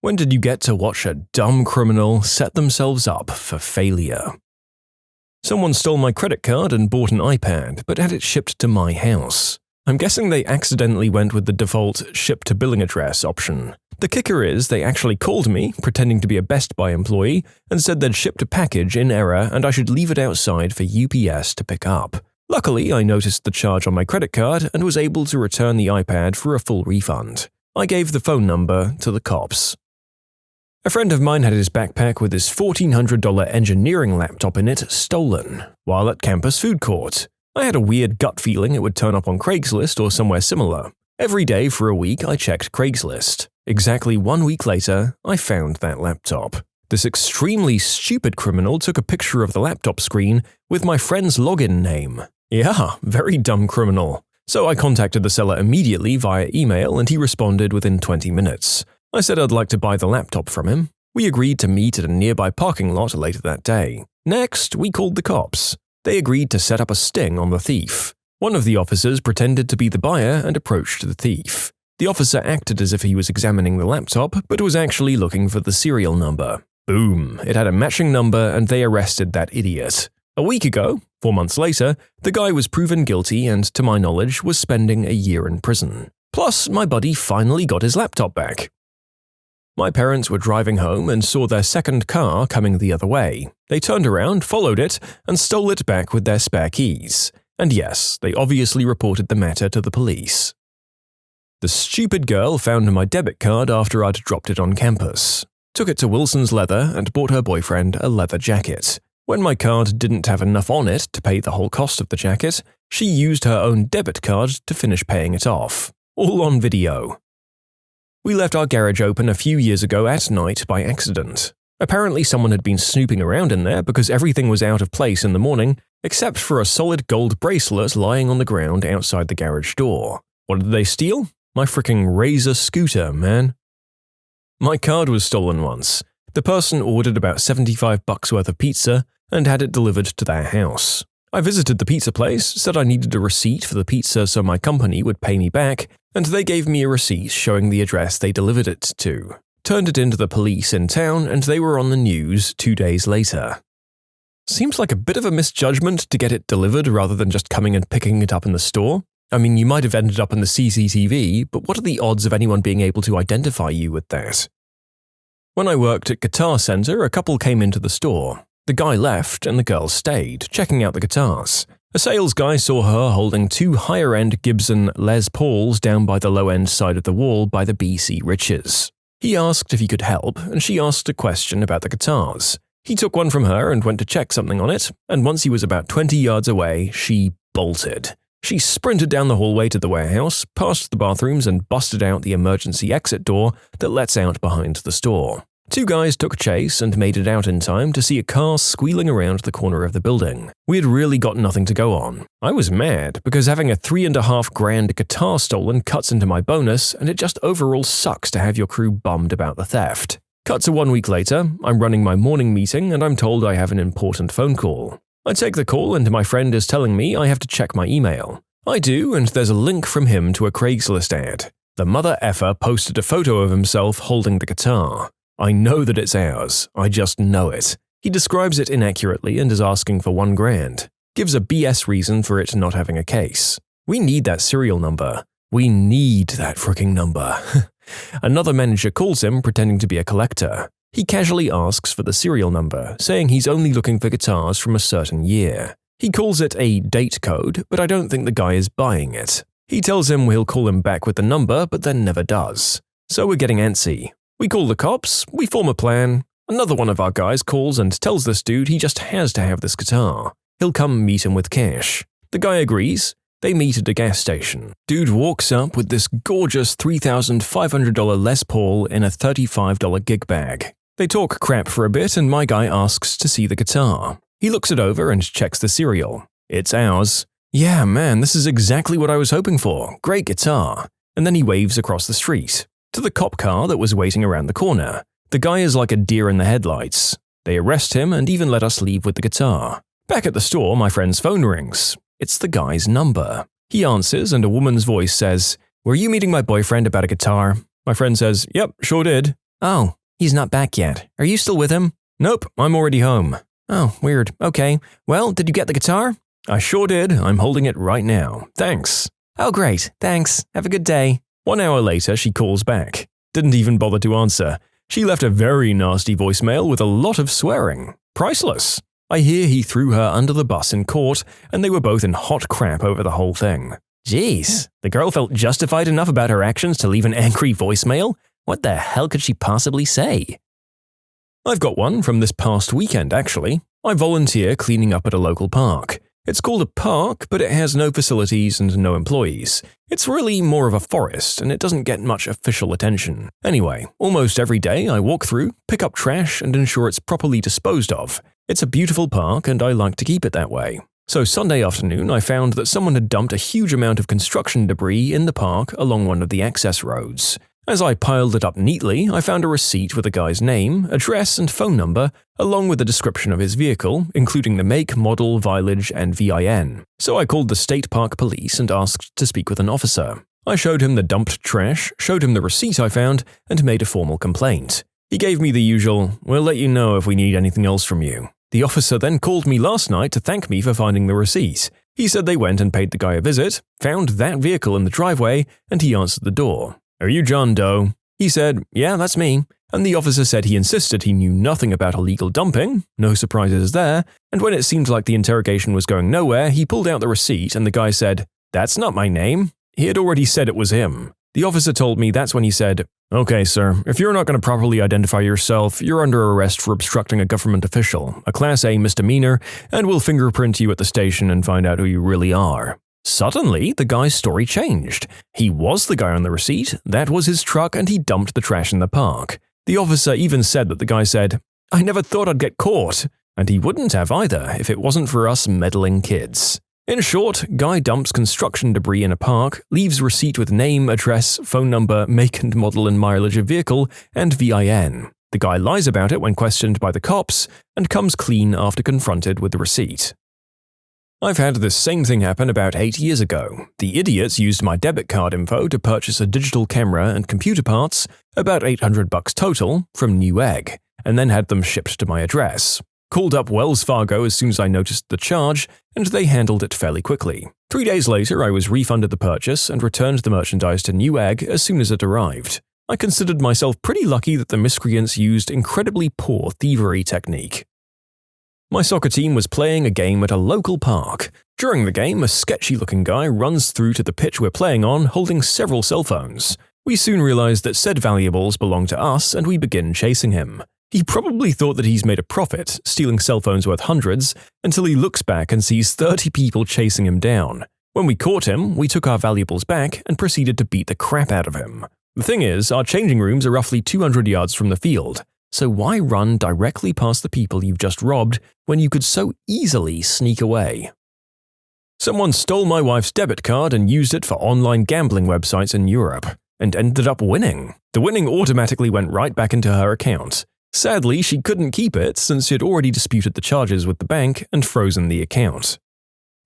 When did you get to watch a dumb criminal set themselves up for failure? Someone stole my credit card and bought an iPad, but had it shipped to my house. I'm guessing they accidentally went with the default ship to billing address option. The kicker is they actually called me, pretending to be a Best Buy employee, and said they'd shipped a package in error and I should leave it outside for UPS to pick up. Luckily, I noticed the charge on my credit card and was able to return the iPad for a full refund. I gave the phone number to the cops. A friend of mine had his backpack with his $1,400 engineering laptop in it stolen while at campus food court. I had a weird gut feeling it would turn up on Craigslist or somewhere similar. Every day for a week I checked Craigslist. Exactly 1 week later, I found that laptop. This extremely stupid criminal took a picture of the laptop screen with my friend's login name. Yeah, very dumb criminal. So I contacted the seller immediately via email and he responded within 20 minutes. I said I'd like to buy the laptop from him. We agreed to meet at a nearby parking lot later that day. Next, we called the cops. They agreed to set up a sting on the thief. One of the officers pretended to be the buyer and approached the thief. The officer acted as if he was examining the laptop, but was actually looking for the serial number. Boom, it had a matching number and they arrested that idiot. A week ago, 4 months later, the guy was proven guilty and, to my knowledge, was spending a year in prison. Plus, my buddy finally got his laptop back. My parents were driving home and saw their second car coming the other way. They turned around, followed it, and stole it back with their spare keys. And yes, they obviously reported the matter to the police. The stupid girl found my debit card after I'd dropped it on campus. Took it to Wilson's Leather and bought her boyfriend a leather jacket. When my card didn't have enough on it to pay the whole cost of the jacket, she used her own debit card to finish paying it off. All on video. We left our garage open a few years ago at night by accident. Apparently someone had been snooping around in there because everything was out of place in the morning, except for a solid gold bracelet lying on the ground outside the garage door. What did they steal? My fricking Razor scooter, man. My card was stolen once. The person ordered about $75 worth of pizza and had it delivered to their house. I visited the pizza place, said I needed a receipt for the pizza so my company would pay me back, and they gave me a receipt showing the address they delivered it to. Turned it into the police in town and they were on the news 2 days later. Seems like a bit of a misjudgment to get it delivered rather than just coming and picking it up in the store. I mean, you might have ended up in the CCTV, but what are the odds of anyone being able to identify you with that? When I worked at Guitar Center, a couple came into the store. The guy left and the girl stayed, checking out the guitars. A sales guy saw her holding 2 higher-end Gibson Les Pauls down by the low-end side of the wall by the BC Riches. He asked if he could help, and she asked a question about the guitars. He took one from her and went to check something on it, and once he was about 20 yards away, she bolted. She sprinted down the hallway to the warehouse, past the bathrooms, and busted out the emergency exit door that lets out behind the store. 2 guys took chase and made it out in time to see a car squealing around the corner of the building. We had really got nothing to go on. I was mad because having a $3,500 guitar stolen cuts into my bonus, and it just overall sucks to have your crew bummed about the theft. Cut to 1 week later, I'm running my morning meeting and I'm told I have an important phone call. I take the call and my friend is telling me I have to check my email. I do, and there's a link from him to a Craigslist ad. The mother effer posted a photo of himself holding the guitar. I know that it's ours, I just know it. He describes it inaccurately and is asking for $1,000. Gives a BS reason for it not having a case. We need that serial number. We need that fricking number. Another manager calls him pretending to be a collector. He casually asks for the serial number, saying he's only looking for guitars from a certain year. He calls it a date code, but I don't think the guy is buying it. He tells him he'll call him back with the number, but then never does. So we're getting antsy. We call the cops, we form a plan. Another one of our guys calls and tells this dude he just has to have this guitar. He'll come meet him with cash. The guy agrees. They meet at a gas station. Dude walks up with this gorgeous $3,500 Les Paul in a $35 gig bag. They talk crap for a bit and my guy asks to see the guitar. He looks it over and checks the serial. It's ours. Yeah, man, this is exactly what I was hoping for. Great guitar. And then he waves across the street to the cop car that was waiting around the corner. The guy is like a deer in the headlights. They arrest him and even let us leave with the guitar. Back at the store, my friend's phone rings. It's the guy's number. He answers and a woman's voice says, "Were you meeting my boyfriend about a guitar?" My friend says, "Yep, sure did." Oh, he's not back yet. Are you still with him? Nope, I'm already home. Oh, weird. Okay. Well, did you get the guitar? I sure did. I'm holding it right now. Thanks. Oh, great. Thanks. Have a good day. 1 hour later, she calls back. Didn't even bother to answer. She left a very nasty voicemail with a lot of swearing. Priceless. I hear he threw her under the bus in court, and they were both in hot crap over the whole thing. Jeez, the girl felt justified enough about her actions to leave an angry voicemail? What the hell could she possibly say? I've got one from this past weekend, actually. I volunteer cleaning up at a local park. It's called a park, but it has no facilities and no employees. It's really more of a forest, and it doesn't get much official attention. Anyway, almost every day I walk through, pick up trash, and ensure it's properly disposed of. It's a beautiful park, and I like to keep it that way. So Sunday afternoon, I found that someone had dumped a huge amount of construction debris in the park along one of the access roads. As I piled it up neatly, I found a receipt with the guy's name, address, and phone number, along with a description of his vehicle, including the make, model, mileage, and VIN. So I called the state park police and asked to speak with an officer. I showed him the dumped trash, showed him the receipt I found, and made a formal complaint. He gave me the usual, "We'll let you know if we need anything else from you." The officer then called me last night to thank me for finding the receipt. He said they went and paid the guy a visit, found that vehicle in the driveway, and he answered the door. "Are you John Doe?" He said, "Yeah, that's me." And the officer said he insisted he knew nothing about illegal dumping, no surprises there, and when it seemed like the interrogation was going nowhere, he pulled out the receipt and the guy said, "That's not my name." He had already said it was him. The officer told me that's when he said, "Okay, sir, if you're not going to properly identify yourself, you're under arrest for obstructing a government official, a Class A misdemeanor, and we'll fingerprint you at the station and find out who you really are." Suddenly, the guy's story changed. He was the guy on the receipt, that was his truck, and he dumped the trash in the park. The officer even said that the guy said, "I never thought I'd get caught." And he wouldn't have either if it wasn't for us meddling kids. In short, guy dumps construction debris in a park, leaves receipt with name, address, phone number, make and model and mileage of vehicle, and VIN. The guy lies about it when questioned by the cops, and comes clean after confronted with the receipt. I've had this same thing happen about 8 years ago. The idiots used my debit card info to purchase a digital camera and computer parts, about $800 total, from Newegg, and then had them shipped to my address. Called up Wells Fargo as soon as I noticed the charge, and they handled it fairly quickly. 3 days later, I was refunded the purchase and returned the merchandise to Newegg as soon as it arrived. I considered myself pretty lucky that the miscreants used incredibly poor thievery technique. My soccer team was playing a game at a local park. During the game, a sketchy-looking guy runs through to the pitch we're playing on holding several cell phones. We soon realized that said valuables belong to us and we begin chasing him. He probably thought that he's made a profit, stealing cell phones worth hundreds, until he looks back and sees 30 people chasing him down. When we caught him, we took our valuables back and proceeded to beat the crap out of him. The thing is, our changing rooms are roughly 200 yards from the field. So why run directly past the people you've just robbed when you could so easily sneak away? Someone stole my wife's debit card and used it for online gambling websites in Europe, and ended up winning. The winning automatically went right back into her account. Sadly, she couldn't keep it since she had already disputed the charges with the bank and frozen the account.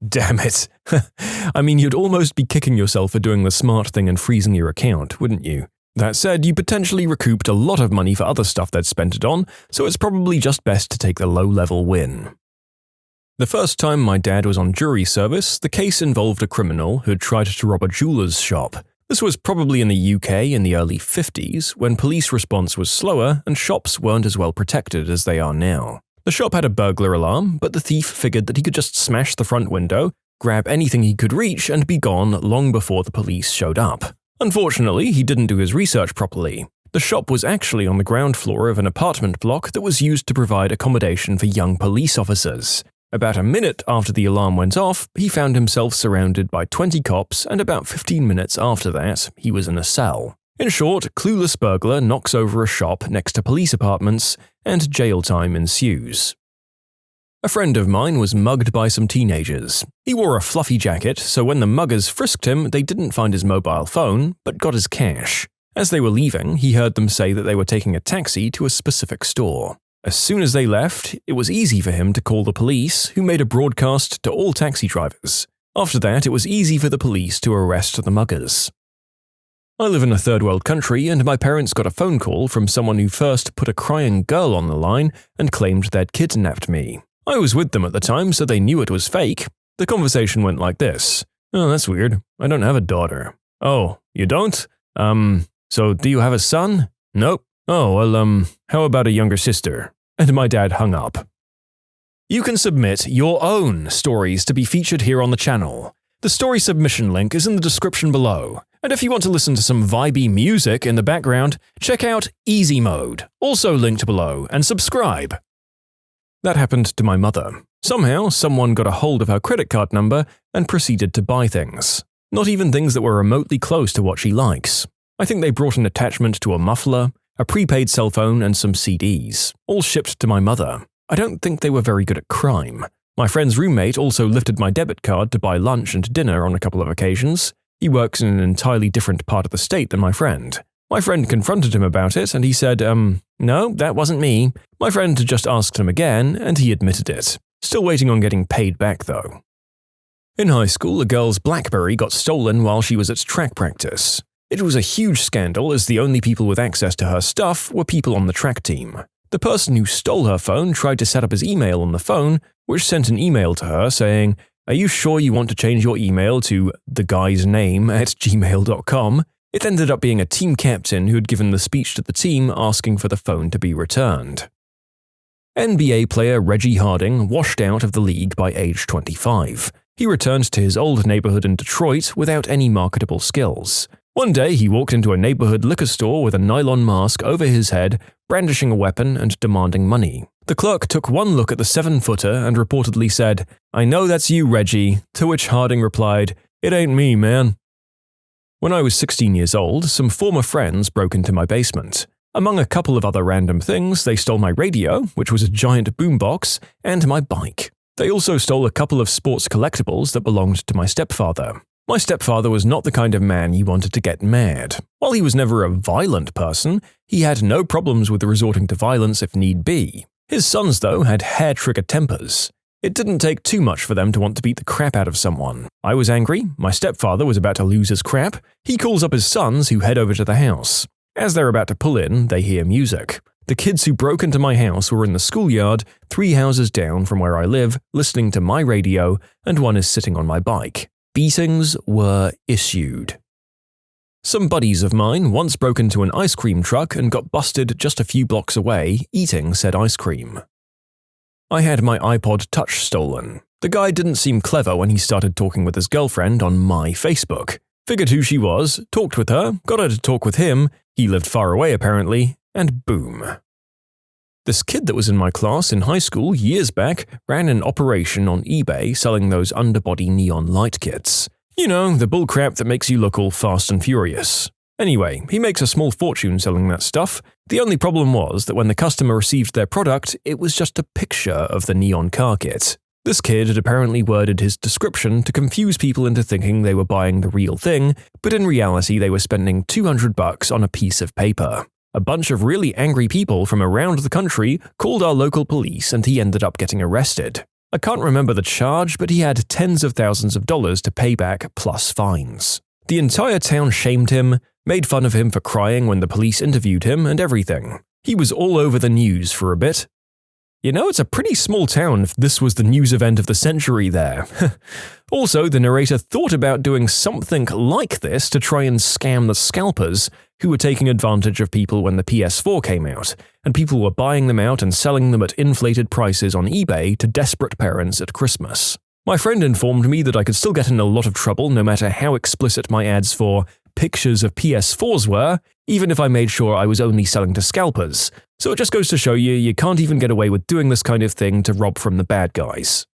Damn it. I mean, you'd almost be kicking yourself for doing the smart thing and freezing your account, wouldn't you? That said, you potentially recouped a lot of money for other stuff they'd spent it on, so it's probably just best to take the low-level win. The first time my dad was on jury service, the case involved a criminal who had tried to rob a jeweler's shop. This was probably in the UK in the early 50s, when police response was slower and shops weren't as well protected as they are now. The shop had a burglar alarm, but the thief figured that he could just smash the front window, grab anything he could reach, and be gone long before the police showed up. Unfortunately, he didn't do his research properly. The shop was actually on the ground floor of an apartment block that was used to provide accommodation for young police officers. About a minute after the alarm went off, he found himself surrounded by 20 cops, and about 15 minutes after that, he was in a cell. In short, clueless burglar knocks over a shop next to police apartments, and jail time ensues. A friend of mine was mugged by some teenagers. He wore a fluffy jacket, so when the muggers frisked him, they didn't find his mobile phone, but got his cash. As they were leaving, he heard them say that they were taking a taxi to a specific store. As soon as they left, it was easy for him to call the police, who made a broadcast to all taxi drivers. After that, it was easy for the police to arrest the muggers. I live in a third world country, and my parents got a phone call from someone who first put a crying girl on the line and claimed they'd kidnapped me. I was with them at the time, so they knew it was fake. The conversation went like this. Oh, that's weird. I don't have a daughter. Oh, you don't? So do you have a son? Nope. Oh, well, how about a younger sister? And my dad hung up. You can submit your own stories to be featured here on the channel. The story submission link is in the description below. And if you want to listen to some vibey music in the background, check out easymode, also linked below, and subscribe. That happened to my mother. Somehow, someone got a hold of her credit card number and proceeded to buy things. Not even things that were remotely close to what she likes. I think they brought an attachment to a muffler, a prepaid cell phone, and some CDs, all shipped to my mother. I don't think they were very good at crime. My friend's roommate also lifted my debit card to buy lunch and dinner on a couple of occasions. He works in an entirely different part of the state than my friend. My friend confronted him about it, and he said, no, that wasn't me. My friend just asked him again, and he admitted it. Still waiting on getting paid back, though. In high school, a girl's Blackberry got stolen while she was at track practice. It was a huge scandal, as the only people with access to her stuff were people on the track team. The person who stole her phone tried to set up his email on the phone, which sent an email to her saying, "Are you sure you want to change your email to theguysname@gmail.com?" It ended up being a team captain who had given the speech to the team asking for the phone to be returned. NBA player Reggie Harding washed out of the league by age 25. He returned to his old neighborhood in Detroit without any marketable skills. One day, he walked into a neighborhood liquor store with a nylon mask over his head, brandishing a weapon and demanding money. The clerk took one look at the 7-footer and reportedly said, "I know that's you, Reggie," to which Harding replied, "It ain't me, man." When I was 16 years old, some former friends broke into my basement. Among a couple of other random things, they stole my radio, which was a giant boombox, and my bike. They also stole a couple of sports collectibles that belonged to my stepfather. My stepfather was not the kind of man you wanted to get mad. While he was never a violent person, he had no problems with resorting to violence if need be. His sons, though, had hair-trigger tempers. It didn't take too much for them to want to beat the crap out of someone. I was angry, my stepfather was about to lose his crap. He calls up his sons, who head over to the house. As they're about to pull in, they hear music. The kids who broke into my house were in the schoolyard, 3 houses down from where I live, listening to my radio, and one is sitting on my bike. Beatings were issued. Some buddies of mine once broke into an ice cream truck and got busted just a few blocks away eating said ice cream. I had my iPod Touch stolen. The guy didn't seem clever when he started talking with his girlfriend on my Facebook. Figured who she was, talked with her, got her to talk with him, he lived far away apparently, and boom. This kid that was in my class in high school years back ran an operation on eBay selling those underbody neon light kits. You know, the bullcrap that makes you look all fast and furious. Anyway, he makes a small fortune selling that stuff. The only problem was that when the customer received their product, it was just a picture of the neon car kit. This kid had apparently worded his description to confuse people into thinking they were buying the real thing, but in reality they were spending $200 on a piece of paper. A bunch of really angry people from around the country called our local police and he ended up getting arrested. I can't remember the charge, but he had tens of thousands of dollars to pay back plus fines. The entire town shamed him, made fun of him for crying when the police interviewed him and everything. He was all over the news for a bit. You know, it's a pretty small town if this was the news event of the century there. Also, the narrator thought about doing something like this to try and scam the scalpers who were taking advantage of people when the PS4 came out, and people were buying them out and selling them at inflated prices on eBay to desperate parents at Christmas. My friend informed me that I could still get in a lot of trouble no matter how explicit my ads for pictures of PS4s were, even if I made sure I was only selling to scalpers. So it just goes to show you can't even get away with doing this kind of thing to rob from the bad guys.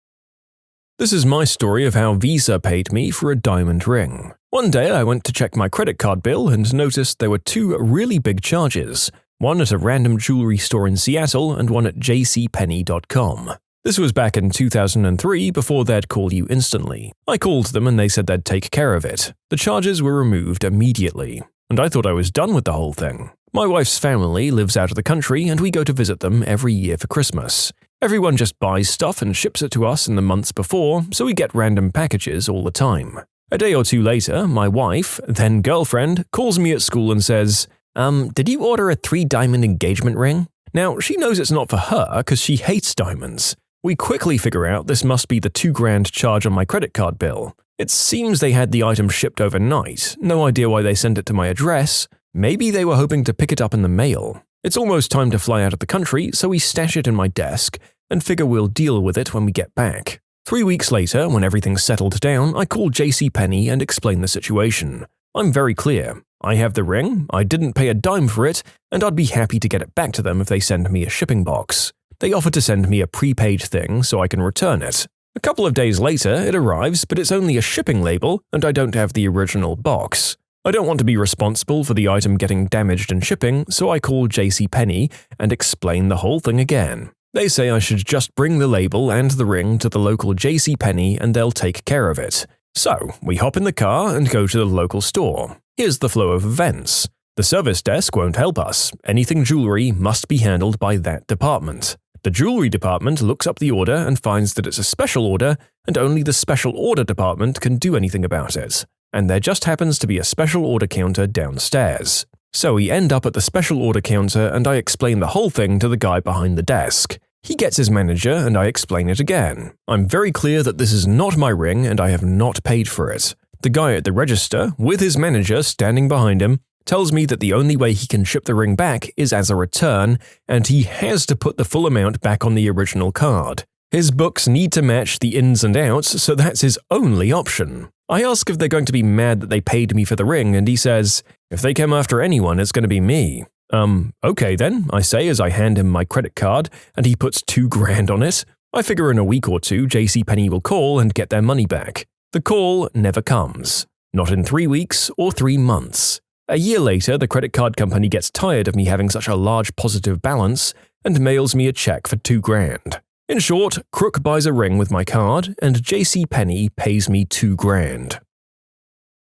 This is my story of how Visa paid me for a diamond ring. One day I went to check my credit card bill and noticed there were 2 really big charges, one at a random jewelry store in Seattle and one at jcpenney.com. This was back in 2003 before they'd call you instantly. I called them and they said they'd take care of it. The charges were removed immediately, and I thought I was done with the whole thing. My wife's family lives out of the country and we go to visit them every year for Christmas. Everyone just buys stuff and ships it to us in the months before, so we get random packages all the time. A day or two later, my wife, then girlfriend, calls me at school and says, did you order a 3-diamond engagement ring? Now, she knows it's not for her because she hates diamonds. We quickly figure out this must be the $2,000 charge on my credit card bill. It seems they had the item shipped overnight, no idea why they sent it to my address. Maybe they were hoping to pick it up in the mail. It's almost time to fly out of the country, so we stash it in my desk and figure we'll deal with it when we get back. 3 weeks later, when everything's settled down, I call JCPenney and explain the situation. I'm very clear. I have the ring, I didn't pay a dime for it, and I'd be happy to get it back to them if they send me a shipping box. They offer to send me a prepaid thing so I can return it. A couple of days later, it arrives, but it's only a shipping label, and I don't have the original box. I don't want to be responsible for the item getting damaged in shipping, so I call JCPenney and explain the whole thing again. They say I should just bring the label and the ring to the local JCPenney and they'll take care of it. So, we hop in the car and go to the local store. Here's the flow of events. The service desk won't help us. Anything jewelry must be handled by that department. The jewelry department looks up the order and finds that it's a special order, and only the special order department can do anything about it. And there just happens to be a special order counter downstairs. So we end up at the special order counter and I explain the whole thing to the guy behind the desk. He gets his manager and I explain it again. I'm very clear that this is not my ring and I have not paid for it. The guy at the register, with his manager standing behind him, tells me that the only way he can ship the ring back is as a return, and he has to put the full amount back on the original card. His books need to match the ins and outs, so that's his only option. I ask if they're going to be mad that they paid me for the ring, and he says, if they come after anyone, it's going to be me. Okay then, I say as I hand him my credit card, and he puts $2,000 on it. I figure in a week or two, JCPenney will call and get their money back. The call never comes. Not in 3 weeks or 3 months. A year later, the credit card company gets tired of me having such a large positive balance and mails me a check for $2,000. In short, Crook buys a ring with my card and JCPenney pays me $2,000.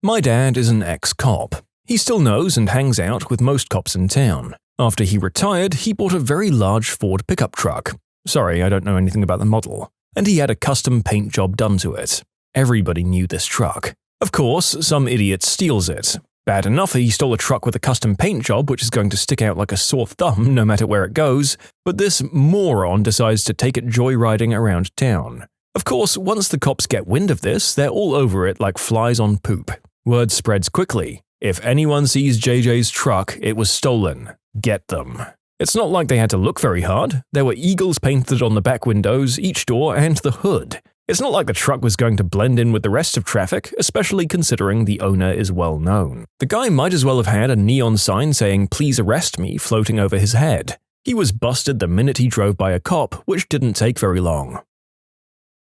My dad is an ex-cop. He still knows and hangs out with most cops in town. After he retired, he bought a very large Ford pickup truck. Sorry, I don't know anything about the model. And he had a custom paint job done to it. Everybody knew this truck. Of course, some idiot steals it. Bad enough that he stole a truck with a custom paint job which is going to stick out like a sore thumb no matter where it goes, but this moron decides to take it joyriding around town. Of course, once the cops get wind of this, they're all over it like flies on poop. Word spreads quickly. If anyone sees JJ's truck, it was stolen. Get them. It's not like they had to look very hard. There were eagles painted on the back windows, each door, and the hood. It's not like the truck was going to blend in with the rest of traffic, especially considering the owner is well known. The guy might as well have had a neon sign saying "Please arrest me" floating over his head. He was busted the minute he drove by a cop, which didn't take very long.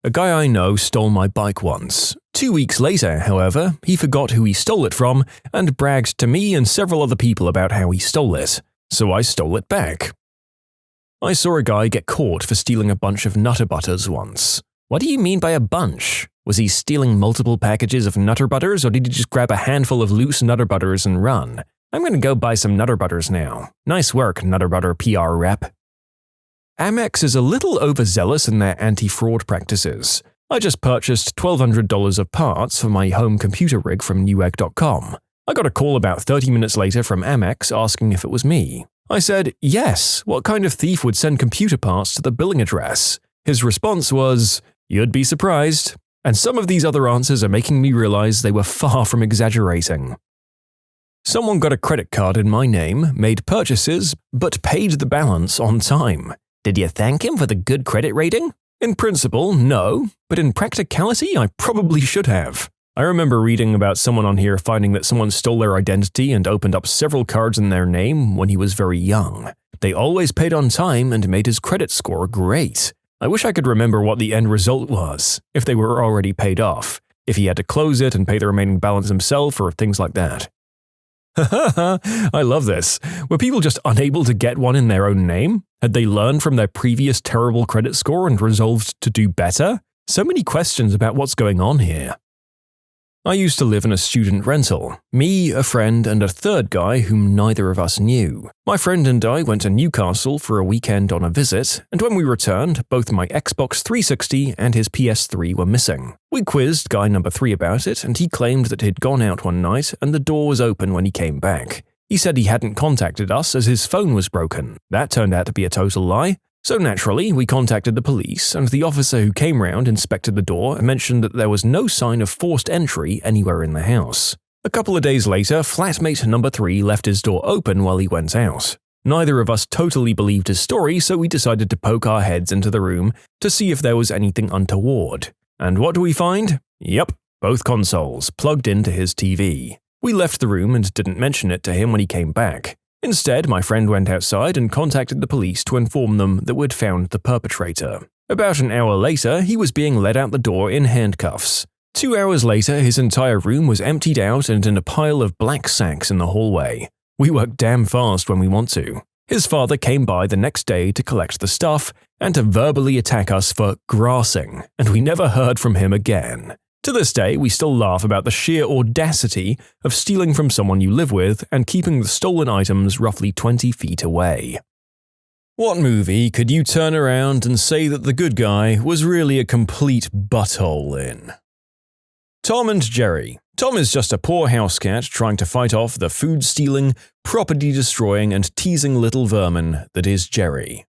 A guy I know stole my bike once. 2 weeks later, however, he forgot who he stole it from and bragged to me and several other people about how he stole it. So I stole it back. I saw a guy get caught for stealing a bunch of Nutter Butters once. What do you mean by a bunch? Was he stealing multiple packages of Nutter Butters, or did he just grab a handful of loose Nutter Butters and run? I'm going to go buy some Nutter Butters now. Nice work, Nutter Butter PR rep. Amex is a little overzealous in their anti-fraud practices. I just purchased $1,200 of parts for my home computer rig from Newegg.com. I got a call about 30 minutes later from Amex asking if it was me. I said, yes, what kind of thief would send computer parts to the billing address? His response was, you'd be surprised. And some of these other answers are making me realize they were far from exaggerating. Someone got a credit card in my name, made purchases, but paid the balance on time. Did you thank him for the good credit rating? In principle, no, but in practicality, I probably should have. I remember reading about someone on here finding that someone stole their identity and opened up several cards in their name when he was very young. They always paid on time and made his credit score great. I wish I could remember what the end result was, if they were already paid off, if he had to close it and pay the remaining balance himself or things like that. I love this. Were people just unable to get one in their own name? Had they learned from their previous terrible credit score and resolved to do better? So many questions about what's going on here. I used to live in a student rental. Me, a friend, and a third guy whom neither of us knew. My friend and I went to Newcastle for a weekend on a visit, and when we returned, both my Xbox 360 and his PS3 were missing. We quizzed guy number 3 about it, and he claimed that he'd gone out one night and the door was open when he came back. He said he hadn't contacted us as his phone was broken. That turned out to be a total lie. So naturally, we contacted the police, and the officer who came round inspected the door and mentioned that there was no sign of forced entry anywhere in the house. A couple of days later, flatmate number 3 left his door open while he went out. Neither of us totally believed his story, so we decided to poke our heads into the room to see if there was anything untoward. And what do we find? Yep, both consoles plugged into his TV. We left the room and didn't mention it to him when he came back. Instead, my friend went outside and contacted the police to inform them that we'd found the perpetrator. About an hour later, he was being led out the door in handcuffs. 2 hours later, his entire room was emptied out and in a pile of black sacks in the hallway. We work damn fast when we want to. His father came by the next day to collect the stuff and to verbally attack us for grassing, and we never heard from him again. To this day, we still laugh about the sheer audacity of stealing from someone you live with and keeping the stolen items roughly 20 feet away. What movie could you turn around and say that the good guy was really a complete butthole in? Tom and Jerry. Tom is just a poor house cat trying to fight off the food-stealing, property-destroying, and teasing little vermin that is Jerry.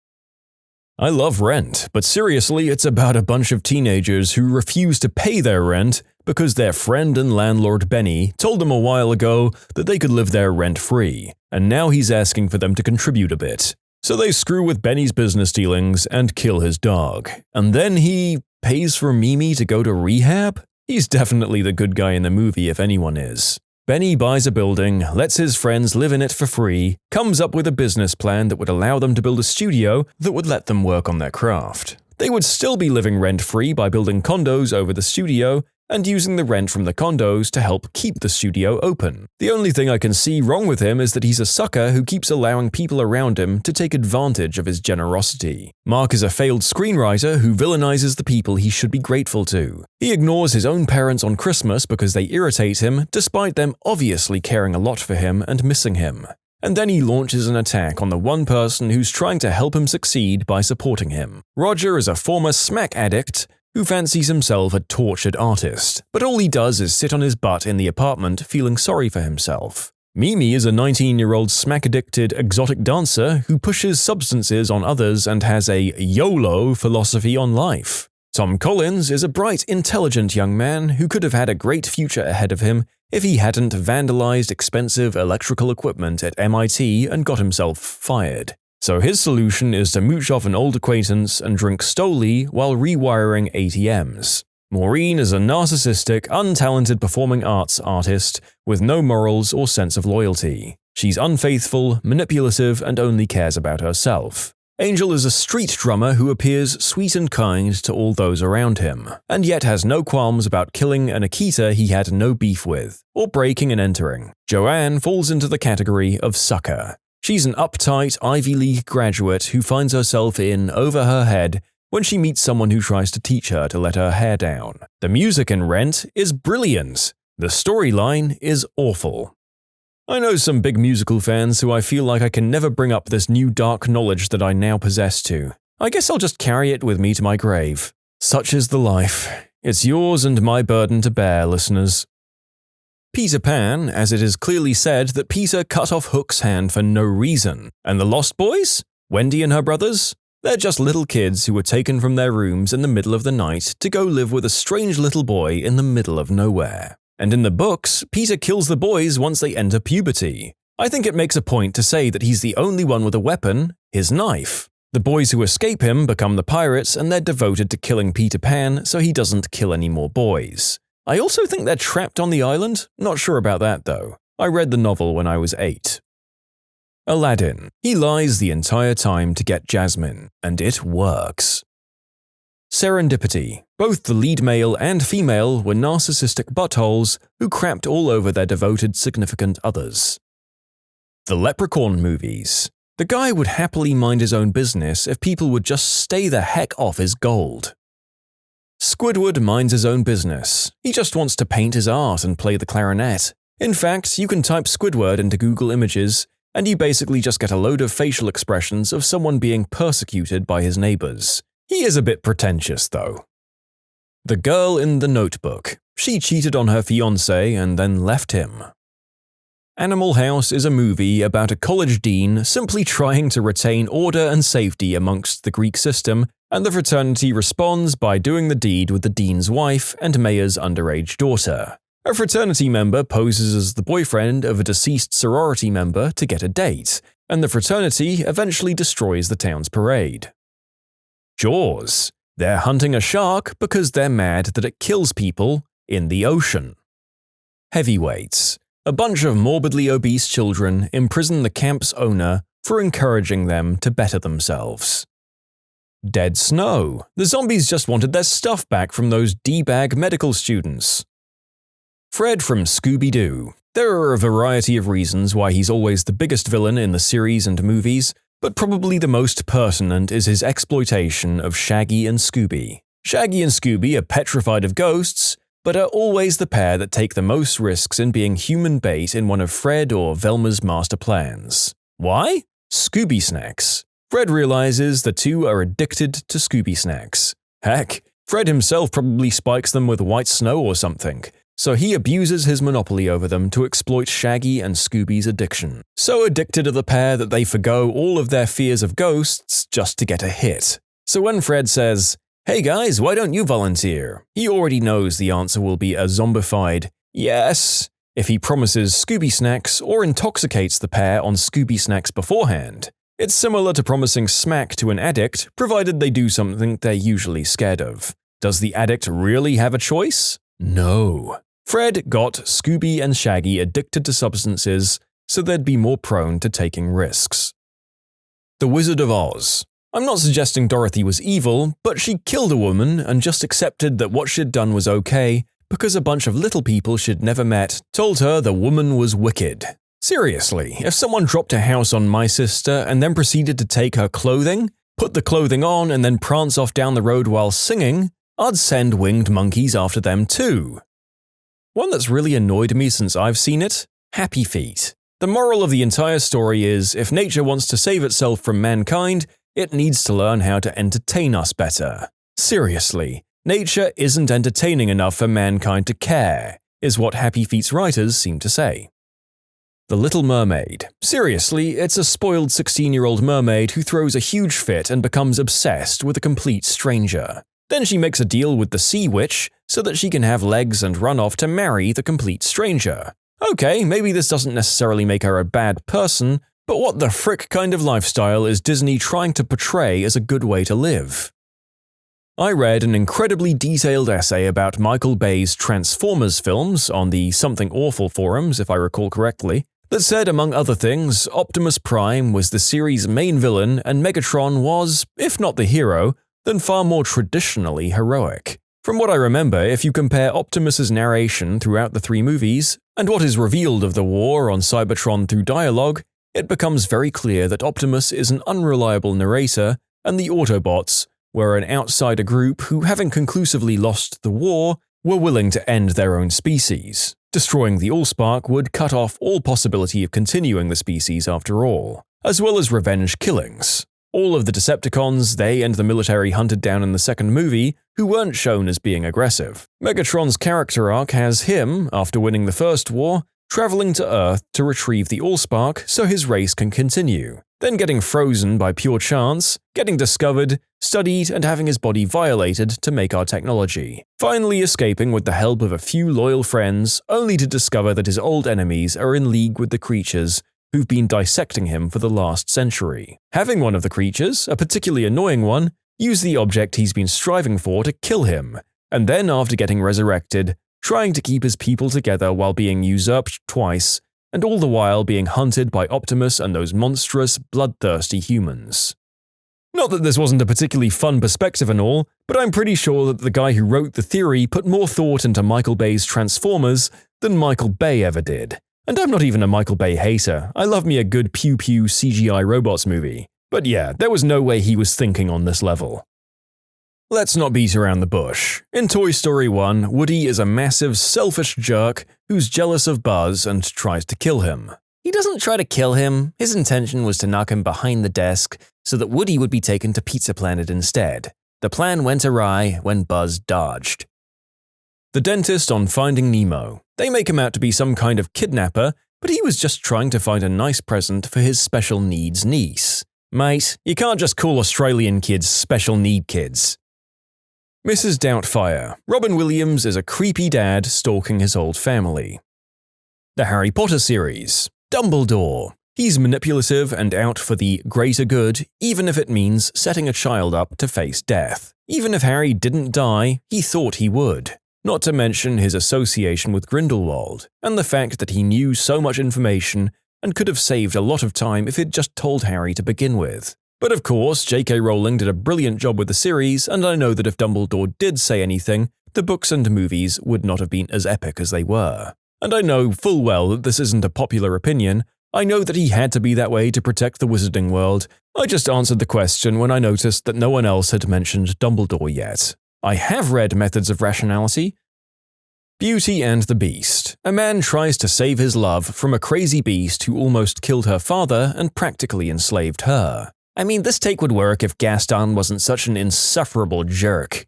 I love Rent, but seriously, it's about a bunch of teenagers who refuse to pay their rent because their friend and landlord Benny told them a while ago that they could live there rent-free, and now he's asking for them to contribute a bit. So they screw with Benny's business dealings and kill his dog. And then he pays for Mimi to go to rehab? He's definitely the good guy in the movie if anyone is. Benny buys a building, lets his friends live in it for free, comes up with a business plan that would allow them to build a studio that would let them work on their craft. They would still be living rent-free by building condos over the studio and using the rent from the condos to help keep the studio open. The only thing I can see wrong with him is that he's a sucker who keeps allowing people around him to take advantage of his generosity. Mark is a failed screenwriter who villainizes the people he should be grateful to. He ignores his own parents on Christmas because they irritate him, despite them obviously caring a lot for him and missing him. And then he launches an attack on the one person who's trying to help him succeed by supporting him. Roger is a former smack addict who fancies himself a tortured artist, but all he does is sit on his butt in the apartment feeling sorry for himself. Mimi is a 19-year-old smack-addicted exotic dancer who pushes substances on others and has a YOLO philosophy on life. Tom Collins is a bright, intelligent young man who could have had a great future ahead of him if he hadn't vandalized expensive electrical equipment at MIT and got himself fired. So his solution is to mooch off an old acquaintance and drink Stoli while rewiring ATMs. Maureen is a narcissistic, untalented performing arts artist with no morals or sense of loyalty. She's unfaithful, manipulative, and only cares about herself. Angel is a street drummer who appears sweet and kind to all those around him, and yet has no qualms about killing an AITA he had no beef with, or breaking and entering. Joanne falls into the category of sucker. She's an uptight Ivy League graduate who finds herself in over her head when she meets someone who tries to teach her to let her hair down. The music in Rent is brilliant. The storyline is awful. I know some big musical fans who I feel like I can never bring up this new dark knowledge that I now possess to. I guess I'll just carry it with me to my grave. Such is the life. It's yours and my burden to bear, listeners. Peter Pan, as it is clearly said that Peter cut off Hook's hand for no reason. And the Lost Boys? Wendy and her brothers? They're just little kids who were taken from their rooms in the middle of the night to go live with a strange little boy in the middle of nowhere. And in the books, Peter kills the boys once they enter puberty. I think it makes a point to say that he's the only one with a weapon, his knife. The boys who escape him become the pirates and they're devoted to killing Peter Pan so he doesn't kill any more boys. I also think they're trapped on the island. Not sure about that, though. I read the novel when I was 8. Aladdin. He lies the entire time to get Jasmine, and it works. Serendipity. Both the lead male and female were narcissistic buttholes who crapped all over their devoted significant others. The Leprechaun movies. The guy would happily mind his own business if people would just stay the heck off his gold. Squidward minds his own business. He just wants to paint his art and play the clarinet. In fact, you can type Squidward into Google Images, and you basically just get a load of facial expressions of someone being persecuted by his neighbors. He is a bit pretentious, though. The Girl in the Notebook. She cheated on her fiancé and then left him. Animal House is a movie about a college dean simply trying to retain order and safety amongst the Greek system, and the fraternity responds by doing the deed with the dean's wife and mayor's underage daughter. A fraternity member poses as the boyfriend of a deceased sorority member to get a date, and the fraternity eventually destroys the town's parade. Jaws. They're hunting a shark because they're mad that it kills people in the ocean. Heavyweights. A bunch of morbidly obese children imprison the camp's owner for encouraging them to better themselves. Dead Snow. The zombies just wanted their stuff back from those D-bag medical students. Fred from Scooby-Doo. There are a variety of reasons why he's always the biggest villain in the series and movies, but probably the most pertinent is his exploitation of Shaggy and Scooby. Shaggy and Scooby are petrified of ghosts, but are always the pair that take the most risks in being human bait in one of Fred or Velma's master plans. Why? Scooby snacks. Fred realizes the two are addicted to Scooby snacks. Heck, Fred himself probably spikes them with white snow or something, so he abuses his monopoly over them to exploit Shaggy and Scooby's addiction. So addicted are the pair that they forgo all of their fears of ghosts just to get a hit. So when Fred says, "Hey guys, why don't you volunteer?" he already knows the answer will be a zombified yes if he promises Scooby snacks or intoxicates the pair on Scooby snacks beforehand. It's similar to promising smack to an addict, provided they do something they're usually scared of. Does the addict really have a choice? No. Fred got Scooby and Shaggy addicted to substances so they'd be more prone to taking risks. The Wizard of Oz. I'm not suggesting Dorothy was evil, but she killed a woman and just accepted that what she'd done was okay because a bunch of little people she'd never met told her the woman was wicked. Seriously, if someone dropped a house on my sister and then proceeded to take her clothing, put the clothing on and then prance off down the road while singing, I'd send winged monkeys after them too. One that's really annoyed me since I've seen it? Happy Feet. The moral of the entire story is, if nature wants to save itself from mankind, it needs to learn how to entertain us better. Seriously, nature isn't entertaining enough for mankind to care, is what Happy Feet's writers seem to say. The Little Mermaid. Seriously, it's a spoiled 16-year-old mermaid who throws a huge fit and becomes obsessed with a complete stranger. Then she makes a deal with the Sea Witch so that she can have legs and run off to marry the complete stranger. Okay, maybe this doesn't necessarily make her a bad person, but what the frick kind of lifestyle is Disney trying to portray as a good way to live? I read an incredibly detailed essay about Michael Bay's Transformers films on the Something Awful forums, if I recall correctly, that said, among other things, Optimus Prime was the series' main villain and Megatron was, if not the hero, then far more traditionally heroic. From what I remember, if you compare Optimus's narration throughout the three movies and what is revealed of the war on Cybertron through dialogue, it becomes very clear that Optimus is an unreliable narrator and the Autobots were an outsider group who, having conclusively lost the war, were willing to end their own species. Destroying the Allspark would cut off all possibility of continuing the species after all, as well as revenge killings. All of the Decepticons they and the military hunted down in the second movie who weren't shown as being aggressive. Megatron's character arc has him, after winning the first war, traveling to Earth to retrieve the Allspark so his race can continue, then getting frozen by pure chance, getting discovered, studied, and having his body violated to make our technology, finally escaping with the help of a few loyal friends, only to discover that his old enemies are in league with the creatures who've been dissecting him for the last century. Having one of the creatures, a particularly annoying one, use the object he's been striving for to kill him, and then after getting resurrected, trying to keep his people together while being usurped twice, and all the while being hunted by Optimus and those monstrous, bloodthirsty humans. Not that this wasn't a particularly fun perspective and all, but I'm pretty sure that the guy who wrote the theory put more thought into Michael Bay's Transformers than Michael Bay ever did. And I'm not even a Michael Bay hater, I love me a good pew-pew CGI robots movie. But yeah, there was no way he was thinking on this level. Let's not beat around the bush. In Toy Story 1, Woody is a massive, selfish jerk who's jealous of Buzz and tries to kill him. He doesn't try to kill him, his intention was to knock him behind the desk so that Woody would be taken to Pizza Planet instead. The plan went awry when Buzz dodged. The dentist on Finding Nemo. They make him out to be some kind of kidnapper, but he was just trying to find a nice present for his special needs niece. Mate, you can't just call Australian kids special need kids. Mrs. Doubtfire. Robin Williams is a creepy dad stalking his old family. The Harry Potter series. Dumbledore. He's manipulative and out for the greater good, even if it means setting a child up to face death. Even if Harry didn't die, he thought he would. Not to mention his association with Grindelwald, and the fact that he knew so much information and could have saved a lot of time if he'd just told Harry to begin with. But of course, J.K. Rowling did a brilliant job with the series, and I know that if Dumbledore did say anything, the books and movies would not have been as epic as they were. And I know full well that this isn't a popular opinion. I know that he had to be that way to protect the wizarding world. I just answered the question when I noticed that no one else had mentioned Dumbledore yet. I have read Methods of Rationality. Beauty and the Beast. A man tries to save his love from a crazy beast who almost killed her father and practically enslaved her. I mean, this take would work if Gaston wasn't such an insufferable jerk.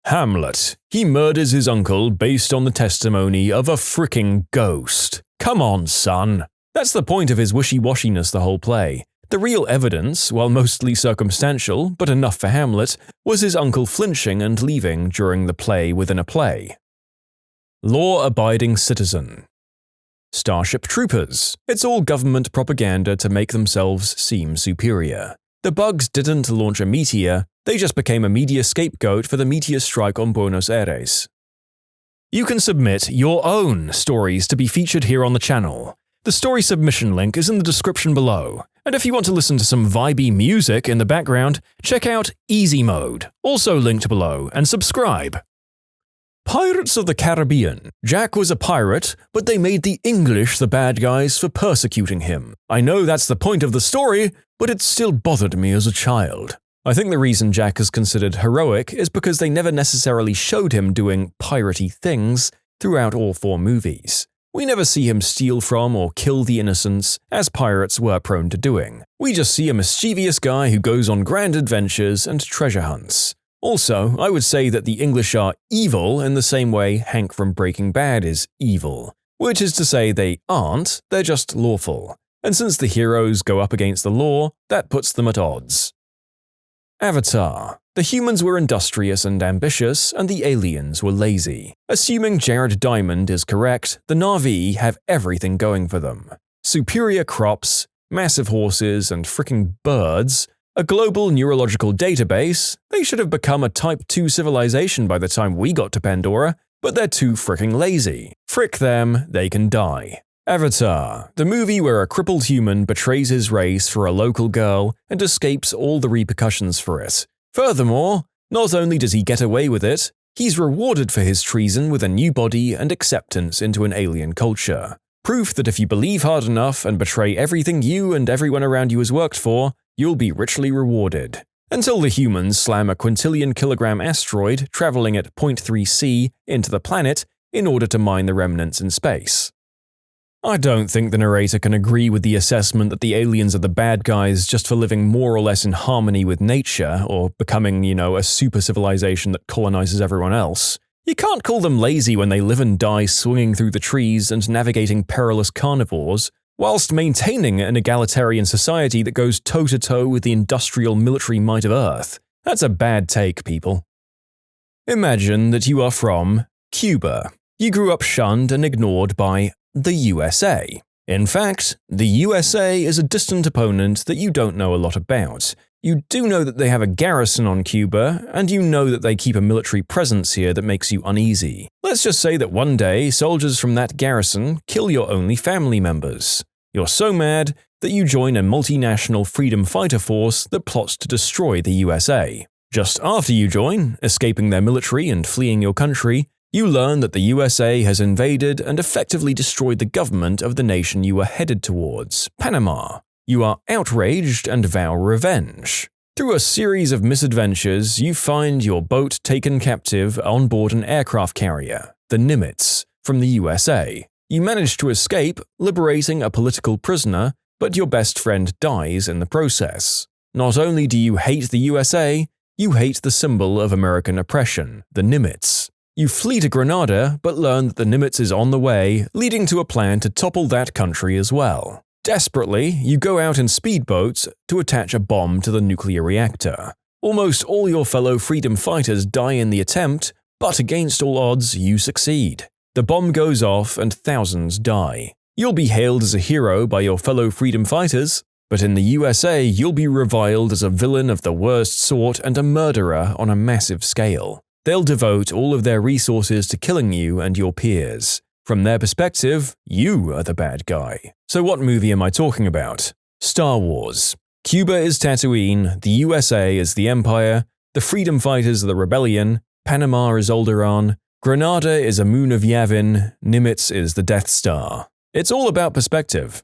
Hamlet. He murders his uncle based on the testimony of a fricking ghost. Come on, son. That's the point of his wishy-washiness the whole play. The real evidence, while mostly circumstantial, but enough for Hamlet, was his uncle flinching and leaving during the play within a play. Law-abiding citizen. Starship Troopers. It's all government propaganda to make themselves seem superior. The Bugs didn't launch AmITheA, they just became a media scapegoat for the meteor strike on Buenos Aires. You can submit your own stories to be featured here on the channel. The story submission link is in the description below. And if you want to listen to some vibey music in the background, check out easymode, also linked below, and subscribe. Pirates of the Caribbean. Jack was a pirate, but they made the English the bad guys for persecuting him. I know that's the point of the story, but it still bothered me as a child. I think the reason Jack is considered heroic is because they never necessarily showed him doing piratey things throughout all 4 movies. We never see him steal from or kill the innocents, as pirates were prone to doing. We just see a mischievous guy who goes on grand adventures and treasure hunts. Also, I would say that the English are evil in the same way Hank from Breaking Bad is evil. Which is to say they aren't, they're just lawful. And since the heroes go up against the law, that puts them at odds. Avatar. The humans were industrious and ambitious, and the aliens were lazy. Assuming Jared Diamond is correct, the Na'vi have everything going for them. Superior crops, massive horses, and fricking birds. A global neurological database. They should have become a Type 2 civilization by the time we got to Pandora, but they're too fricking lazy. Frick them, they can die. Avatar, the movie where a crippled human betrays his race for a local girl and escapes all the repercussions for it. Furthermore, not only does he get away with it, he's rewarded for his treason with a new body and acceptance into an alien culture. Proof that if you believe hard enough and betray everything you and everyone around you has worked for, you'll be richly rewarded. Until the humans slam a quintillion-kilogram asteroid traveling at 0.3 C into the planet in order to mine the remnants in space. I don't think the narrator can agree with the assessment that the aliens are the bad guys just for living more or less in harmony with nature or becoming, a super civilization that colonizes everyone else. You can't call them lazy when they live and die swinging through the trees and navigating perilous carnivores, whilst maintaining an egalitarian society that goes toe-to-toe with the industrial military might of Earth. That's a bad take, people. Imagine that you are from Cuba. You grew up shunned and ignored by the USA. In fact, the USA is a distant opponent that you don't know a lot about. You do know that they have a garrison on Cuba, and you know that they keep a military presence here that makes you uneasy. Let's just say that one day, soldiers from that garrison kill your only family members. You're so mad that you join a multinational freedom fighter force that plots to destroy the USA. Just after you join, escaping their military and fleeing your country, you learn that the USA has invaded and effectively destroyed the government of the nation you were headed towards, Panama. You are outraged and vow revenge. Through a series of misadventures, you find your boat taken captive on board an aircraft carrier, the Nimitz, from the USA. You manage to escape, liberating a political prisoner, but your best friend dies in the process. Not only do you hate the USA, you hate the symbol of American oppression, the Nimitz. You flee to Grenada, but learn that the Nimitz is on the way, leading to a plan to topple that country as well. Desperately, you go out in speedboats to attach a bomb to the nuclear reactor. Almost all your fellow freedom fighters die in the attempt, but against all odds, you succeed. The bomb goes off and thousands die. You'll be hailed as a hero by your fellow freedom fighters, but in the USA, you'll be reviled as a villain of the worst sort and a murderer on a massive scale. They'll devote all of their resources to killing you and your peers. From their perspective, you are the bad guy. So what movie am I talking about? Star Wars. Cuba is Tatooine, the USA is the Empire, the Freedom Fighters are the Rebellion, Panama is Alderaan, Grenada is a moon of Yavin, Nimitz is the Death Star. It's all about perspective.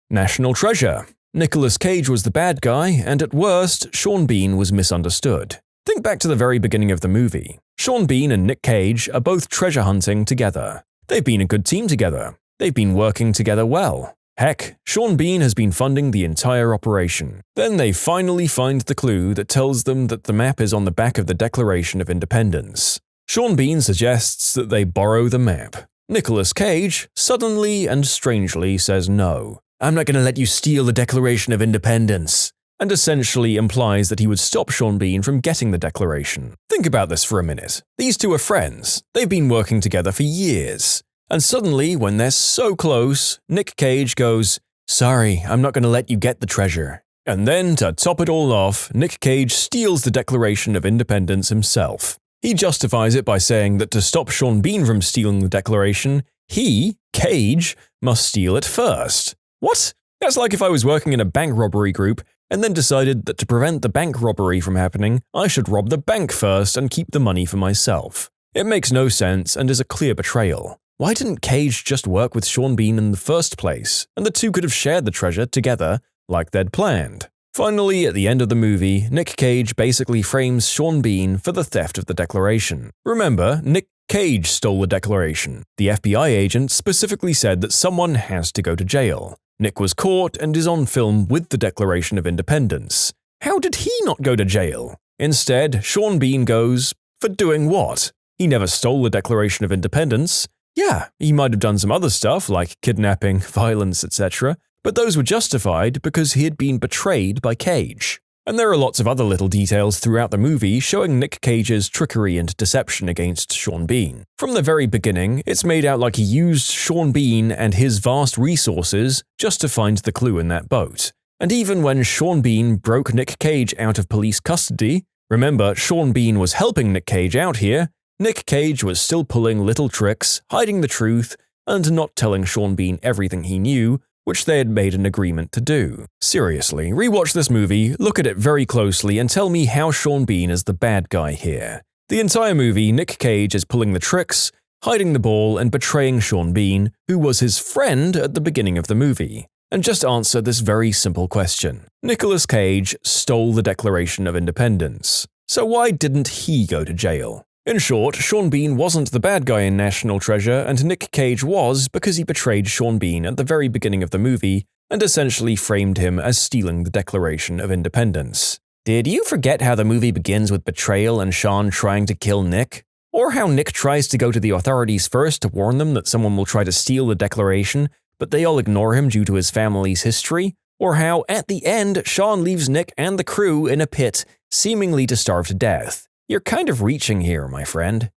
National Treasure. Nicolas Cage was the bad guy, and at worst, Sean Bean was misunderstood. Think back to the very beginning of the movie. Sean Bean and Nick Cage are both treasure hunting together. They've been a good team together. They've been working together well. Heck, Sean Bean has been funding the entire operation. Then they finally find the clue that tells them that the map is on the back of the Declaration of Independence. Sean Bean suggests that they borrow the map. Nicolas Cage suddenly and strangely says no. "I'm not going to let you steal the Declaration of Independence," and essentially implies that he would stop Sean Bean from getting the declaration. Think about this for a minute. These two are friends. They've been working together for years. And suddenly, when they're so close, Nick Cage goes, "Sorry, I'm not going to let you get the treasure." And then, to top it all off, Nick Cage steals the Declaration of Independence himself. He justifies it by saying that to stop Sean Bean from stealing the declaration, he, Cage, must steal it first. What? That's like if I was working in a bank robbery group and then decided that to prevent the bank robbery from happening, I should rob the bank first and keep the money for myself. It makes no sense and is a clear betrayal. Why didn't Cage just work with Sean Bean in the first place, and the two could have shared the treasure together like they'd planned? Finally, at the end of the movie, Nick Cage basically frames Sean Bean for the theft of the declaration. Remember, Nick Cage stole the declaration. The FBI agent specifically said that someone has to go to jail. Nick was caught and is on film with the Declaration of Independence. How did he not go to jail? Instead, Sean Bean goes, for doing what? He never stole the Declaration of Independence. Yeah, he might have done some other stuff like kidnapping, violence, etc., but those were justified because he had been betrayed by Cage. And there are lots of other little details throughout the movie showing Nick Cage's trickery and deception against Sean Bean. From the very beginning, it's made out like he used Sean Bean and his vast resources just to find the clue in that boat. And even when Sean Bean broke Nick Cage out of police custody, remember Sean Bean was helping Nick Cage out here, Nick Cage was still pulling little tricks, hiding the truth, and not telling Sean Bean everything he knew, which they had made an agreement to do. Seriously, rewatch this movie, look at it very closely, and tell me how Sean Bean is the bad guy here. The entire movie, Nick Cage is pulling the tricks, hiding the ball, and betraying Sean Bean, who was his friend at the beginning of the movie. And just answer this very simple question. Nicolas Cage stole the Declaration of Independence. So why didn't he go to jail? In short, Sean Bean wasn't the bad guy in National Treasure, and Nick Cage was because he betrayed Sean Bean at the very beginning of the movie and essentially framed him as stealing the Declaration of Independence. Did you forget how the movie begins with betrayal and Sean trying to kill Nick? Or how Nick tries to go to the authorities first to warn them that someone will try to steal the Declaration, but they all ignore him due to his family's history? Or how, at the end, Sean leaves Nick and the crew in a pit, seemingly to starve to death? You're kind of reaching here, my friend.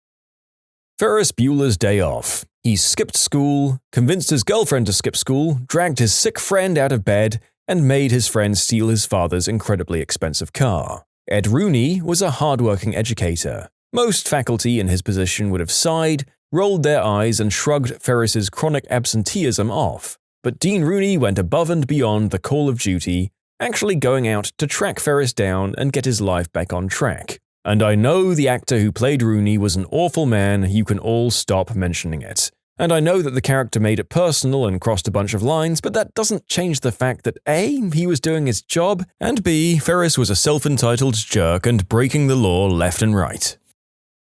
Ferris Bueller's Day Off. He skipped school, convinced his girlfriend to skip school, dragged his sick friend out of bed, and made his friend steal his father's incredibly expensive car. Ed Rooney was a hard-working educator. Most faculty in his position would have sighed, rolled their eyes, and shrugged Ferris's chronic absenteeism off. But Dean Rooney went above and beyond the call of duty, actually going out to track Ferris down and get his life back on track. And I know the actor who played Rooney was an awful man, you can all stop mentioning it. And I know that the character made it personal and crossed a bunch of lines, but that doesn't change the fact that A, he was doing his job, and B, Ferris was a self-entitled jerk and breaking the law left and right.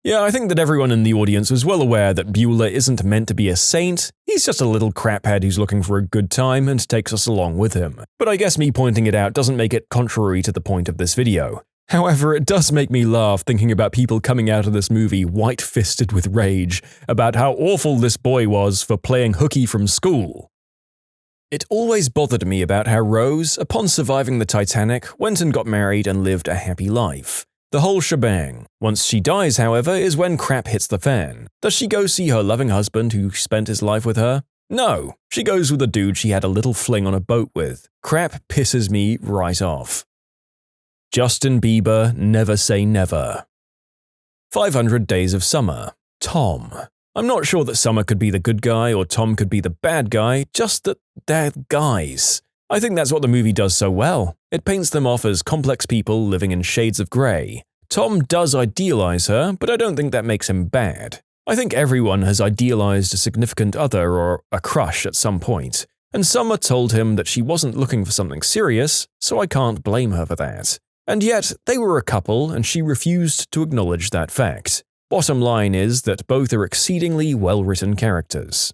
Yeah, I think that everyone in the audience was well aware that Bueller isn't meant to be a saint. He's just a little craphead who's looking for a good time and takes us along with him. But I guess me pointing it out doesn't make it contrary to the point of this video. However, it does make me laugh thinking about people coming out of this movie white-fisted with rage about how awful this boy was for playing hooky from school. It always bothered me about how Rose, upon surviving the Titanic, went and got married and lived a happy life. The whole shebang. Once she dies, however, is when crap hits the fan. Does she go see her loving husband who spent his life with her? No, she goes with a dude she had a little fling on a boat with. Crap pisses me right off. Justin Bieber, never say never. 500 Days of Summer. Tom. I'm not sure that Summer could be the good guy or Tom could be the bad guy, just that they're guys. I think that's what the movie does so well. It paints them off as complex people living in shades of grey. Tom does idealize her, but I don't think that makes him bad. I think everyone has idealized a significant other or a crush at some point, and Summer told him that she wasn't looking for something serious, so I can't blame her for that. And yet, they were a couple and she refused to acknowledge that fact. Bottom line is that both are exceedingly well-written characters.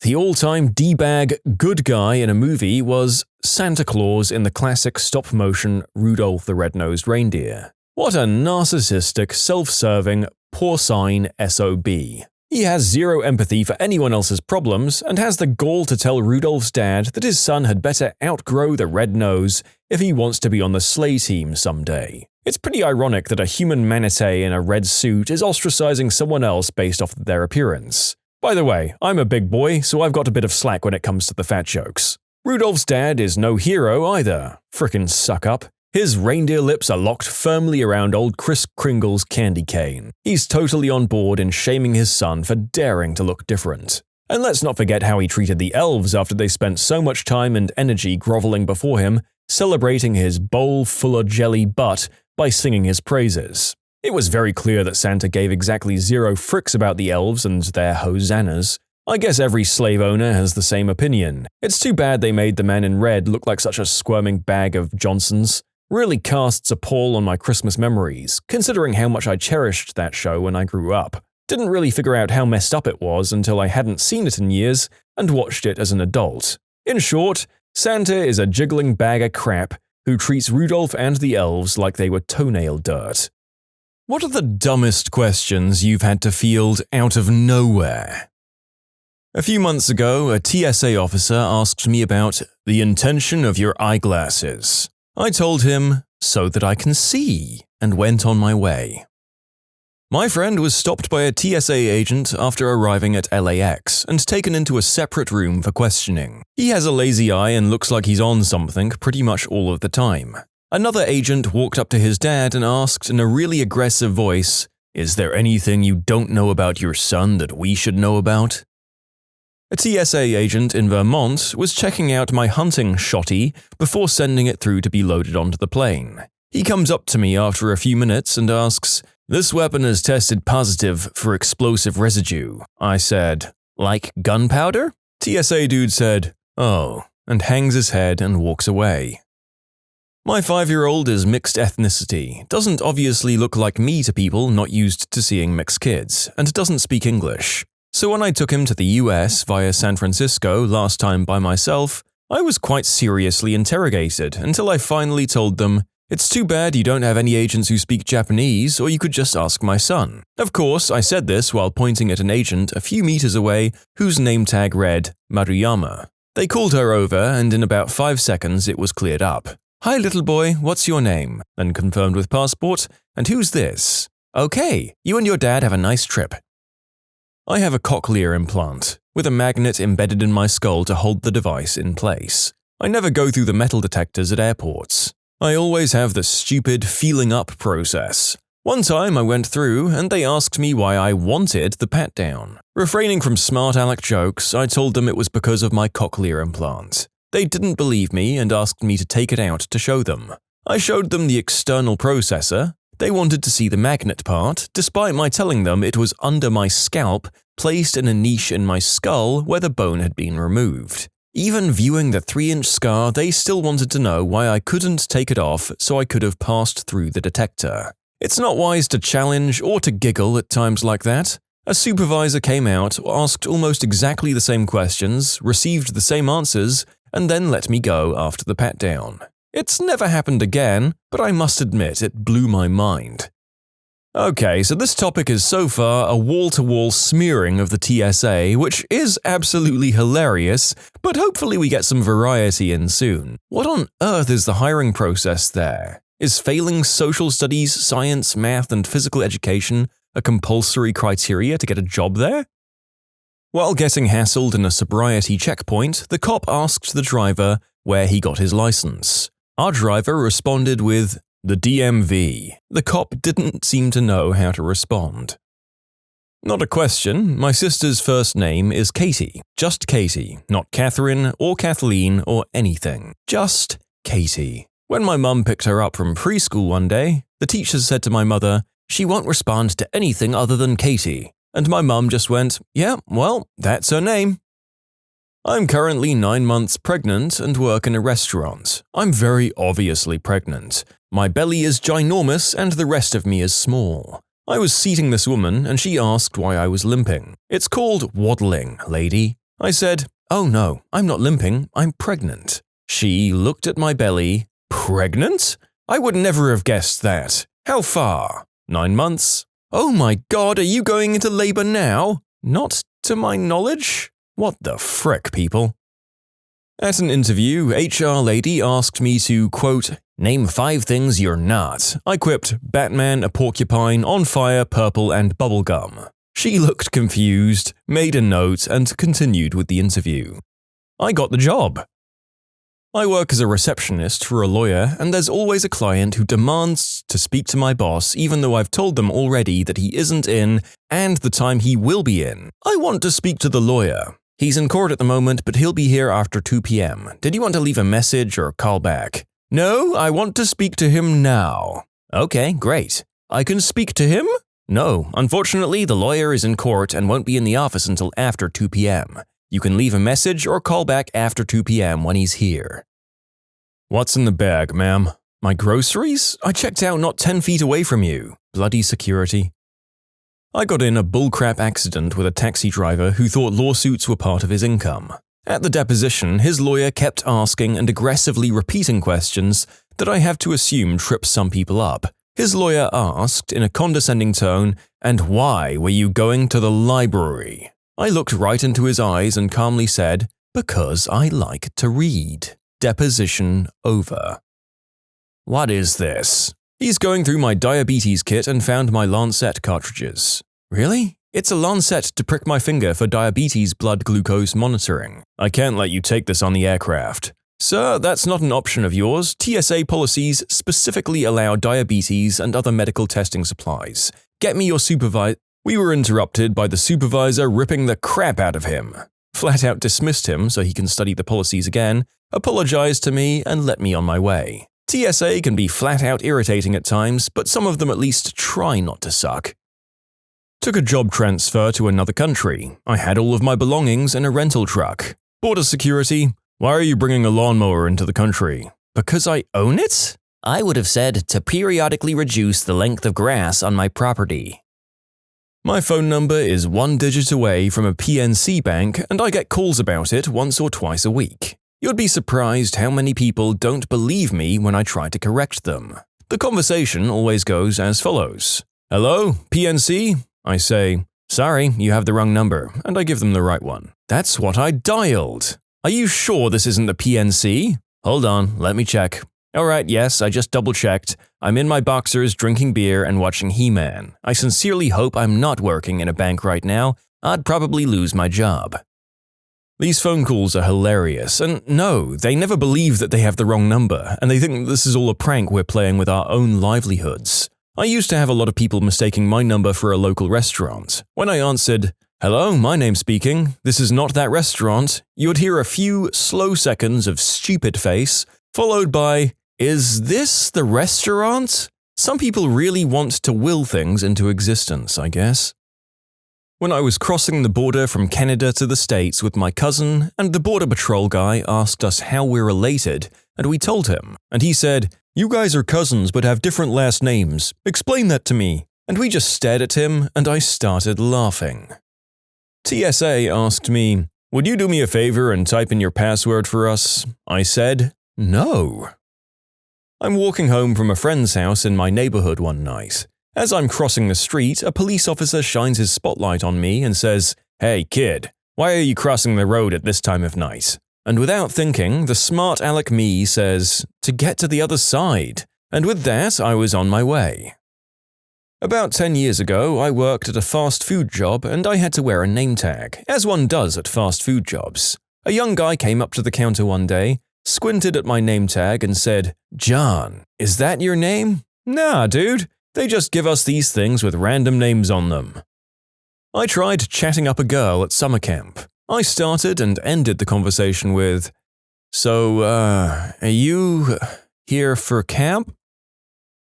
The all-time D-bag good guy in a movie was Santa Claus in the classic stop-motion Rudolph the Red-Nosed Reindeer. What a narcissistic, self-serving, porcine SOB. He has zero empathy for anyone else's problems and has the gall to tell Rudolph's dad that his son had better outgrow the red nose if he wants to be on the sleigh team someday. It's pretty ironic that a human manatee in a red suit is ostracizing someone else based off their appearance. By the way, I'm a big boy, so I've got a bit of slack when it comes to the fat jokes. Rudolph's dad is no hero either. Frickin' suck-up. His reindeer lips are locked firmly around old Kris Kringle's candy cane. He's totally on board in shaming his son for daring to look different. And let's not forget how he treated the elves after they spent so much time and energy groveling before him, celebrating his bowl full of jelly butt by singing his praises. It was very clear that Santa gave exactly zero fricks about the elves and their hosannas. I guess every slave owner has the same opinion. It's too bad they made the man in red look like such a squirming bag of Johnsons. Really casts a pall on my Christmas memories, considering how much I cherished that show when I grew up. Didn't really figure out how messed up it was until I hadn't seen it in years and watched it as an adult. In short, Santa is a jiggling bag of crap who treats Rudolph and the elves like they were toenail dirt. What are the dumbest questions you've had to field out of nowhere? A few months ago, a TSA officer asked me about the intention of your eyeglasses. I told him, so that I can see, and went on my way. My friend was stopped by a TSA agent after arriving at LAX and taken into a separate room for questioning. He has a lazy eye and looks like he's on something pretty much all of the time. Another agent walked up to his dad and asked in a really aggressive voice, "Is there anything you don't know about your son that we should know about?" A TSA agent in Vermont was checking out my hunting shotty before sending it through to be loaded onto the plane. He comes up to me after a few minutes and asks, "This weapon is tested positive for explosive residue." I said, "Like gunpowder?" TSA dude said, "Oh," and hangs his head and walks away. My 5-year-old is mixed ethnicity, doesn't obviously look like me to people not used to seeing mixed kids, and doesn't speak English. So when I took him to the US via San Francisco last time by myself, I was quite seriously interrogated until I finally told them, "It's too bad you don't have any agents who speak Japanese, or you could just ask my son." Of course, I said this while pointing at an agent a few meters away whose name tag read Maruyama. They called her over, and in about 5 seconds it was cleared up. "Hi little boy, what's your name?" Then confirmed with passport, "And who's this?" "Okay, you and your dad have a nice trip." I have a cochlear implant, with a magnet embedded in my skull to hold the device in place. I never go through the metal detectors at airports. I always have the stupid feeling up process. One time I went through and they asked me why I wanted the pat-down. Refraining from smart aleck jokes, I told them it was because of my cochlear implant. They didn't believe me and asked me to take it out to show them. I showed them the external processor, They wanted to see the magnet part, despite my telling them it was under my scalp, placed in a niche in my skull where the bone had been removed. Even viewing the 3-inch scar, they still wanted to know why I couldn't take it off so I could have passed through the detector. It's not wise to challenge or to giggle at times like that. A supervisor came out, asked almost exactly the same questions, received the same answers, and then let me go after the pat-down. It's never happened again, but I must admit it blew my mind. Okay, so this topic is so far a wall-to-wall smearing of the TSA, which is absolutely hilarious, but hopefully we get some variety in soon. What on earth is the hiring process there? Is failing social studies, science, math, and physical education a compulsory criteria to get a job there? While getting hassled in a sobriety checkpoint, the cop asked the driver where he got his license. Our driver responded with, "The DMV." The cop didn't seem to know how to respond. Not a question, my sister's first name is Katie. Just Katie, not Catherine or Kathleen or anything. Just Katie. When my mum picked her up from preschool one day, the teacher said to my mother, "She won't respond to anything other than Katie." And my mum just went, "Yeah, well, that's her name." I'm currently 9 months pregnant and work in a restaurant. I'm very obviously pregnant. My belly is ginormous and the rest of me is small. I was seating this woman and she asked why I was limping. "It's called waddling, lady." I said, "Oh no, I'm not limping, I'm pregnant." She looked at my belly. "Pregnant? I would never have guessed that. How far?" 9 months. "Oh my god, are you going into labor now?" "Not to my knowledge." What the frick, people? At an interview, HR lady asked me to, quote, "Name 5 things you're not." I quipped, Batman, a porcupine, on fire, purple, and bubblegum. She looked confused, made a note, and continued with the interview. I got the job. I work as a receptionist for a lawyer, and there's always a client who demands to speak to my boss even though I've told them already that he isn't in and the time he will be in. "I want to speak to the lawyer. He's in court at the moment, but he'll be here after 2 p.m. Did you want to leave a message or call back?" "No, I want to speak to him now." "Okay, great. I can speak to him?" "No, unfortunately, the lawyer is in court and won't be in the office until after 2 p.m. You can leave a message or call back after 2 p.m. when he's here." "What's in the bag, ma'am?" "My groceries? I checked out not 10 feet away from you. Bloody security." I got in a bullcrap accident with a taxi driver who thought lawsuits were part of his income. At the deposition, his lawyer kept asking and aggressively repeating questions that I have to assume trip some people up. His lawyer asked, in a condescending tone, "And why were you going to the library?" I looked right into his eyes and calmly said, "Because I like to read." Deposition over. What is this? He's going through my diabetes kit and found my Lancet cartridges. Really? It's a Lancet to prick my finger for diabetes blood glucose monitoring. I can't let you take this on the aircraft. "Sir, that's not an option of yours. TSA policies specifically allow diabetes and other medical testing supplies. Get me your supervisor." We were interrupted by the supervisor ripping the crap out of him. Flat out dismissed him so he can study the policies again, apologized to me, and let me on my way. TSA can be flat out irritating at times, but some of them at least try not to suck. Took a job transfer to another country. I had all of my belongings in a rental truck. Border security. "Why are you bringing a lawnmower into the country?" "Because I own it?" I would have said to periodically reduce the length of grass on my property. My phone number is 1 digit away from a PNC bank, and I get calls about it once or twice a week. You'd be surprised how many people don't believe me when I try to correct them. The conversation always goes as follows. "Hello, PNC?" I say, "Sorry, you have the wrong number," and I give them the right one. "That's what I dialed." "Are you sure this isn't the PNC?" "Hold on, let me check." "Alright, yes, I just double-checked. I'm in my boxers drinking beer and watching He-Man. I sincerely hope I'm not working in a bank right now. I'd probably lose my job." These phone calls are hilarious, and no, they never believe that they have the wrong number, and they think this is all a prank we're playing with our own livelihoods. I used to have a lot of people mistaking my number for a local restaurant. When I answered, "Hello, my name's speaking, this is not that restaurant," you would hear a few slow seconds of stupid face, followed by, "Is this the restaurant?" Some people really want to will things into existence, I guess. When I was crossing the border from Canada to the States with my cousin, and the Border Patrol guy asked us how we're related, and we told him, and he said, "You guys are cousins but have different last names. Explain that to me." And we just stared at him, and I started laughing. TSA asked me, "Would you do me a favor and type in your password for us?" I said, "No." I'm walking home from a friend's house in my neighborhood one night. As I'm crossing the street, a police officer shines his spotlight on me and says, "Hey kid, why are you crossing the road at this time of night?" And without thinking, the smart aleck me says, "To get to the other side." And with that, I was on my way. About 10 years ago, I worked at a fast food job and I had to wear a name tag, as one does at fast food jobs. A young guy came up to the counter one day, squinted at my name tag and said, "John, is that your name?" "Nah, dude. They just give us these things with random names on them." I tried chatting up a girl at summer camp. I started and ended the conversation with, "So, are you here for camp?"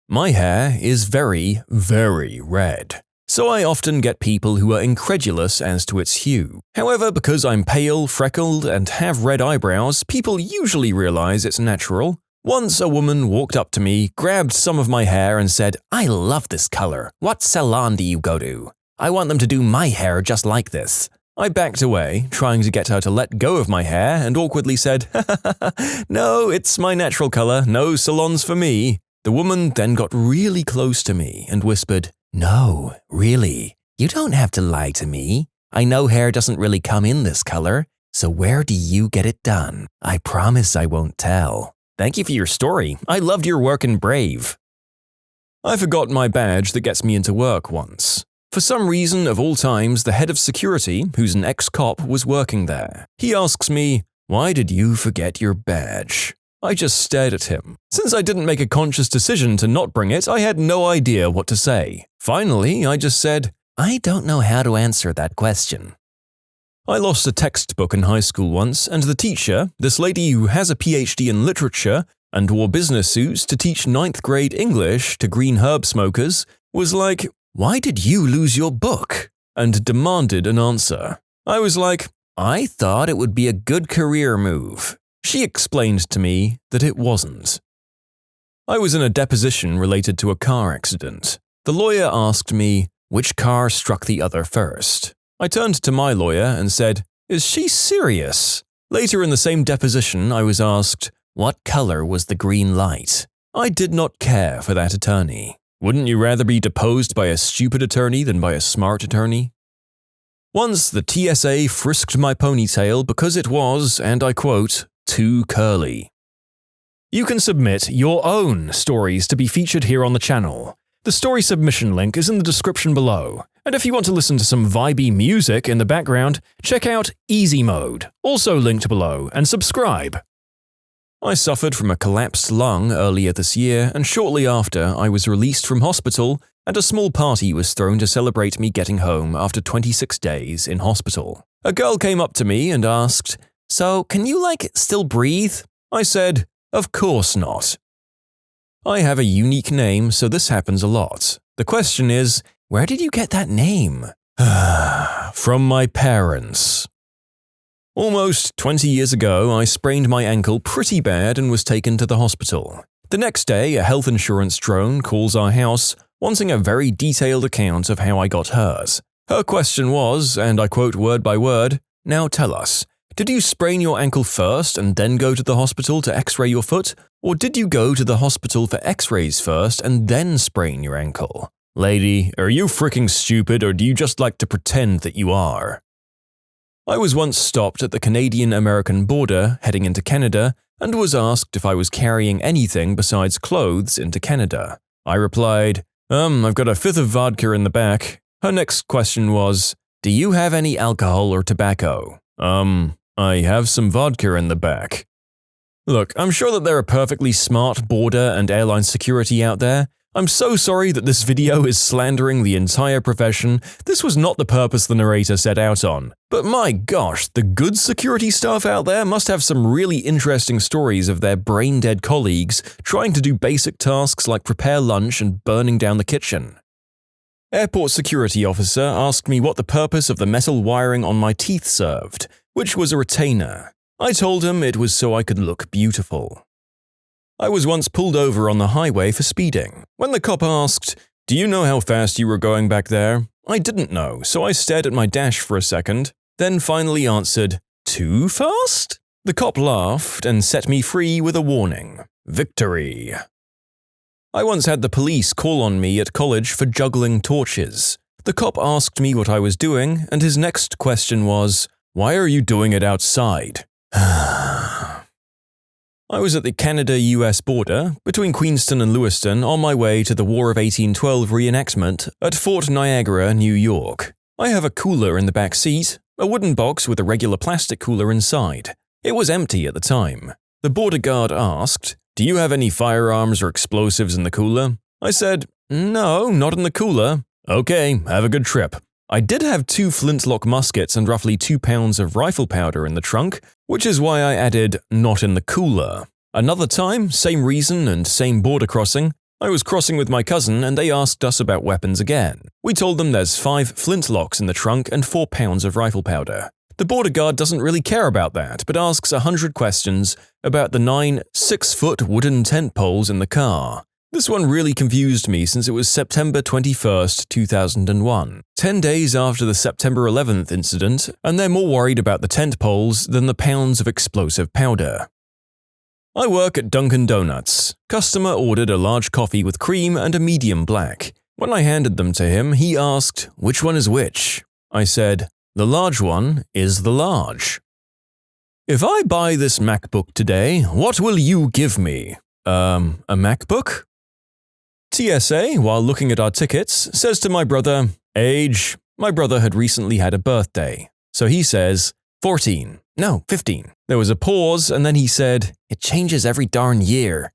My hair is very, very red, so I often get people who are incredulous as to its hue. However, because I'm pale, freckled, and have red eyebrows, people usually realize it's natural. Once a woman walked up to me, grabbed some of my hair and said, "I love this color. What salon do you go to? I want them to do my hair just like this." I backed away, trying to get her to let go of my hair, and awkwardly said, "No, it's my natural color. No salons for me." The woman then got really close to me and whispered, "No, really, you don't have to lie to me. I know hair doesn't really come in this color, so where do you get it done? I promise I won't tell. Thank you for your story. I loved your work in Brave." I forgot my badge that gets me into work once. For some reason, of all times, the head of security, who's an ex-cop, was working there. He asks me, "Why did you forget your badge?" I just stared at him. Since I didn't make a conscious decision to not bring it, I had no idea what to say. Finally, I just said, "I don't know how to answer that question." I lost a textbook in high school once, and the teacher, this lady who has a PhD in literature and wore business suits to teach 9th grade English to green herb smokers, was like, "Why did you lose your book?" and demanded an answer. I was like, "I thought it would be a good career move." She explained to me that it wasn't. I was in a deposition related to a car accident. The lawyer asked me, which car struck the other first? I turned to my lawyer and said, "Is she serious?" Later in the same deposition, I was asked, what color was the green light? I did not care for that attorney. Wouldn't you rather be deposed by a stupid attorney than by a smart attorney? Once the TSA frisked my ponytail because it was, and I quote, too curly. You can submit your own stories to be featured here on the channel. The story submission link is in the description below. And if you want to listen to some vibey music in the background, check out easymode, also linked below, and subscribe. I suffered from a collapsed lung earlier this year, and shortly after, I was released from hospital, and a small party was thrown to celebrate me getting home after 26 days in hospital. A girl came up to me and asked, "So, can you, still breathe?" I said, "Of course not." I have a unique name, so this happens a lot. The question is, where did you get that name? From my parents. Almost 20 years ago, I sprained my ankle pretty bad and was taken to the hospital. The next day, a health insurance drone calls our house, wanting a very detailed account of how I got hurt. Her question was, and I quote word by word, "Now tell us, did you sprain your ankle first and then go to the hospital to x-ray your foot? Or did you go to the hospital for x-rays first and then sprain your ankle? Lady, are you freaking stupid or do you just like to pretend that you are?" I was once stopped at the Canadian-American border heading into Canada and was asked if I was carrying anything besides clothes into Canada. I replied, I've got a fifth of vodka in the back." Her next question was, "Do you have any alcohol or tobacco?" I have some vodka in the back." Look, I'm sure that there are perfectly smart border and airline security out there, I'm so sorry that this video is slandering the entire profession. This was not the purpose the narrator set out on. But my gosh, the good security staff out there must have some really interesting stories of their brain-dead colleagues trying to do basic tasks like prepare lunch and burning down the kitchen. Airport security officer asked me what the purpose of the metal wiring on my teeth served, which was a retainer. I told him it was so I could look beautiful. I was once pulled over on the highway for speeding. When the cop asked, "Do you know how fast you were going back there?" I didn't know, so I stared at my dash for a second, then finally answered, "Too fast?" The cop laughed and set me free with a warning. Victory. I once had the police call on me at college for juggling torches. The cop asked me what I was doing, and his next question was, "Why are you doing it outside?" I was at the Canada-US border, between Queenston and Lewiston, on my way to the War of 1812 reenactment at Fort Niagara, New York. I have a cooler in the back seat, a wooden box with a regular plastic cooler inside. It was empty at the time. The border guard asked, "Do you have any firearms or explosives in the cooler?" I said, "No, not in the cooler." "Okay, have a good trip." I did have 2 flintlock muskets and roughly 2 pounds of rifle powder in the trunk, which is why I added "not in the cooler." Another time, same reason and same border crossing. I was crossing with my cousin and they asked us about weapons again. We told them there's 5 flintlocks in the trunk and 4 pounds of rifle powder. The border guard doesn't really care about that, but asks 100 questions about the 9 6-foot wooden tent poles in the car. This one really confused me since it was September 21st, 2001, 10 days after the September 11th incident, and they're more worried about the tent poles than the pounds of explosive powder. I work at Dunkin' Donuts. Customer ordered a large coffee with cream and a medium black. When I handed them to him, he asked, "Which one is which?" I said, "The large one is the large." "If I buy this MacBook today, what will you give me?" A MacBook?" TSA, while looking at our tickets, says to my brother, "Age." My brother had recently had a birthday, so he says, 14. No, 15. There was a pause, and then he said, "It changes every darn year."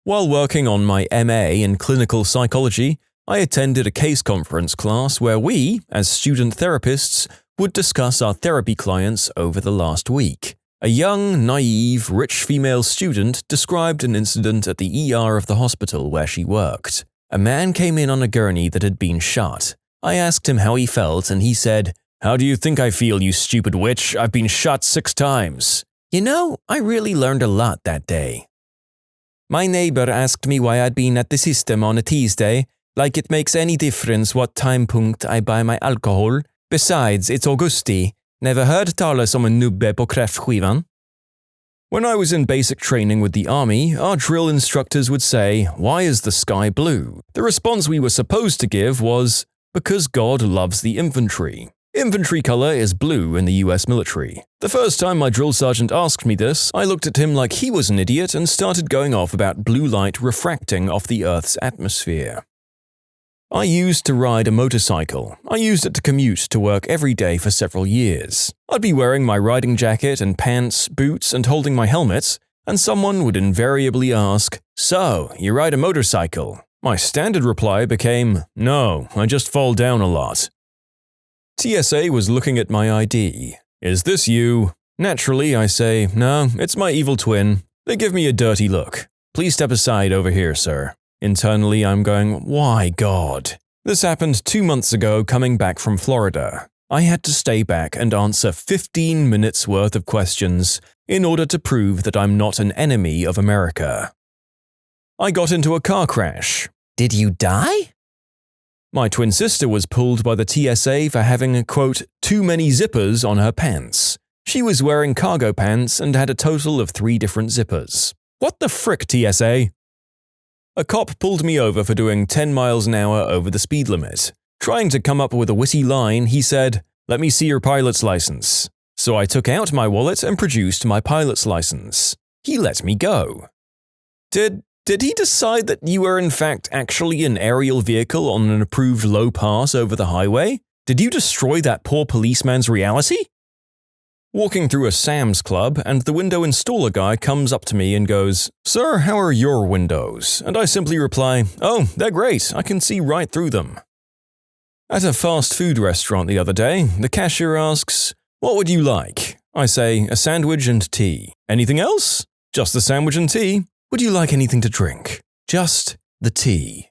While working on my MA in clinical psychology, I attended a case conference class where we, as student therapists, would discuss our therapy clients over the last week. A young, naive, rich female student described an incident at the ER of the hospital where she worked. A man came in on a gurney that had been shot. I asked him how he felt and he said, "How do you think I feel, you stupid witch? I've been shot 6 times. You know, I really learned a lot that day. My neighbor asked me why I'd been at the system on a Tuesday, like it makes any difference what time punkt I buy my alcohol. Besides, it's Augusti. Never heard talas om en nubbe på kräftskivan." When I was in basic training with the army, our drill instructors would say, "Why is the sky blue?" The response we were supposed to give was, "Because God loves the infantry." Infantry color is blue in the US military. The first time my drill sergeant asked me this, I looked at him like he was an idiot and started going off about blue light refracting off the Earth's atmosphere. I used to ride a motorcycle. I used it to commute to work every day for several years. I'd be wearing my riding jacket and pants, boots, and holding my helmet, and someone would invariably ask, "So, you ride a motorcycle?" My standard reply became, "No, I just fall down a lot." TSA was looking at my ID. "Is this you?" Naturally, I say, "No, it's my evil twin." They give me a dirty look. "Please step aside over here, sir." Internally, I'm going, "Why, God?" This happened 2 months ago coming back from Florida. I had to stay back and answer 15 minutes worth of questions in order to prove that I'm not an enemy of America. I got into a car crash. Did you die? My twin sister was pulled by the TSA for having, quote, "too many zippers on her pants." She was wearing cargo pants and had a total of 3 different zippers. What the frick, TSA? A cop pulled me over for doing 10 miles an hour over the speed limit. Trying to come up with a witty line, he said, "Let me see your pilot's license." So I took out my wallet and produced my pilot's license. He let me go. Did he decide that you were in fact actually an aerial vehicle on an approved low pass over the highway? Did you destroy that poor policeman's reality? Walking through a Sam's Club, and the window installer guy comes up to me and goes, "Sir, how are your windows?" And I simply reply, "Oh, they're great, I can see right through them." At a fast food restaurant the other day, the cashier asks, "What would you like?" I say, "A sandwich and tea." "Anything else?" "Just the sandwich and tea." "Would you like anything to drink?" "Just the tea."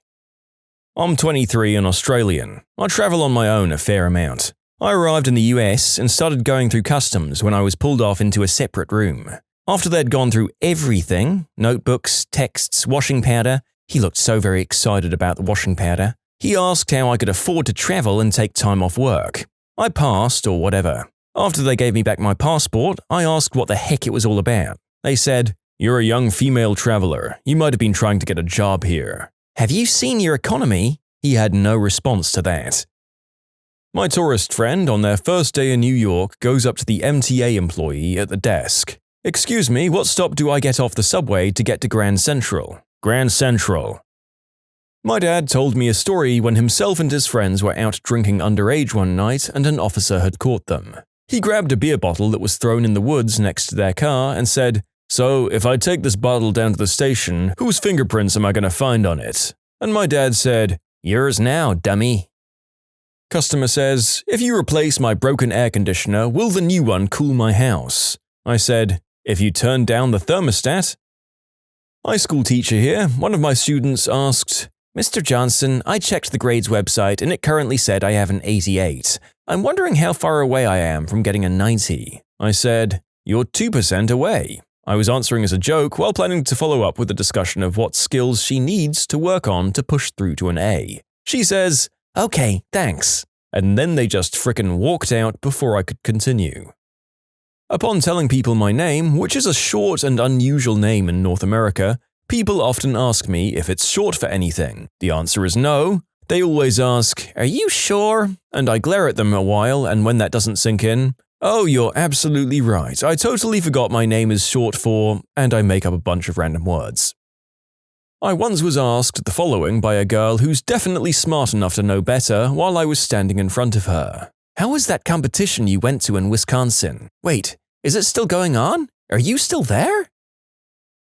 I'm 23 and Australian. I travel on my own a fair amount. I arrived in the US and started going through customs when I was pulled off into a separate room. After they'd gone through everything, notebooks, texts, washing powder, he looked so very excited about the washing powder. He asked how I could afford to travel and take time off work. I passed or whatever. After they gave me back my passport, I asked what the heck it was all about. They said, "You're a young female traveler. You might have been trying to get a job here. Have you seen your economy?" He had no response to that. My tourist friend on their first day in New York goes up to the MTA employee at the desk. "Excuse me, what stop do I get off the subway to get to Grand Central?" "Grand Central." My dad told me a story when himself and his friends were out drinking underage one night and an officer had caught them. He grabbed a beer bottle that was thrown in the woods next to their car and said, "So, if I take this bottle down to the station, whose fingerprints am I going to find on it?" And my dad said, "Yours now, dummy." Customer says, "If you replace my broken air conditioner, will the new one cool my house?" I said, "If you turn down the thermostat." High school teacher here, one of my students asked, "Mr. Johnson, I checked the grades website and it currently said I have an 88. I'm wondering how far away I am from getting a 90. I said, "You're 2% away." I was answering as a joke while planning to follow up with a discussion of what skills she needs to work on to push through to an A. She says, "Okay, thanks." And then they just frickin' walked out before I could continue. Upon telling people my name, which is a short and unusual name in North America, people often ask me if it's short for anything. The answer is no. They always ask, "Are you sure?" And I glare at them a while, and when that doesn't sink in, "Oh, you're absolutely right. I totally forgot my name is short for," and I make up a bunch of random words. I once was asked the following by a girl who's definitely smart enough to know better while I was standing in front of her. "How was that competition you went to in Wisconsin? Wait, is it still going on? Are you still there?"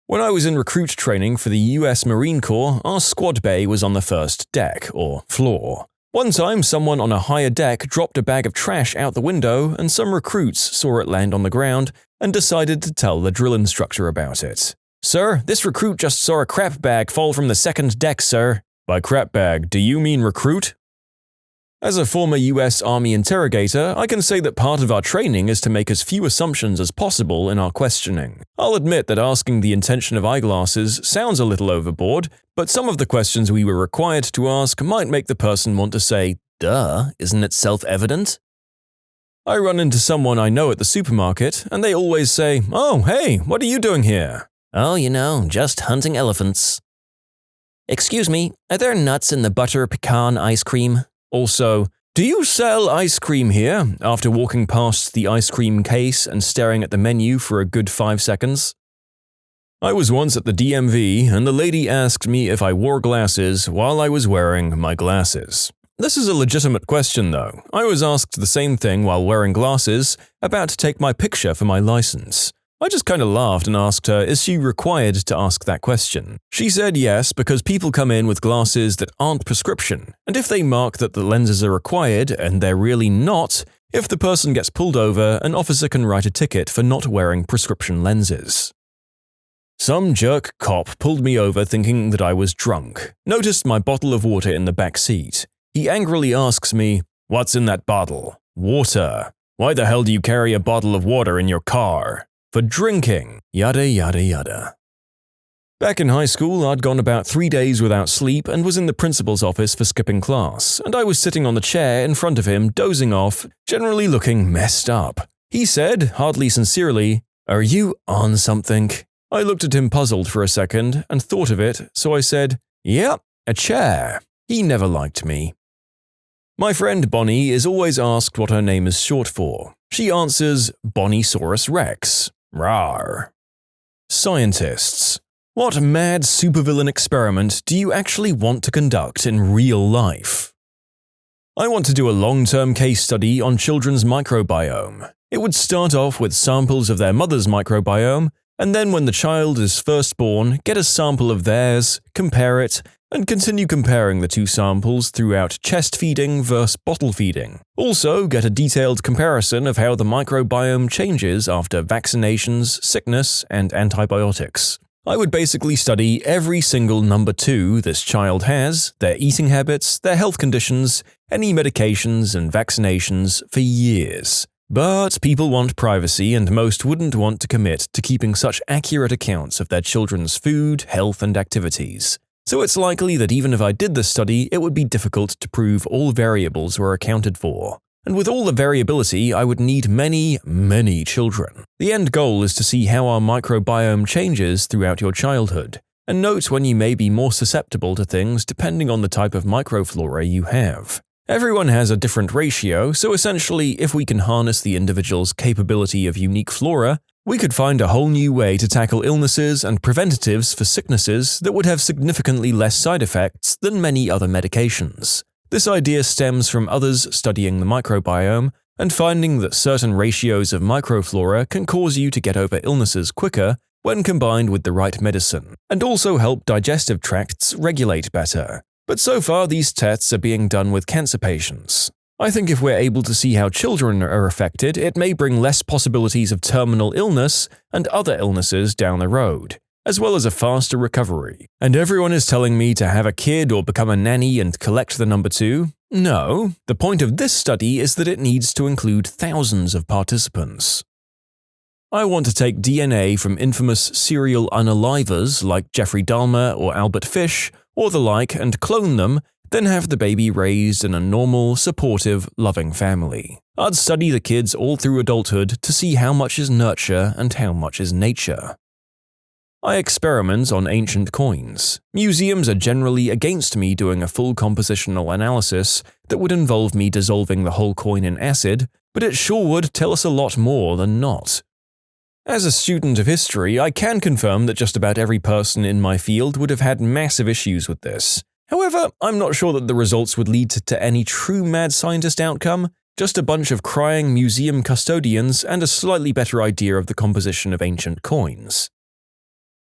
When I was in recruit training for the US Marine Corps, our squad bay was on the first deck, or floor. One time, someone on a higher deck dropped a bag of trash out the window and some recruits saw it land on the ground and decided to tell the drill instructor about it. "Sir, this recruit just saw a crap bag fall from the second deck, sir." "By crap bag, do you mean recruit?" As a former US Army interrogator, I can say that part of our training is to make as few assumptions as possible in our questioning. I'll admit that asking the intention of eyeglasses sounds a little overboard, but some of the questions we were required to ask might make the person want to say, "Duh, isn't it self-evident?" I run into someone I know at the supermarket, and they always say, "Oh, hey, what are you doing here?" "Oh, just hunting elephants." "Excuse me, are there nuts in the butter pecan ice cream?" Also, "Do you sell ice cream here?" after walking past the ice cream case and staring at the menu for a good 5 seconds. I was once at the DMV and the lady asked me if I wore glasses while I was wearing my glasses. This is a legitimate question though. I was asked the same thing while wearing glasses, about to take my picture for my license. I just kind of laughed and asked her, is she required to ask that question? She said yes, because people come in with glasses that aren't prescription, and if they mark that the lenses are required and they're really not, if the person gets pulled over, an officer can write a ticket for not wearing prescription lenses. Some jerk cop pulled me over thinking that I was drunk, noticed my bottle of water in the back seat. He angrily asks me, "What's in that bottle?" "Water." "Why the hell do you carry a bottle of water in your car?" "For drinking." Yada yada yada. Back in high school, I'd gone about 3 days without sleep and was in the principal's office for skipping class, and I was sitting on the chair in front of him, dozing off, generally looking messed up. He said, hardly sincerely, "Are you on something?" I looked at him puzzled for a second and thought of it, so I said, "Yep, a chair." He never liked me. My friend Bonnie is always asked what her name is short for. She answers Bonniesaurus Rex. Rawr. Scientists. What mad supervillain experiment do you actually want to conduct in real life? I want to do a long-term case study on children's microbiome. It would start off with samples of their mother's microbiome, and then when the child is first born, get a sample of theirs, compare it, and continue comparing the two samples throughout chest feeding versus bottle feeding. Also, get a detailed comparison of how the microbiome changes after vaccinations, sickness, and antibiotics. I would basically study every single number 2 this child has, their eating habits, their health conditions, any medications and vaccinations for years. But people want privacy, and most wouldn't want to commit to keeping such accurate accounts of their children's food, health, and activities. So it's likely that even if I did this study, it would be difficult to prove all variables were accounted for. And with all the variability, I would need many, many children. The end goal is to see how our microbiome changes throughout your childhood, and note when you may be more susceptible to things depending on the type of microflora you have. Everyone has a different ratio, so essentially, if we can harness the individual's capability of unique flora, we could find a whole new way to tackle illnesses and preventatives for sicknesses that would have significantly less side effects than many other medications. This idea stems from others studying the microbiome and finding that certain ratios of microflora can cause you to get over illnesses quicker when combined with the right medicine, and also help digestive tracts regulate better. But so far, these tests are being done with cancer patients. I think if we're able to see how children are affected, it may bring less possibilities of terminal illness and other illnesses down the road, as well as a faster recovery. And everyone is telling me to have a kid or become a nanny and collect the number 2? No, the point of this study is that it needs to include thousands of participants. I want to take DNA from infamous serial unalivers like Jeffrey Dahmer or Albert Fish or the like and clone them, then have the baby raised in a normal, supportive, loving family. I'd study the kids all through adulthood to see how much is nurture and how much is nature. I experiment on ancient coins. Museums are generally against me doing a full compositional analysis that would involve me dissolving the whole coin in acid, but it sure would tell us a lot more than not. As a student of history, I can confirm that just about every person in my field would have had massive issues with this. However, I'm not sure that the results would lead to any true mad scientist outcome, just a bunch of crying museum custodians and a slightly better idea of the composition of ancient coins.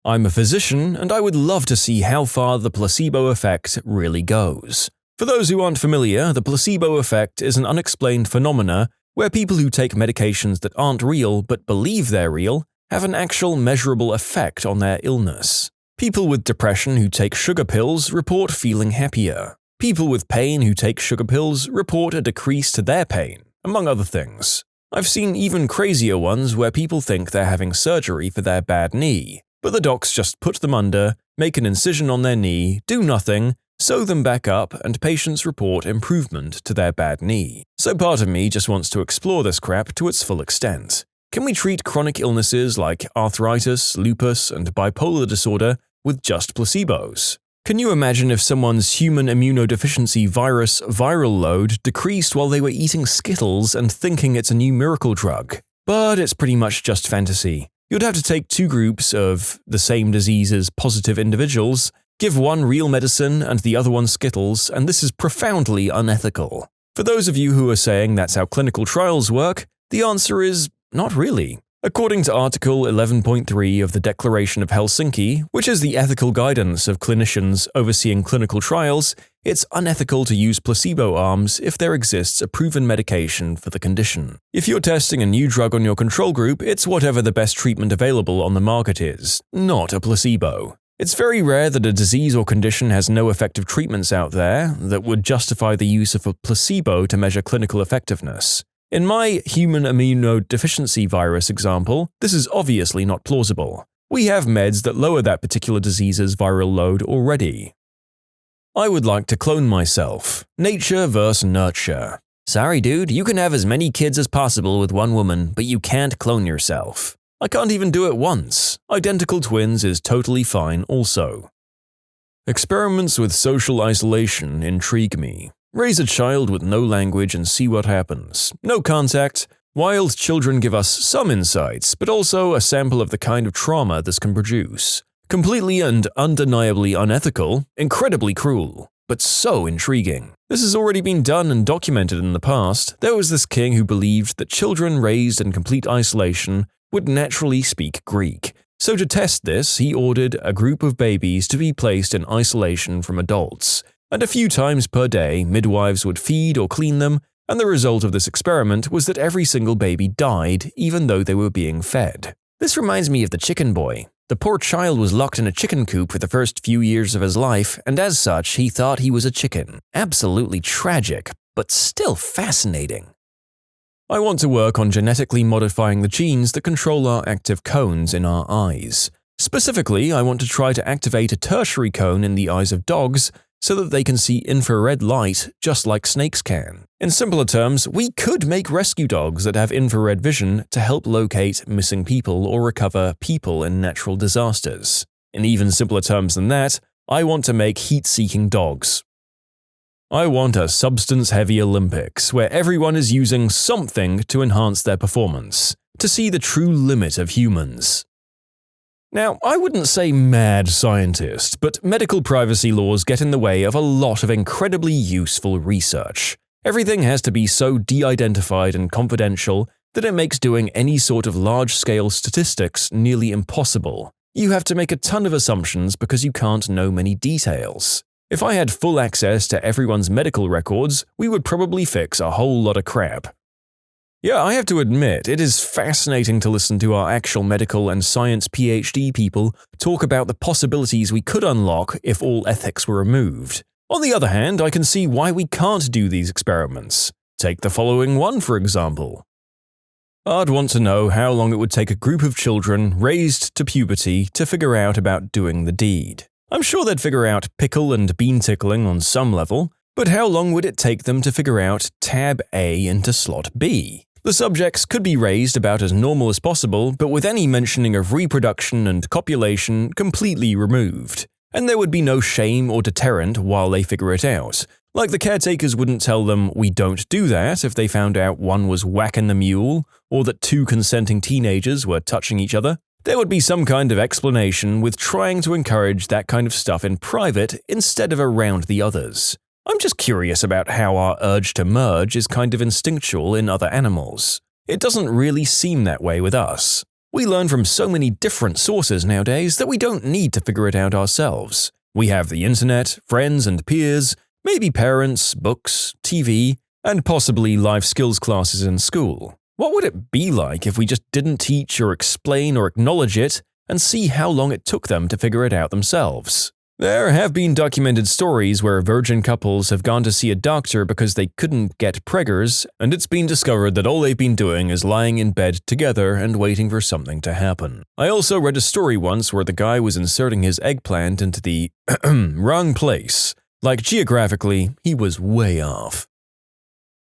I'm a physician, and I would love to see how far the placebo effect really goes. For those who aren't familiar, the placebo effect is an unexplained phenomena where people who take medications that aren't real but believe they're real have an actual measurable effect on their illness. People with depression who take sugar pills report feeling happier. People with pain who take sugar pills report a decrease to their pain, among other things. I've seen even crazier ones where people think they're having surgery for their bad knee, but the docs just put them under, make an incision on their knee, do nothing, sew them back up, and patients report improvement to their bad knee. So part of me just wants to explore this crap to its full extent. Can we treat chronic illnesses like arthritis, lupus, and bipolar disorder with just placebos? Can you imagine if someone's human immunodeficiency virus viral load decreased while they were eating Skittles and thinking it's a new miracle drug? But it's pretty much just fantasy. You'd have to take 2 groups of the same disease's positive individuals, give one real medicine and the other one Skittles, and this is profoundly unethical. For those of you who are saying that's how clinical trials work, the answer is not really. According to Article 11.3 of the Declaration of Helsinki, which is the ethical guidance of clinicians overseeing clinical trials, it's unethical to use placebo arms if there exists a proven medication for the condition. If you're testing a new drug on your control group, it's whatever the best treatment available on the market is, not a placebo. It's very rare that a disease or condition has no effective treatments out there that would justify the use of a placebo to measure clinical effectiveness. In my human immunodeficiency virus example, this is obviously not plausible. We have meds that lower that particular disease's viral load already. I would like to clone myself. Nature versus nurture. Sorry dude, you can have as many kids as possible with one woman, but you can't clone yourself. I can't even do it once. Identical twins is totally fine also. Experiments with social isolation intrigue me. Raise a child with no language and see what happens. No contact. Wild children give us some insights, but also a sample of the kind of trauma this can produce. Completely and undeniably unethical, incredibly cruel. but so intriguing. This has already been done and documented in the past. There was this king who believed that children raised in complete isolation would naturally speak Greek. So to test this, he ordered a group of babies to be placed in isolation from adults, and a few times per day, midwives would feed or clean them, and the result of this experiment was that every single baby died even though they were being fed. This reminds me of the chicken boy. The poor child was locked in a chicken coop for the first few years of his life, and as such, he thought he was a chicken. Absolutely tragic, but still fascinating. I want to work on genetically modifying the genes that control our active cones in our eyes. Specifically, I want to try to activate a tertiary cone in the eyes of dogs so that they can see infrared light just like snakes can. In simpler terms, we could make rescue dogs that have infrared vision to help locate missing people or recover people in natural disasters. In even simpler terms than that, I want to make heat-seeking dogs. I want a substance-heavy Olympics where everyone is using something to enhance their performance, to see the true limit of humans. Now, I wouldn't say mad scientist, but medical privacy laws get in the way of a lot of incredibly useful research. Everything has to be so de-identified and confidential that it makes doing any sort of large-scale statistics nearly impossible. You have to make a ton of assumptions because you can't know many details. If I had full access to everyone's medical records, we would probably fix a whole lot of crap. Yeah, I have to admit, it is fascinating to listen to our actual medical and science PhD people talk about the possibilities we could unlock if all ethics were removed. On the other hand, I can see why we can't do these experiments. Take the following one, for example. I'd want to know how long it would take a group of children raised to puberty to figure out about doing the deed. I'm sure they'd figure out pickle and bean tickling on some level, but how long would it take them to figure out tab A into slot B? The subjects could be raised about as normal as possible, but with any mentioning of reproduction and copulation completely removed. And there would be no shame or deterrent while they figure it out. Like the caretakers wouldn't tell them, "We don't do that," if they found out one was whacking the mule, or that two consenting teenagers were touching each other. There would be some kind of explanation with trying to encourage that kind of stuff in private instead of around the others. I'm just curious about how our urge to merge is kind of instinctual in other animals. It doesn't really seem that way with us. We learn from so many different sources nowadays that we don't need to figure it out ourselves. We have the internet, friends and peers, maybe parents, books, TV, and possibly life skills classes in school. What would it be like if we just didn't teach or explain or acknowledge it and see how long it took them to figure it out themselves? There have been documented stories where virgin couples have gone to see a doctor because they couldn't get preggers, and it's been discovered that all they've been doing is lying in bed together and waiting for something to happen. I also read a story once where the guy was inserting his eggplant into the wrong place. Like geographically, he was way off.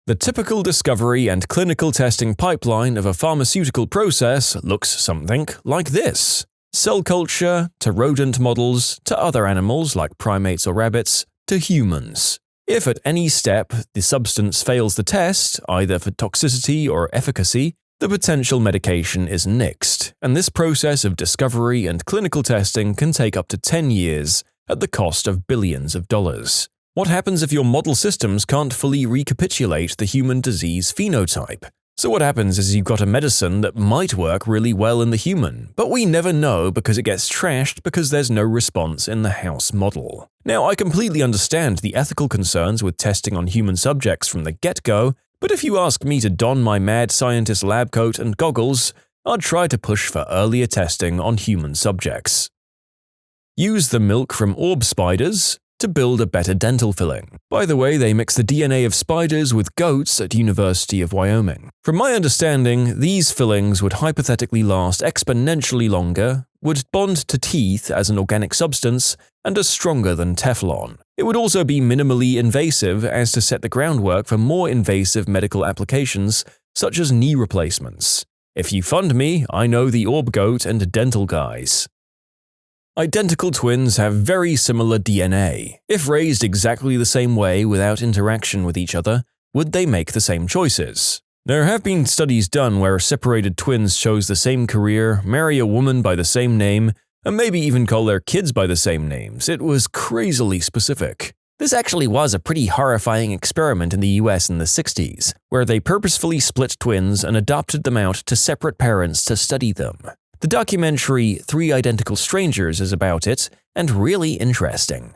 The typical discovery and clinical testing pipeline of a pharmaceutical process looks something like this. Cell culture, to rodent models, to other animals like primates or rabbits, to humans. If at any step the substance fails the test, either for toxicity or efficacy, the potential medication is nixed, and this process of discovery and clinical testing can take up to 10 years at the cost of billions of dollars. What happens if your model systems can't fully recapitulate the human disease phenotype? So what happens is you've got a medicine that might work really well in the human, but we never know because it gets trashed because there's no response in the house model. Now, I completely understand the ethical concerns with testing on human subjects from the get-go, but if you ask me to don my mad scientist lab coat and goggles, I'd try to push for earlier testing on human subjects. Use the milk from orb spiders to build a better dental filling. By the way, they mix the DNA of spiders with goats at University of Wyoming. From my understanding, these fillings would hypothetically last exponentially longer, would bond to teeth as an organic substance, and are stronger than Teflon. It would also be minimally invasive as to set the groundwork for more invasive medical applications, such as knee replacements. If you fund me, I know the orb goat and dental guys. Identical twins have very similar DNA. If raised exactly the same way without interaction with each other, would they make the same choices? There have been studies done where separated twins chose the same career, marry a woman by the same name, and maybe even call their kids by the same names. It was crazily specific. This actually was a pretty horrifying experiment in the US in the 60s, where they purposefully split twins and adopted them out to separate parents to study them. The documentary 3 Identical Strangers is about it, and really interesting.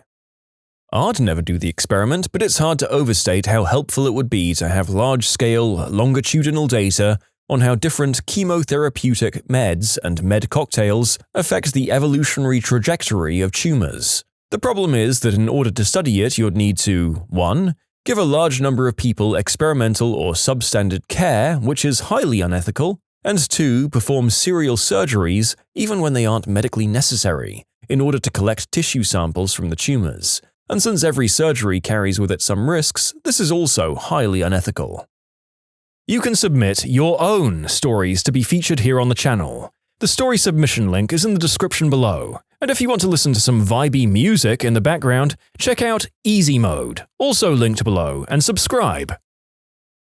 I'd never do the experiment, but it's hard to overstate how helpful it would be to have large-scale, longitudinal data on how different chemotherapeutic meds and med cocktails affect the evolutionary trajectory of tumors. The problem is that in order to study it, you'd need to 1. Give a large number of people experimental or substandard care, which is highly unethical, and 2. Perform serial surgeries, even when they aren't medically necessary, in order to collect tissue samples from the tumors. And since every surgery carries with it some risks, this is also highly unethical. You can submit your own stories to be featured here on the channel. The story submission link is in the description below. And if you want to listen to some vibey music in the background, check out easymode, also linked below, and subscribe.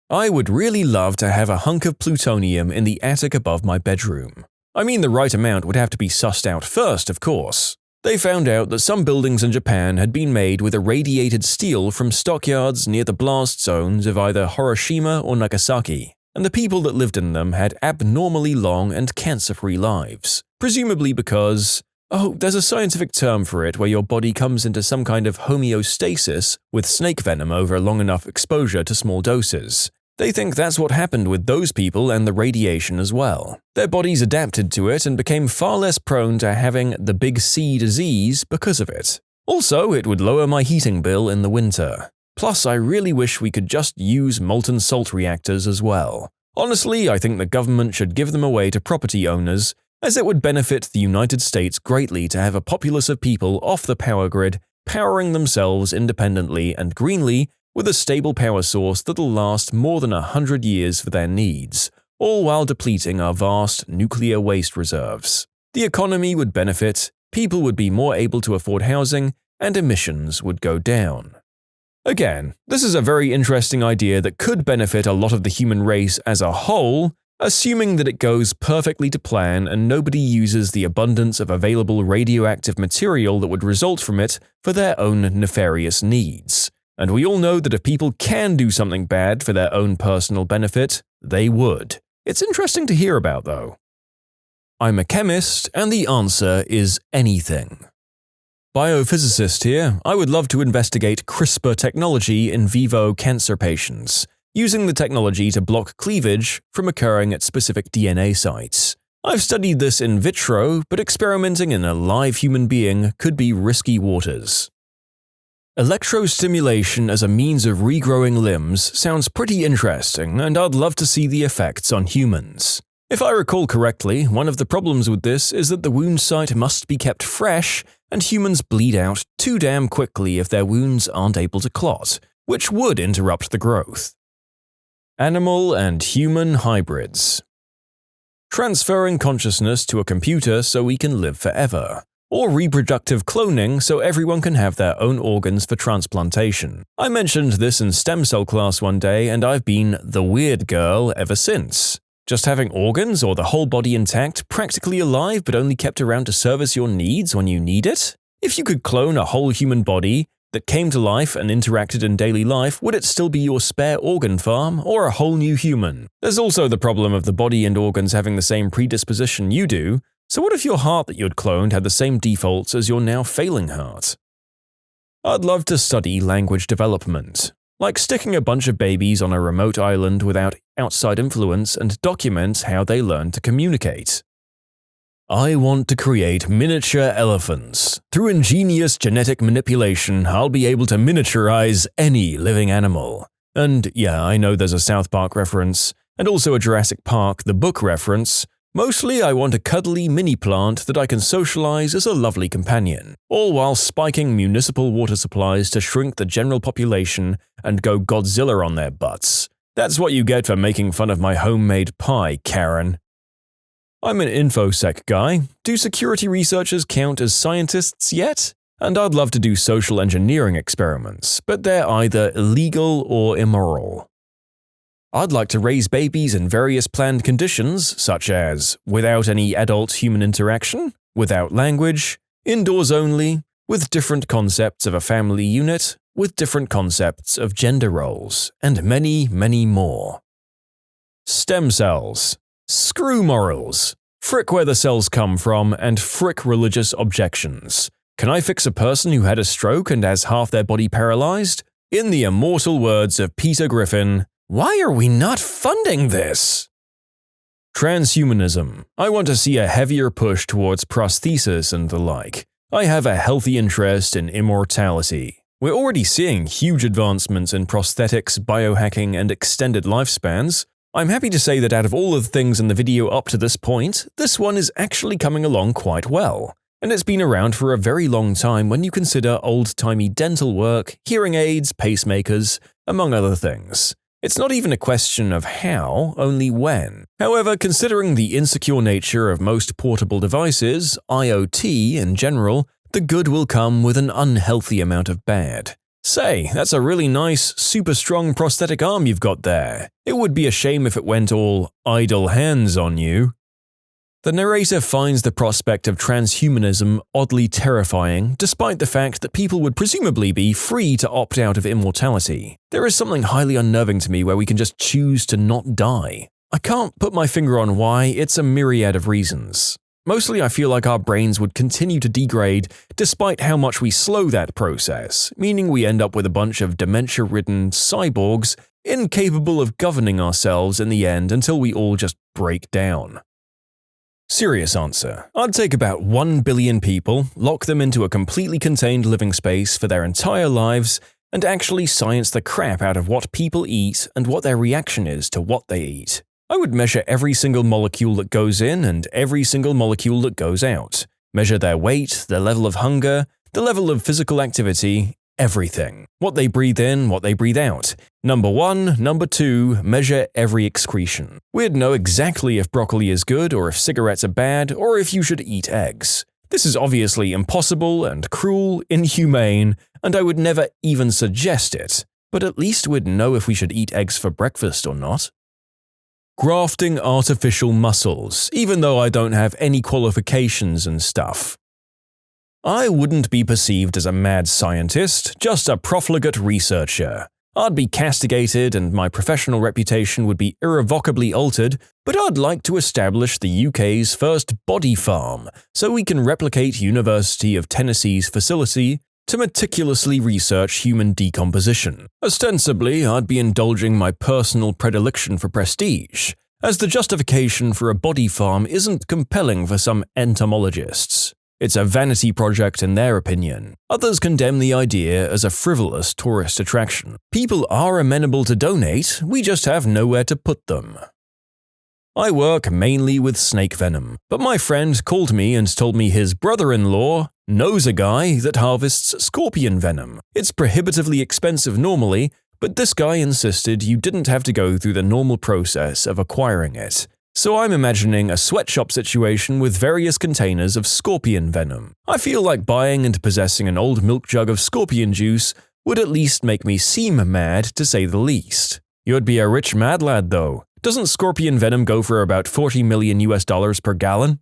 I would really love to have a hunk of plutonium in the attic above my bedroom. I mean, the right amount would have to be sussed out first, of course. They found out that some buildings in Japan had been made with irradiated steel from stockyards near the blast zones of either Hiroshima or Nagasaki, and the people that lived in them had abnormally long and cancer-free lives, presumably because… oh, there's a scientific term for it where your body comes into some kind of homeostasis with snake venom over long enough exposure to small doses. They think that's what happened with those people and the radiation as well. Their bodies adapted to it and became far less prone to having the big C disease because of it. Also, it would lower my heating bill in the winter. Plus, I really wish we could just use molten salt reactors as well. Honestly, I think the government should give them away to property owners, as it would benefit the United States greatly to have a populace of people off the power grid, powering themselves independently and greenly with a stable power source that'll last more than 100 years for their needs, all while depleting our vast nuclear waste reserves. The economy would benefit, people would be more able to afford housing, and emissions would go down. Again, this is a very interesting idea that could benefit a lot of the human race as a whole, assuming that it goes perfectly to plan and nobody uses the abundance of available radioactive material that would result from it for their own nefarious needs. And we all know that if people can do something bad for their own personal benefit, they would. It's interesting to hear about, though. I'm a chemist, and the answer is anything. Biophysicist here, I would love to investigate CRISPR technology in vivo cancer patients, using the technology to block cleavage from occurring at specific DNA sites. I've studied this in vitro, but experimenting in a live human being could be risky waters. Electrostimulation as a means of regrowing limbs sounds pretty interesting, and I'd love to see the effects on humans. If I recall correctly, one of the problems with this is that the wound site must be kept fresh, and humans bleed out too damn quickly if their wounds aren't able to clot, which would interrupt the growth. Animal and human hybrids. Transferring consciousness to a computer so we can live forever. Or reproductive cloning so everyone can have their own organs for transplantation. I mentioned this in stem cell class one day, and I've been the weird girl ever since. Just having organs or the whole body intact, practically alive but only kept around to service your needs when you need it? If you could clone a whole human body that came to life and interacted in daily life, would it still be your spare organ farm or a whole new human? There's also the problem of the body and organs having the same predisposition you do. So what if your heart that you'd cloned had the same defaults as your now failing heart? I'd love to study language development, like sticking a bunch of babies on a remote island without outside influence and document how they learn to communicate. I want to create miniature elephants. Through ingenious genetic manipulation, I'll be able to miniaturize any living animal. And yeah, I know there's a South Park reference, and also a Jurassic Park, the book reference. Mostly, I want a cuddly mini-plant that I can socialize as a lovely companion, all while spiking municipal water supplies to shrink the general population and go Godzilla on their butts. That's what you get for making fun of my homemade pie, Karen. I'm an infosec guy. Do security researchers count as scientists yet? And I'd love to do social engineering experiments, but they're either illegal or immoral. I'd like to raise babies in various planned conditions, such as without any adult human interaction, without language, indoors only, with different concepts of a family unit, with different concepts of gender roles, and many, many more. Stem cells. Screw morals. Frick where the cells come from, and frick religious objections. Can I fix a person who had a stroke and has half their body paralyzed? In the immortal words of Peter Griffin, why are we not funding this? Transhumanism. I want to see a heavier push towards prosthesis and the like. I have a healthy interest in immortality. We're already seeing huge advancements in prosthetics, biohacking, and extended lifespans. I'm happy to say that out of all of the things in the video up to this point, this one is actually coming along quite well. And it's been around for a very long time when you consider old-timey dental work, hearing aids, pacemakers, among other things. It's not even a question of how, only when. However, considering the insecure nature of most portable devices, IoT in general, the good will come with an unhealthy amount of bad. Say, that's a really nice, super strong prosthetic arm you've got there. It would be a shame if it went all idle hands on you. The narrator finds the prospect of transhumanism oddly terrifying, despite the fact that people would presumably be free to opt out of immortality. There is something highly unnerving to me where we can just choose to not die. I can't put my finger on why, it's a myriad of reasons. Mostly I feel like our brains would continue to degrade despite how much we slow that process, meaning we end up with a bunch of dementia-ridden cyborgs incapable of governing ourselves in the end until we all just break down. Serious answer. I'd take about 1 billion people, lock them into a completely contained living space for their entire lives, and actually science the crap out of what people eat and what their reaction is to what they eat. I would measure every single molecule that goes in and every single molecule that goes out. Measure their weight, their level of hunger, the level of physical activity, everything. What they breathe in, what they breathe out. Number 1, number 2, measure every excretion. We'd know exactly if broccoli is good or if cigarettes are bad or if you should eat eggs. This is obviously impossible and cruel, inhumane, and I would never even suggest it. But at least we'd know if we should eat eggs for breakfast or not. Grafting artificial muscles, even though I don't have any qualifications and stuff. I wouldn't be perceived as a mad scientist, just a profligate researcher. I'd be castigated and my professional reputation would be irrevocably altered, but I'd like to establish the UK's first body farm so we can replicate University of Tennessee's facility to meticulously research human decomposition. Ostensibly, I'd be indulging my personal predilection for prestige, as the justification for a body farm isn't compelling for some entomologists. It's a vanity project in their opinion. Others condemn the idea as a frivolous tourist attraction. People are amenable to donate, we just have nowhere to put them. I work mainly with snake venom, but my friend called me and told me his brother-in-law knows a guy that harvests scorpion venom. It's prohibitively expensive normally, but this guy insisted you didn't have to go through the normal process of acquiring it. So I'm imagining a sweatshop situation with various containers of scorpion venom. I feel like buying and possessing an old milk jug of scorpion juice would at least make me seem mad, to say the least. You'd be a rich mad lad though. Doesn't scorpion venom go for about $40 million per gallon?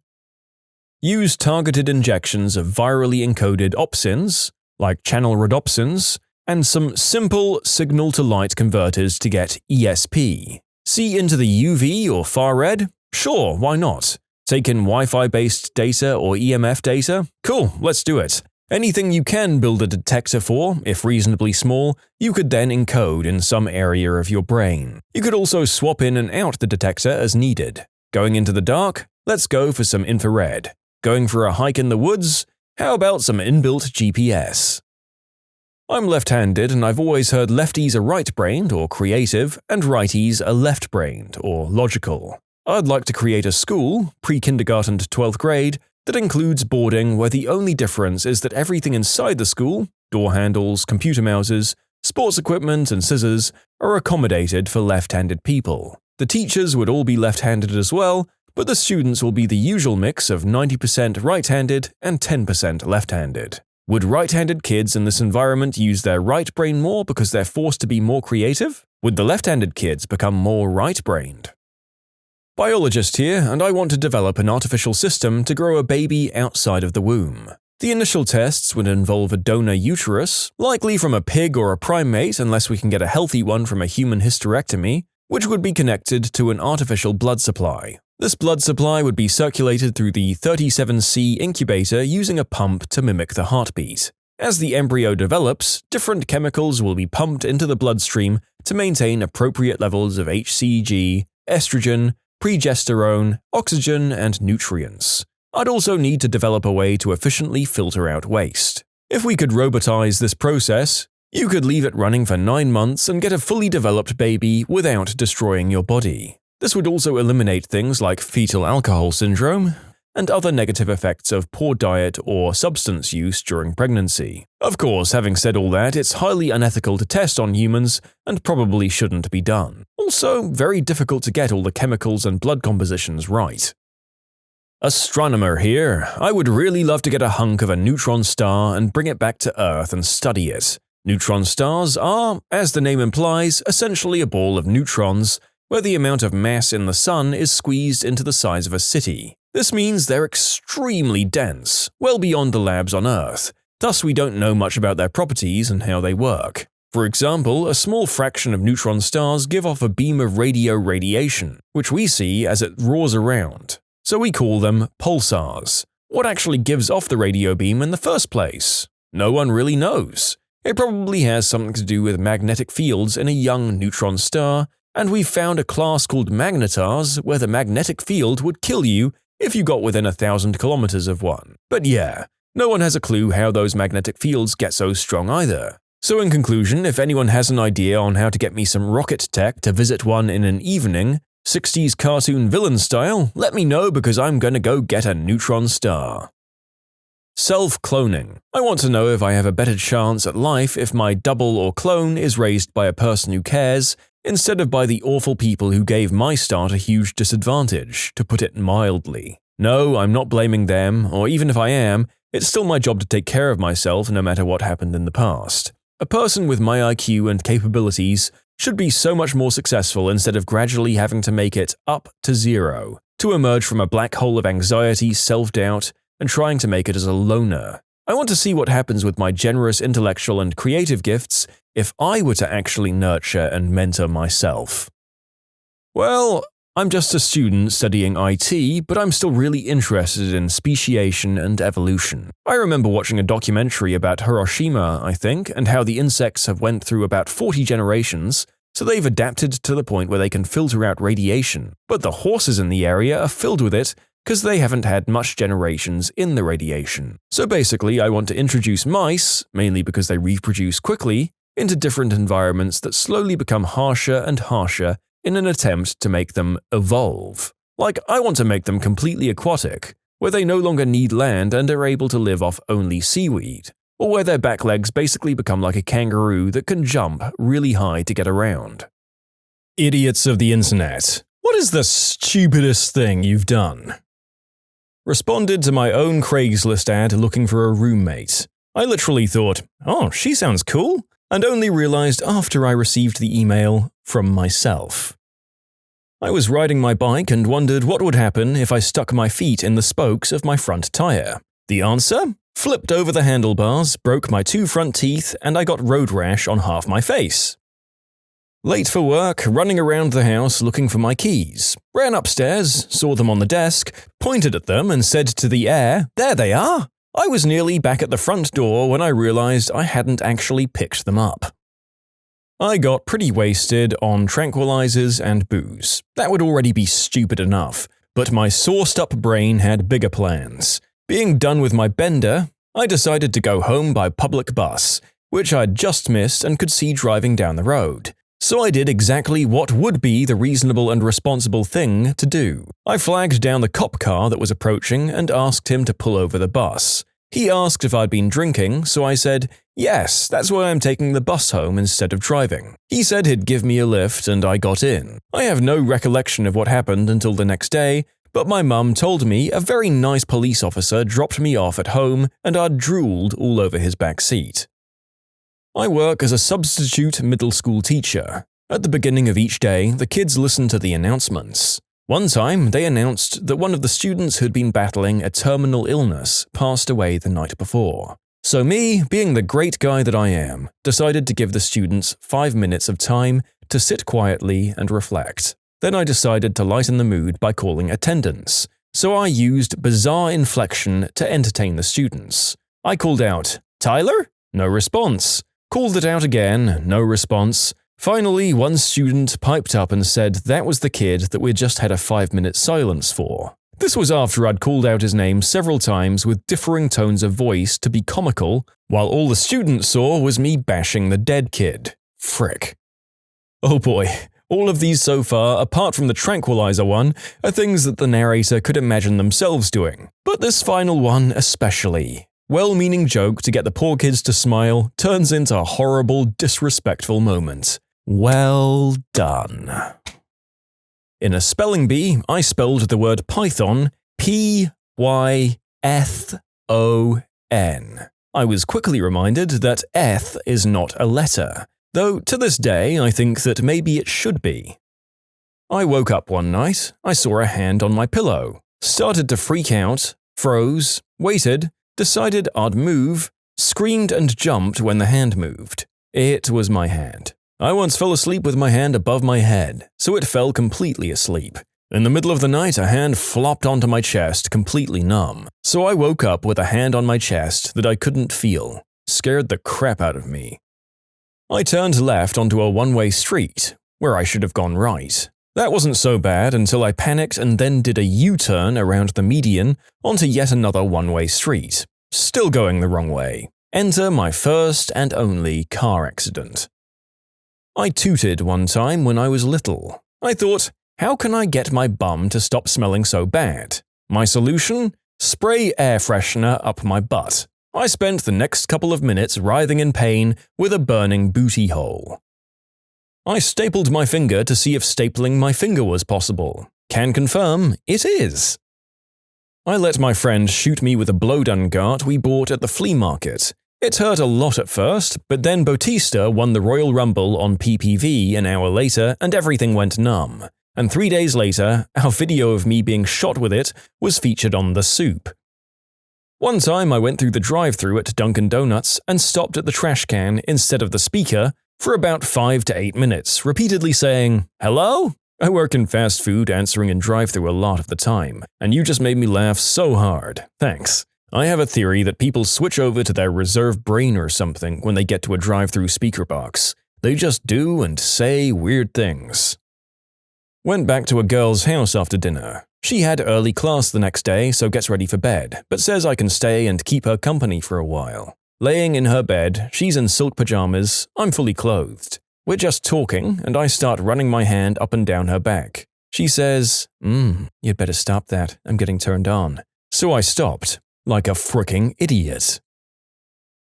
Use targeted injections of virally encoded opsins, like channel rhodopsins, and some simple signal-to-light converters to get ESP. See into the UV or far red? Sure, why not? Take in Wi-Fi-based data or EMF data? Cool, let's do it. Anything you can build a detector for, if reasonably small, you could then encode in some area of your brain. You could also swap in and out the detector as needed. Going into the dark? Let's go for some infrared. Going for a hike in the woods? How about some inbuilt GPS? I'm left-handed and I've always heard lefties are right-brained or creative and righties are left-brained or logical. I'd like to create a school, pre-kindergarten to 12th grade, that includes boarding where the only difference is that everything inside the school, door handles, computer mouses, sports equipment and scissors, are accommodated for left-handed people. The teachers would all be left-handed as well, but the students will be the usual mix of 90% right-handed and 10% left-handed. Would right-handed kids in this environment use their right brain more because they're forced to be more creative? Would the left-handed kids become more right-brained? Biologist here, and I want to develop an artificial system to grow a baby outside of the womb. The initial tests would involve a donor uterus, likely from a pig or a primate unless we can get a healthy one from a human hysterectomy, which would be connected to an artificial blood supply. This blood supply would be circulated through the 37C incubator using a pump to mimic the heartbeat. As the embryo develops, different chemicals will be pumped into the bloodstream to maintain appropriate levels of HCG, estrogen, progesterone, oxygen, and nutrients. I'd also need to develop a way to efficiently filter out waste. If we could robotize this process, you could leave it running for 9 months and get a fully developed baby without destroying your body. This would also eliminate things like fetal alcohol syndrome and other negative effects of poor diet or substance use during pregnancy. Of course, having said all that, it's highly unethical to test on humans and probably shouldn't be done. Also, very difficult to get all the chemicals and blood compositions right. Astronomer here. I would really love to get a hunk of a neutron star and bring it back to Earth and study it. Neutron stars are, as the name implies, essentially a ball of neutrons, where the amount of mass in the sun is squeezed into the size of a city. This means they're extremely dense, well beyond the labs on Earth. Thus, we don't know much about their properties and how they work. For example, a small fraction of neutron stars give off a beam of radio radiation, which we see as it roars around. So we call them pulsars. What actually gives off the radio beam in the first place? No one really knows. It probably has something to do with magnetic fields in a young neutron star, and we've found a class called magnetars where the magnetic field would kill you if you got within 1,000 kilometers of one. But yeah, no one has a clue how those magnetic fields get so strong either. So in conclusion, if anyone has an idea on how to get me some rocket tech to visit one in an evening, 60s cartoon villain style, let me know because I'm gonna go get a neutron star. Self-cloning. I want to know if I have a better chance at life if my double or clone is raised by a person who cares, instead of by the awful people who gave my start a huge disadvantage, to put it mildly. No, I'm not blaming them, or even if I am, it's still my job to take care of myself no matter what happened in the past. A person with my IQ and capabilities should be so much more successful instead of gradually having to make it up to zero, to emerge from a black hole of anxiety, self-doubt, and trying to make it as a loner. I want to see what happens with my generous intellectual and creative gifts if I were to actually nurture and mentor myself. Well, I'm just a student studying IT, but I'm still really interested in speciation and evolution. I remember watching a documentary about Hiroshima, I think, and how the insects have went through about 40 generations, so they've adapted to the point where they can filter out radiation. But the horses in the area are filled with it because they haven't had much generations in the radiation. So basically, I want to introduce mice, mainly because they reproduce quickly, into different environments that slowly become harsher and harsher in an attempt to make them evolve. Like, I want to make them completely aquatic, where they no longer need land and are able to live off only seaweed, or where their back legs basically become like a kangaroo that can jump really high to get around. Idiots of the internet. What is the stupidest thing you've done? Responded to my own Craigslist ad looking for a roommate. I literally thought, oh, she sounds cool, and only realized after I received the email from myself. I was riding my bike and wondered what would happen if I stuck my feet in the spokes of my front tire. The answer? Flipped over the handlebars, broke my 2 front teeth, and I got road rash on half my face. Late for work, running around the house looking for my keys. Ran upstairs, saw them on the desk, pointed at them and said to the air, "There they are!" I was nearly back at the front door when I realized I hadn't actually picked them up. I got pretty wasted on tranquilizers and booze. That would already be stupid enough, but my sauced-up brain had bigger plans. Being done with my bender, I decided to go home by public bus, which I'd just missed and could see driving down the road. So I did exactly what would be the reasonable and responsible thing to do. I flagged down the cop car that was approaching and asked him to pull over the bus. He asked if I'd been drinking, so I said, yes, that's why I'm taking the bus home instead of driving. He said he'd give me a lift and I got in. I have no recollection of what happened until the next day, but my mum told me a very nice police officer dropped me off at home and I'd drooled all over his back seat. I work as a substitute middle school teacher. At the beginning of each day, the kids listen to the announcements. One time, they announced that one of the students who'd been battling a terminal illness passed away the night before. So me, being the great guy that I am, decided to give the students 5 minutes of time to sit quietly and reflect. Then I decided to lighten the mood by calling attendance, so I used bizarre inflection to entertain the students. I called out, "Tyler?" No response. Called it out again, no response. Finally, one student piped up and said that was the kid that we'd just had a 5-minute silence for. This was after I'd called out his name several times with differing tones of voice to be comical, while all the students saw was me bashing the dead kid. Frick. Oh boy, all of these so far, apart from the tranquilizer one, are things that the narrator could imagine themselves doing. But this final one especially. Well-meaning joke to get the poor kids to smile turns into a horrible, disrespectful moment. Well done. In a spelling bee, I spelled the word Python Python. I was quickly reminded that eth is not a letter, though to this day I think that maybe it should be. I woke up one night, I saw a hand on my pillow, started to freak out, froze, waited, decided I'd move, screamed and jumped when the hand moved. It was my hand. I once fell asleep with my hand above my head, so it fell completely asleep. In the middle of the night, a hand flopped onto my chest, completely numb. So I woke up with a hand on my chest that I couldn't feel. Scared the crap out of me. I turned left onto a one-way street, where I should have gone right. That wasn't so bad until I panicked and then did a U-turn around the median onto yet another one-way street. Still going the wrong way. Enter my first and only car accident. I tooted one time when I was little. I thought, how can I get my bum to stop smelling so bad? My solution? Spray air freshener up my butt. I spent the next couple of minutes writhing in pain with a burning booty hole. I stapled my finger to see if stapling my finger was possible. Can confirm, it is. I let my friend shoot me with a blowgun dart we bought at the flea market. It hurt a lot at first, but then Bautista won the Royal Rumble on PPV an hour later and everything went numb. And 3 days later, our video of me being shot with it was featured on The Soup. One time I went through the drive-thru at Dunkin' Donuts and stopped at the trash can instead of the speaker for about 5 to 8 minutes, repeatedly saying, "Hello?" I work in fast food, answering in drive-thru a lot of the time, and you just made me laugh so hard. Thanks. I have a theory that people switch over to their reserve brain or something when they get to a drive-thru speaker box. They just do and say weird things. Went back to a girl's house after dinner. She had early class the next day, so gets ready for bed, but says I can stay and keep her company for a while. Laying in her bed, she's in silk pajamas, I'm fully clothed. We're just talking, and I start running my hand up and down her back. She says, you'd better stop that, I'm getting turned on. So I stopped. Like a fricking idiot.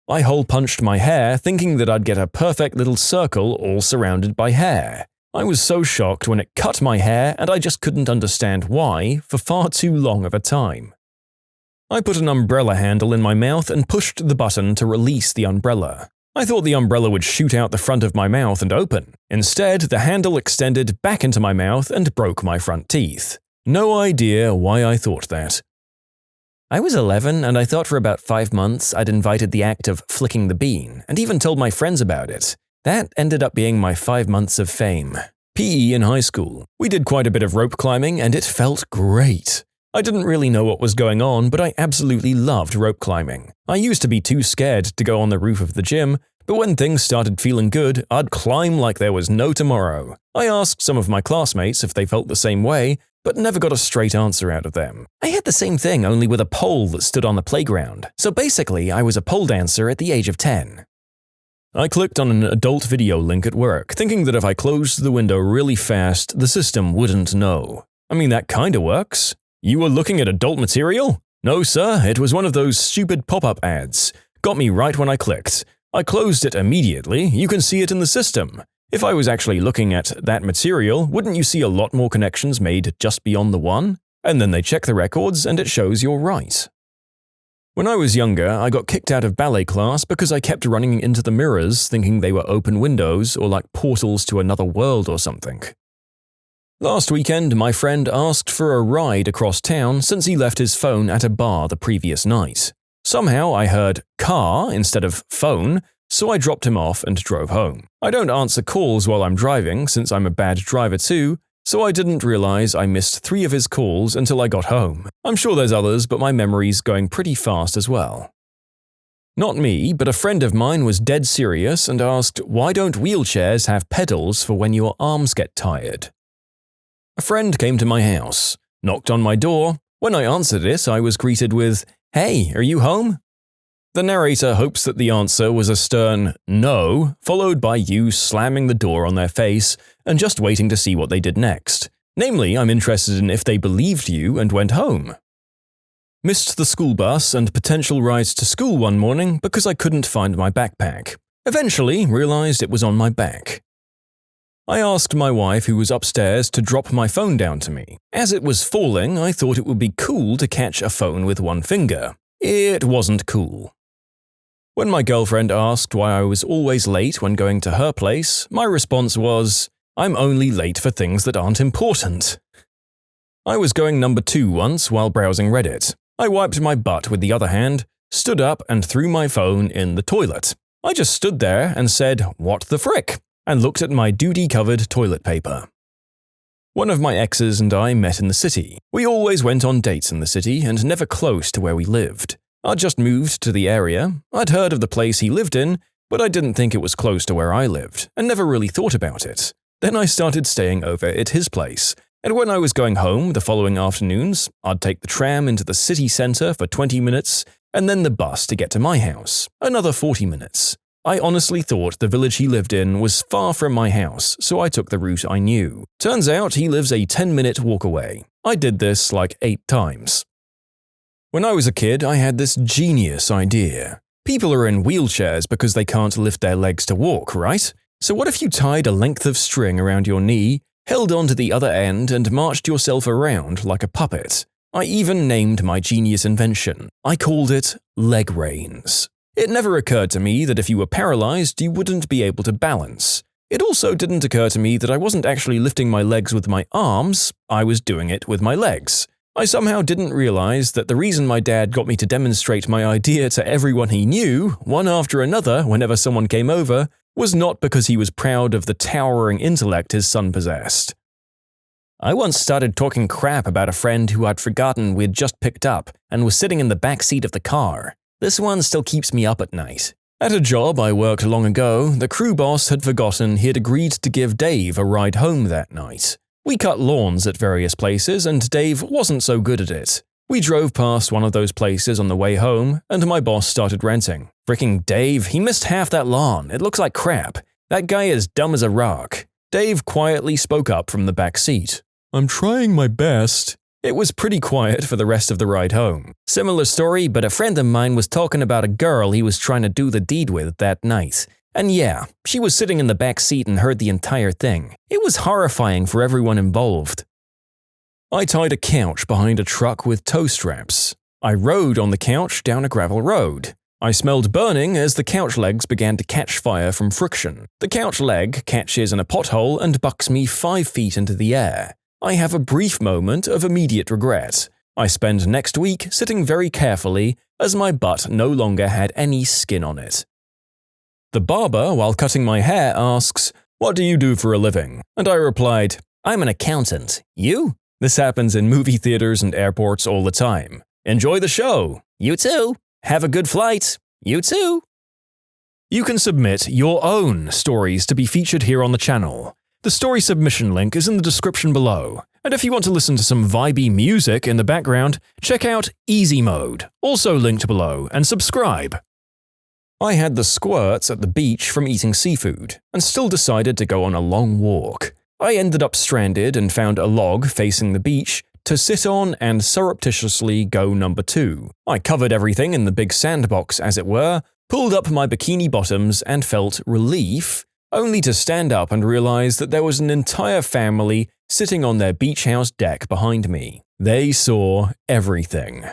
I hole-punched my hair, thinking that I'd get a perfect little circle all surrounded by hair. I was so shocked when it cut my hair and I just couldn't understand why for far too long of a time. I put an umbrella handle in my mouth and pushed the button to release the umbrella. I thought the umbrella would shoot out the front of my mouth and open. Instead, the handle extended back into my mouth and broke my front teeth. No idea why I thought that. I was 11 and I thought for about 5 months I'd invited the act of flicking the bean and even told my friends about it. That ended up being my 5 months of fame. PE in high school. We did quite a bit of rope climbing and it felt great. I didn't really know what was going on, but I absolutely loved rope climbing. I used to be too scared to go on the roof of the gym, but when things started feeling good, I'd climb like there was no tomorrow. I asked some of my classmates if they felt the same way, but never got a straight answer out of them. I had the same thing, only with a pole that stood on the playground, so basically I was a pole dancer at the age of 10. I clicked on an adult video link at work, thinking that if I closed the window really fast, the system wouldn't know. I mean, that kinda works. You were looking at adult material? No, sir, it was one of those stupid pop-up ads. Got me right when I clicked. I closed it immediately, you can see it in the system. If I was actually looking at that material, wouldn't you see a lot more connections made just beyond the one? And then they check the records and it shows you're right. When I was younger, I got kicked out of ballet class because I kept running into the mirrors thinking they were open windows or like portals to another world or something. Last weekend, my friend asked for a ride across town since he left his phone at a bar the previous night. Somehow I heard car instead of phone, so I dropped him off and drove home. I don't answer calls while I'm driving since I'm a bad driver too, so I didn't realize I missed 3 of his calls until I got home. I'm sure there's others, but my memory's going pretty fast as well. Not me, but a friend of mine was dead serious and asked, why don't wheelchairs have pedals for when your arms get tired? A friend came to my house, knocked on my door. When I answered it, I was greeted with, "Hey, are you home?" The narrator hopes that the answer was a stern no, followed by you slamming the door on their face and just waiting to see what they did next. Namely, I'm interested in if they believed you and went home. Missed the school bus and potential rides to school one morning because I couldn't find my backpack. Eventually, realized it was on my back. I asked my wife, who was upstairs, to drop my phone down to me. As it was falling, I thought it would be cool to catch a phone with one finger. It wasn't cool. When my girlfriend asked why I was always late when going to her place, my response was, I'm only late for things that aren't important. I was going number 2 once while browsing Reddit. I wiped my butt with the other hand, stood up and threw my phone in the toilet. I just stood there and said, "What the frick?" and looked at my duty-covered toilet paper. One of my exes and I met in the city. We always went on dates in the city and never close to where we lived. I'd just moved to the area. I'd heard of the place he lived in, but I didn't think it was close to where I lived and never really thought about it. Then I started staying over at his place, and when I was going home the following afternoons, I'd take the tram into the city center for 20 minutes and then the bus to get to my house, another 40 minutes. I honestly thought the village he lived in was far from my house, so I took the route I knew. Turns out he lives a 10-minute walk away. I did this like 8 times. When I was a kid, I had this genius idea. People are in wheelchairs because they can't lift their legs to walk, right? So what if you tied a length of string around your knee, held on to the other end, and marched yourself around like a puppet? I even named my genius invention. I called it leg reins. It never occurred to me that if you were paralyzed, you wouldn't be able to balance. It also didn't occur to me that I wasn't actually lifting my legs with my arms, I was doing it with my legs. I somehow didn't realize that the reason my dad got me to demonstrate my idea to everyone he knew, one after another whenever someone came over, was not because he was proud of the towering intellect his son possessed. I once started talking crap about a friend who I'd forgotten we'd just picked up and was sitting in the back seat of the car. This one still keeps me up at night. At a job I worked long ago, the crew boss had forgotten he had agreed to give Dave a ride home that night. We cut lawns at various places and Dave wasn't so good at it. We drove past one of those places on the way home and my boss started ranting. "Fricking Dave, he missed half that lawn. It looks like crap. That guy is dumb as a rock." Dave quietly spoke up from the back seat. "I'm trying my best." It was pretty quiet for the rest of the ride home. Similar story, but a friend of mine was talking about a girl he was trying to do the deed with that night. And yeah, she was sitting in the back seat and heard the entire thing. It was horrifying for everyone involved. I tied a couch behind a truck with tow straps. I rode on the couch down a gravel road. I smelled burning as the couch legs began to catch fire from friction. The couch leg catches in a pothole and bucks me 5 feet into the air. I have a brief moment of immediate regret. I spend next week sitting very carefully as my butt no longer had any skin on it. The barber, while cutting my hair, asks, "What do you do for a living?" And I replied, "I'm an accountant. You?" This happens in movie theaters and airports all the time. Enjoy the show. You too. Have a good flight. You too. You can submit your own stories to be featured here on the channel. The story submission link is in the description below. And if you want to listen to some vibey music in the background, check out easymode, also linked below, and subscribe. I had the squirts at the beach from eating seafood, and still decided to go on a long walk. I ended up stranded and found a log facing the beach to sit on and surreptitiously go number 2. I covered everything in the big sandbox as it were, pulled up my bikini bottoms and felt relief, only to stand up and realize that there was an entire family sitting on their beach house deck behind me. They saw everything.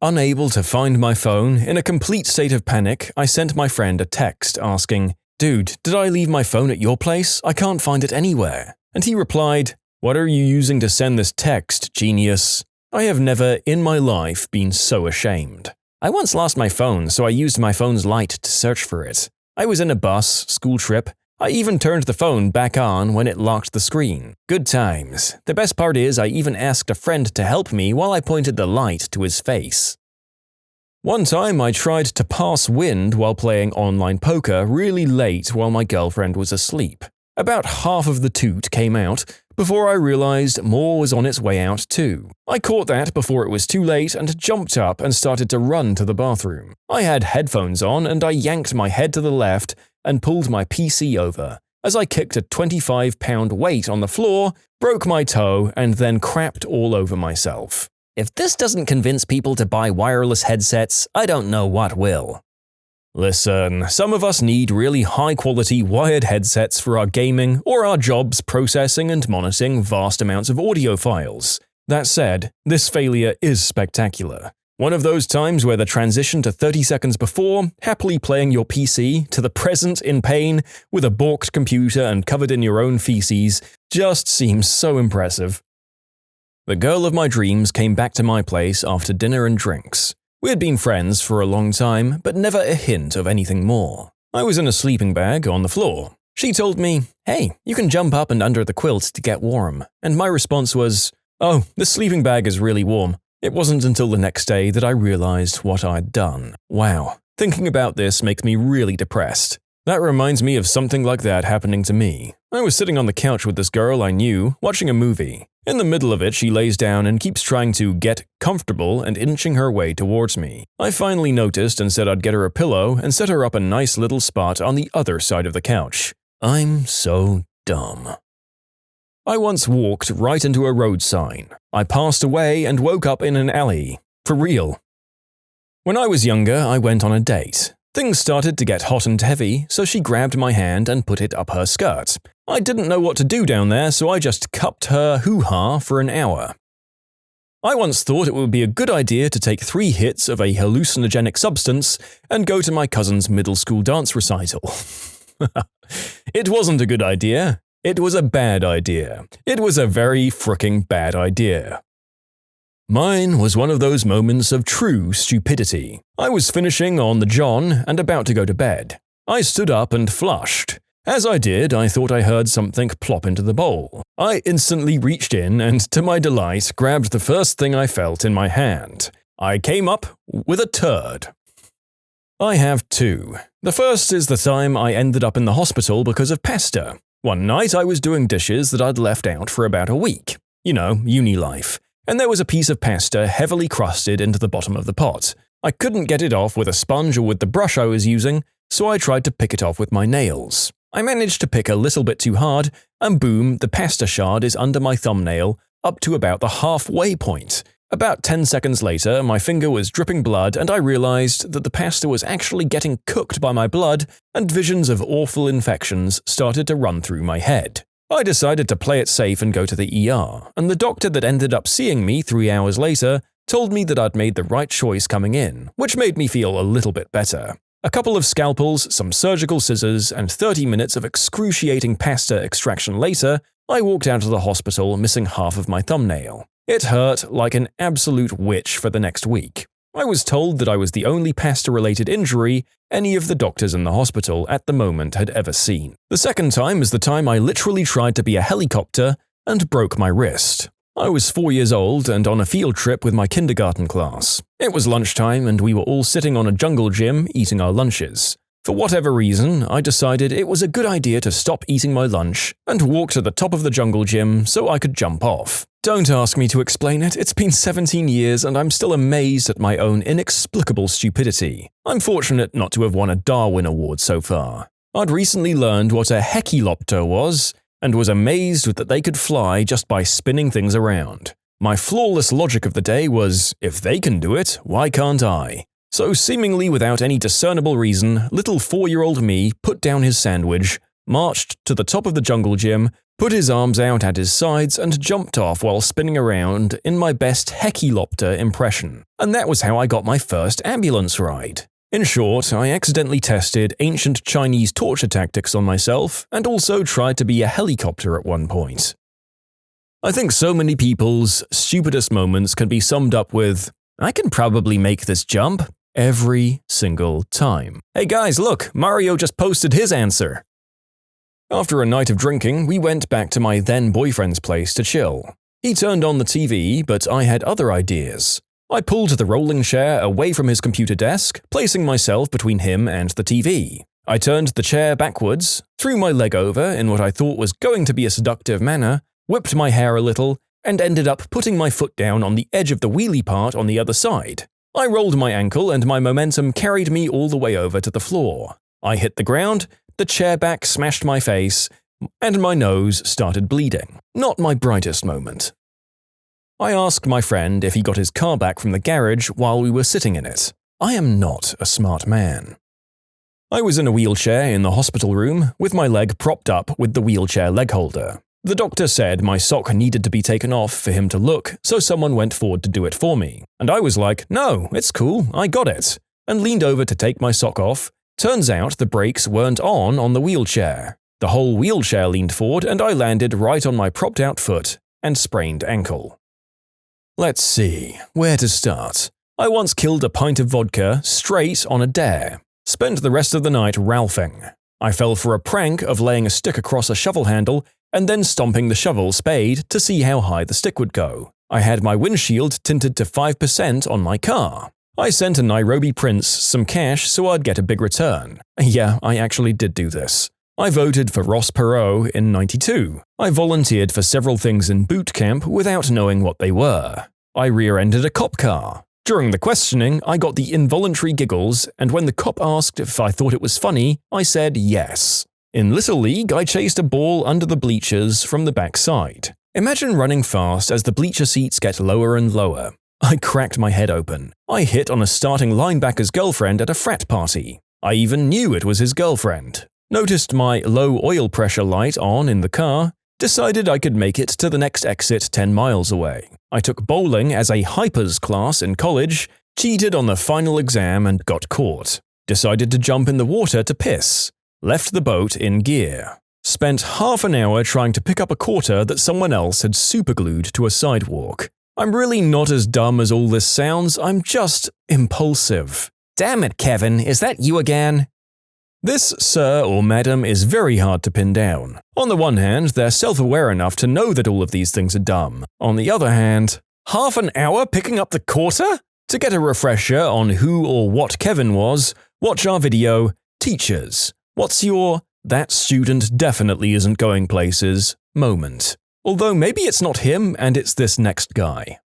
Unable to find my phone, in a complete state of panic, I sent my friend a text asking, "Dude, did I leave my phone at your place? I can't find it anywhere." And he replied, What are you using to send this text, genius? I have never in my life been so ashamed. I once lost my phone, so I used my phone's light to search for it. I was in a bus, school trip. I even turned the phone back on when it locked the screen. Good times. The best part is I even asked a friend to help me while I pointed the light to his face. One time I tried to pass wind while playing online poker really late while my girlfriend was asleep. About half of the toot came out before I realized more was on its way out too. I caught that before it was too late and jumped up and started to run to the bathroom. I had headphones on and I yanked my head to the left and pulled my PC over as I kicked a 25-pound weight on the floor, broke my toe, and then crapped all over myself. If this doesn't convince people to buy wireless headsets, I don't know what will. Listen, some of us need really high-quality wired headsets for our gaming or our jobs processing and monitoring vast amounts of audio files. That said, this failure is spectacular. One of those times where the transition to 30 seconds before, happily playing your PC, to the present in pain, with a balked computer and covered in your own feces, just seems so impressive. The girl of my dreams came back to my place after dinner and drinks. We had been friends for a long time, but never a hint of anything more. I was in a sleeping bag on the floor. She told me, "Hey, you can jump up and under the quilt to get warm." And my response was, "Oh, the sleeping bag is really warm." It wasn't until the next day that I realized what I'd done. Wow, thinking about this makes me really depressed. That reminds me of something like that happening to me. I was sitting on the couch with this girl I knew, watching a movie. In the middle of it, she lays down and keeps trying to get comfortable and inching her way towards me. I finally noticed and said I'd get her a pillow and set her up a nice little spot on the other side of the couch. I'm so dumb. I once walked right into a road sign. I passed away and woke up in an alley. For real. When I was younger, I went on a date. Things started to get hot and heavy, so she grabbed my hand and put it up her skirt. I didn't know what to do down there, so I just cupped her hoo-ha for an hour. I once thought it would be a good idea to take 3 hits of a hallucinogenic substance and go to my cousin's middle school dance recital. It wasn't a good idea. It was a bad idea. It was a very fricking bad idea. Mine was one of those moments of true stupidity. I was finishing on the John and about to go to bed. I stood up and flushed. As I did, I thought I heard something plop into the bowl. I instantly reached in and, to my delight, grabbed the first thing I felt in my hand. I came up with a turd. I have 2. The first is the time I ended up in the hospital because of pasta. One night I was doing dishes that I'd left out for about a week. You know, uni life. And there was a piece of pasta heavily crusted into the bottom of the pot. I couldn't get it off with a sponge or with the brush I was using, so I tried to pick it off with my nails. I managed to pick a little bit too hard, and boom, the pasta shard is under my thumbnail up to about the halfway point. About 10 seconds later, my finger was dripping blood and I realized that the pasta was actually getting cooked by my blood, and visions of awful infections started to run through my head. I decided to play it safe and go to the ER, and the doctor that ended up seeing me 3 hours later told me that I'd made the right choice coming in, which made me feel a little bit better. A couple of scalpels, some surgical scissors, and 30 minutes of excruciating pasta extraction later, I walked out of the hospital missing half of my thumbnail. It hurt like an absolute witch for the next week. I was told that I was the only pasta-related injury any of the doctors in the hospital at the moment had ever seen. The second time is the time I literally tried to be a helicopter and broke my wrist. I was 4 years old and on a field trip with my kindergarten class. It was lunchtime and we were all sitting on a jungle gym eating our lunches. For whatever reason, I decided it was a good idea to stop eating my lunch and walk to the top of the jungle gym so I could jump off. Don't ask me to explain it, it's been 17 years and I'm still amazed at my own inexplicable stupidity. I'm fortunate not to have won a Darwin Award so far. I'd recently learned what a hechelopter was, and was amazed that they could fly just by spinning things around. My flawless logic of the day was, if they can do it, why can't I? So seemingly without any discernible reason, little 4-year-old me put down his sandwich, marched to the top of the jungle gym, put his arms out at his sides and jumped off while spinning around in my best hechelopter impression. And that was how I got my first ambulance ride. In short, I accidentally tested ancient Chinese torture tactics on myself and also tried to be a helicopter at one point. I think so many people's stupidest moments can be summed up with, I can probably make this jump, every single time. Hey guys, look, Mario just posted his answer. After a night of drinking, we went back to my then-boyfriend's place to chill. He turned on the TV, but I had other ideas. I pulled the rolling chair away from his computer desk, placing myself between him and the TV. I turned the chair backwards, threw my leg over in what I thought was going to be a seductive manner, whipped my hair a little, and ended up putting my foot down on the edge of the wheelie part on the other side. I rolled my ankle and my momentum carried me all the way over to the floor. I hit the ground, the chair back smashed my face, and my nose started bleeding. Not my brightest moment. I asked my friend if he got his car back from the garage while we were sitting in it. I am not a smart man. I was in a wheelchair in the hospital room, with my leg propped up with the wheelchair leg holder. The doctor said my sock needed to be taken off for him to look, so someone went forward to do it for me. And I was like, no, it's cool, I got it, and leaned over to take my sock off. Turns out the brakes weren't on the wheelchair. The whole wheelchair leaned forward and I landed right on my propped out foot and sprained ankle. Let's see, where to start? I once killed a pint of vodka straight on a dare. Spent the rest of the night ralphing. I fell for a prank of laying a stick across a shovel handle and then stomping the shovel spade to see how high the stick would go. I had my windshield tinted to 5% on my car. I sent a Nairobi prince some cash so I'd get a big return. Yeah, I actually did do this. I voted for Ross Perot in '92. I volunteered for several things in boot camp without knowing what they were. I rear-ended a cop car. During the questioning, I got the involuntary giggles, and when the cop asked if I thought it was funny, I said yes. In Little League, I chased a ball under the bleachers from the back side. Imagine running fast as the bleacher seats get lower and lower. I cracked my head open. I hit on a starting linebacker's girlfriend at a frat party. I even knew it was his girlfriend. Noticed my low oil pressure light on in the car. Decided I could make it to the next exit 10 miles away. I took bowling as a hypers class in college, cheated on the final exam and got caught. Decided to jump in the water to piss. Left the boat in gear. Spent half an hour trying to pick up a quarter that someone else had superglued to a sidewalk. I'm really not as dumb as all this sounds, I'm just impulsive. Damn it, Kevin, is that you again? This sir or madam is very hard to pin down. On the one hand, they're self-aware enough to know that all of these things are dumb. On the other hand, half an hour picking up the quarter? To get a refresher on who or what Kevin was, watch our video, Teachers. What's your "that student definitely isn't going places" moment? Although maybe it's not him and it's this next guy.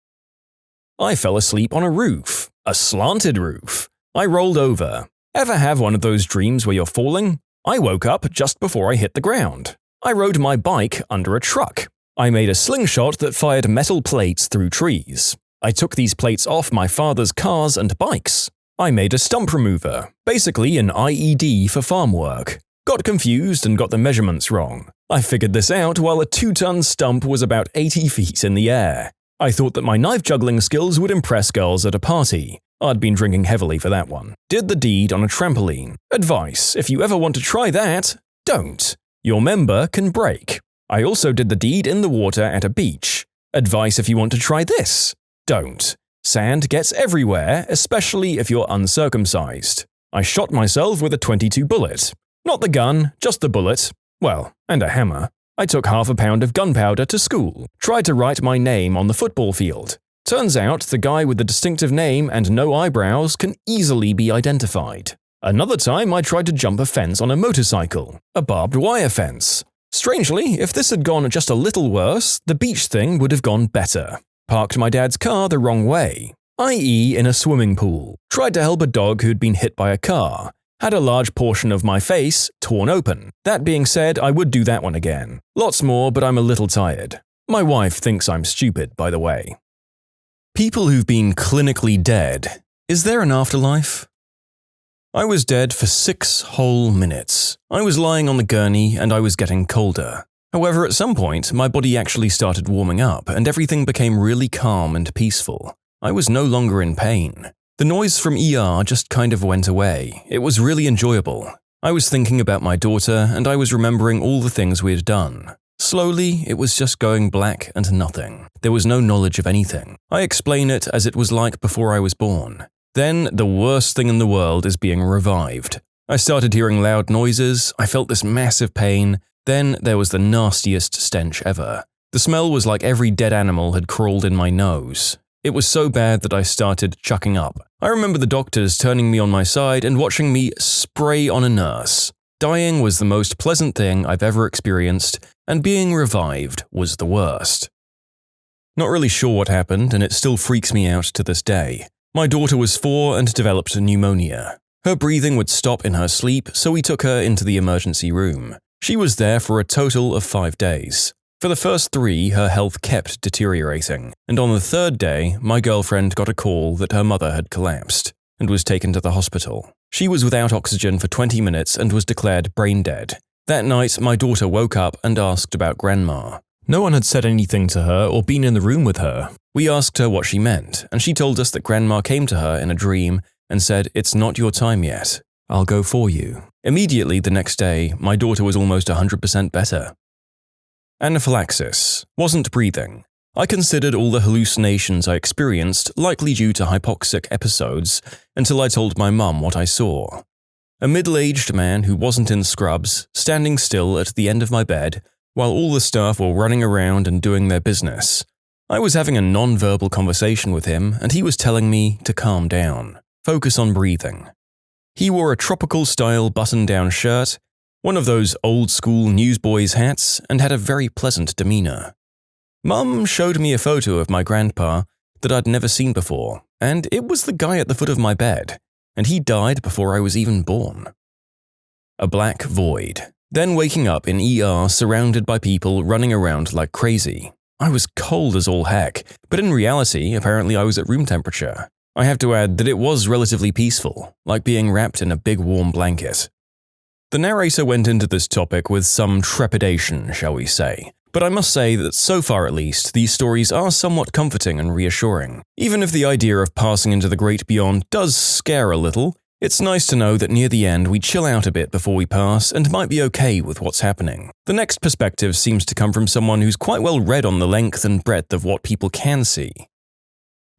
I fell asleep on a roof. A slanted roof. I rolled over. Ever have one of those dreams where you're falling? I woke up just before I hit the ground. I rode my bike under a truck. I made a slingshot that fired metal plates through trees. I took these plates off my father's cars and bikes. I made a stump remover, basically an IED for farm work. Got confused and got the measurements wrong. I figured this out while a 2-ton stump was about 80 feet in the air. I thought that my knife juggling skills would impress girls at a party. I'd been drinking heavily for that one. Did the deed on a trampoline. Advice: if you ever want to try that, don't. Your member can break. I also did the deed in the water at a beach. Advice: if you want to try this, don't. Sand gets everywhere, especially if you're uncircumcised. I shot myself with a .22 bullet. Not the gun, just the bullet. Well, and a hammer. I took half a pound of gunpowder to school. Tried to write my name on the football field. Turns out the guy with the distinctive name and no eyebrows can easily be identified. Another time I tried to jump a fence on a motorcycle, a barbed wire fence. Strangely, if this had gone just a little worse, the beach thing would have gone better. Parked my dad's car the wrong way, i.e. in a swimming pool. Tried to help a dog who'd been hit by a car. Had a large portion of my face torn open. That being said, I would do that one again. Lots more, but I'm a little tired. My wife thinks I'm stupid, by the way. People who've been clinically dead. Is there an afterlife? I was dead for 6 whole minutes. I was lying on the gurney and I was getting colder. However, at some point, my body actually started warming up and everything became really calm and peaceful. I was no longer in pain. The noise from ER just kind of went away. It was really enjoyable. I was thinking about my daughter and I was remembering all the things we had done. Slowly, it was just going black and nothing. There was no knowledge of anything. I explain it as it was like before I was born. Then, the worst thing in the world is being revived. I started hearing loud noises, I felt this massive pain, then there was the nastiest stench ever. The smell was like every dead animal had crawled in my nose. It was so bad that I started chucking up. I remember the doctors turning me on my side and watching me spray on a nurse. Dying was the most pleasant thing I've ever experienced, and being revived was the worst. Not really sure what happened, and it still freaks me out to this day. My daughter was 4 and developed pneumonia. Her breathing would stop in her sleep, so we took her into the emergency room. She was there for a total of 5 days. For the first 3, her health kept deteriorating, and on the 3rd day, my girlfriend got a call that her mother had collapsed and was taken to the hospital. She was without oxygen for 20 minutes and was declared brain dead. That night, my daughter woke up and asked about Grandma. No one had said anything to her or been in the room with her. We asked her what she meant, and she told us that Grandma came to her in a dream and said, "It's not your time yet. I'll go for you." Immediately the next day, my daughter was almost 100% better. Anaphylaxis. Wasn't breathing. I considered all the hallucinations I experienced likely due to hypoxic episodes until I told my mum what I saw. A middle-aged man who wasn't in scrubs, standing still at the end of my bed while all the staff were running around and doing their business. I was having a non-verbal conversation with him and he was telling me to calm down, focus on breathing. He wore a tropical-style button-down shirt, one of those old-school newsboys' hats, and had a very pleasant demeanor. Mum showed me a photo of my grandpa that I'd never seen before, and it was the guy at the foot of my bed, and he died before I was even born. A black void. Then waking up in ER surrounded by people running around like crazy. I was cold as all heck, but in reality, apparently I was at room temperature. I have to add that it was relatively peaceful, like being wrapped in a big warm blanket. The narrator went into this topic with some trepidation, shall we say, but I must say that so far at least, these stories are somewhat comforting and reassuring. Even if the idea of passing into the great beyond does scare a little, it's nice to know that near the end we chill out a bit before we pass and might be okay with what's happening. The next perspective seems to come from someone who's quite well read on the length and breadth of what people can see.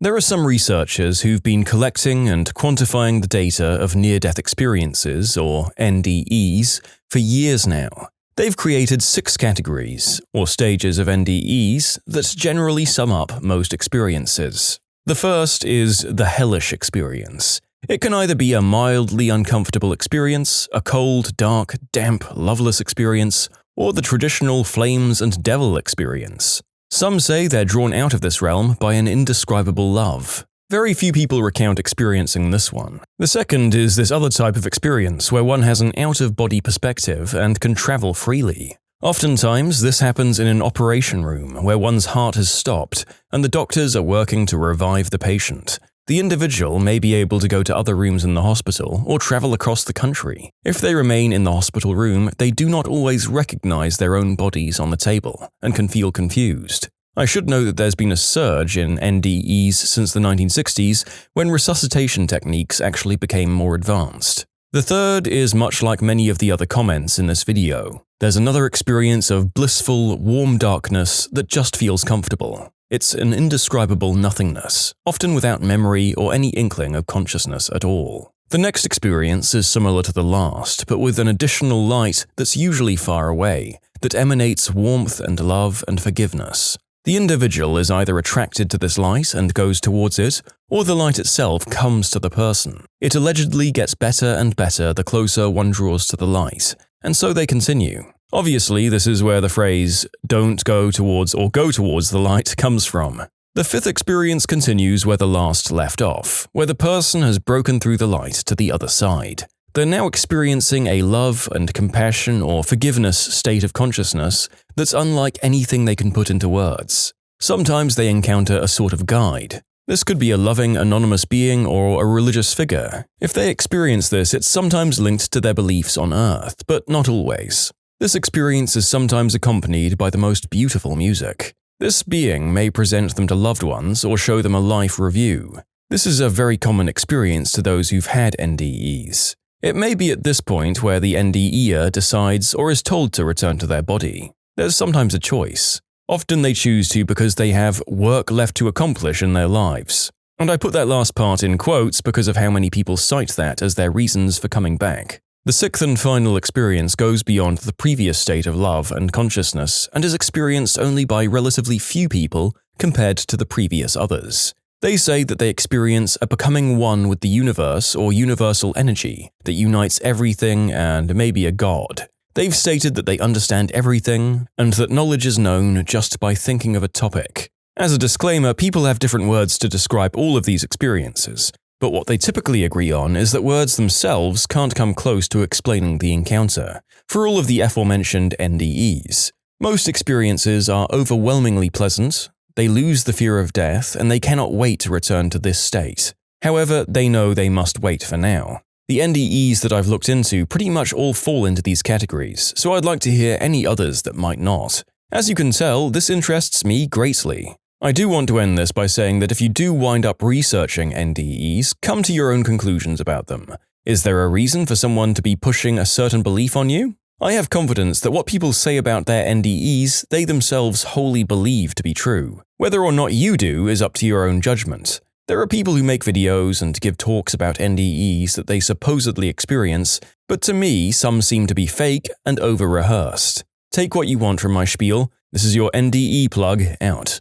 There are some researchers who've been collecting and quantifying the data of near-death experiences, or NDEs, for years now. They've created 6 categories, or stages of NDEs, that generally sum up most experiences. The first is the hellish experience. It can either be a mildly uncomfortable experience, a cold, dark, damp, loveless experience, or the traditional flames and devil experience. Some say they're drawn out of this realm by an indescribable love. Very few people recount experiencing this one. The second is this other type of experience where one has an out-of-body perspective and can travel freely. Oftentimes, this happens in an operation room where one's heart has stopped and the doctors are working to revive the patient. The individual may be able to go to other rooms in the hospital or travel across the country. If they remain in the hospital room, they do not always recognize their own bodies on the table and can feel confused. I should note that there's been a surge in NDEs since the 1960s when resuscitation techniques actually became more advanced. The third is much like many of the other comments in this video. There's another experience of blissful, warm darkness that just feels comfortable. It's an indescribable nothingness, often without memory or any inkling of consciousness at all. The next experience is similar to the last, but with an additional light that's usually far away, that emanates warmth and love and forgiveness. The individual is either attracted to this light and goes towards it, or the light itself comes to the person. It allegedly gets better and better the closer one draws to the light, and so they continue. Obviously, this is where the phrase, "don't go towards or go towards the light" comes from. The fifth experience continues where the last left off, where the person has broken through the light to the other side. They're now experiencing a love and compassion or forgiveness state of consciousness that's unlike anything they can put into words. Sometimes they encounter a sort of guide. This could be a loving, anonymous being or a religious figure. If they experience this, it's sometimes linked to their beliefs on Earth, but not always. This experience is sometimes accompanied by the most beautiful music. This being may present them to loved ones or show them a life review. This is a very common experience to those who've had NDEs. It may be at this point where the NDEer decides or is told to return to their body. there's sometimes a choice. Often they choose to because they have work left to accomplish in their lives. And I put that last part in quotes because of how many people cite that as their reasons for coming back. The sixth and final experience goes beyond the previous state of love and consciousness and is experienced only by relatively few people compared to the previous others. They say that they experience a becoming one with the universe or universal energy that unites everything and maybe a god. They've stated that they understand everything and that knowledge is known just by thinking of a topic. As a disclaimer, people have different words to describe all of these experiences, but what they typically agree on is that words themselves can't come close to explaining the encounter, for all of the aforementioned NDEs. Most experiences are overwhelmingly pleasant, they lose the fear of death, and they cannot wait to return to this state. However, they know they must wait for now. The NDEs that I've looked into pretty much all fall into these categories, so I'd like to hear any others that might not. As you can tell, this interests me greatly. I do want to end this by saying that if you do wind up researching NDEs, come to your own conclusions about them. Is there a reason for someone to be pushing a certain belief on you? I have confidence that what people say about their NDEs, they themselves wholly believe to be true. Whether or not you do is up to your own judgment. There are people who make videos and give talks about NDEs that they supposedly experience, but to me, some seem to be fake and over-rehearsed. Take what you want from my spiel. This is your NDE plug out.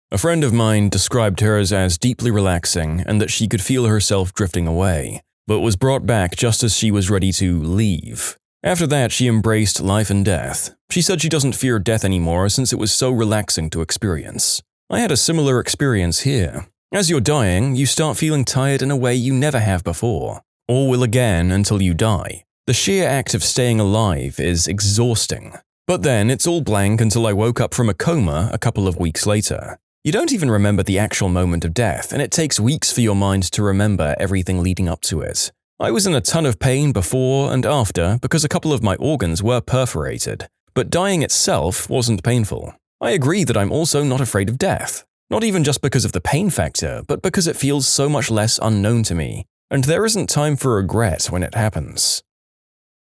A friend of mine described hers as deeply relaxing and that she could feel herself drifting away, but was brought back just as she was ready to leave. After that, she embraced life and death. She said she doesn't fear death anymore since it was so relaxing to experience. I had a similar experience here. As you're dying, you start feeling tired in a way you never have before, or will again until you die. The sheer act of staying alive is exhausting. But then it's all blank until I woke up from a coma a couple of weeks later. You don't even remember the actual moment of death, and it takes weeks for your mind to remember everything leading up to it. I was in a ton of pain before and after because a couple of my organs were perforated, but dying itself wasn't painful. I agree that I'm also not afraid of death. Not even just because of the pain factor, but because it feels so much less unknown to me, and there isn't time for regret when it happens.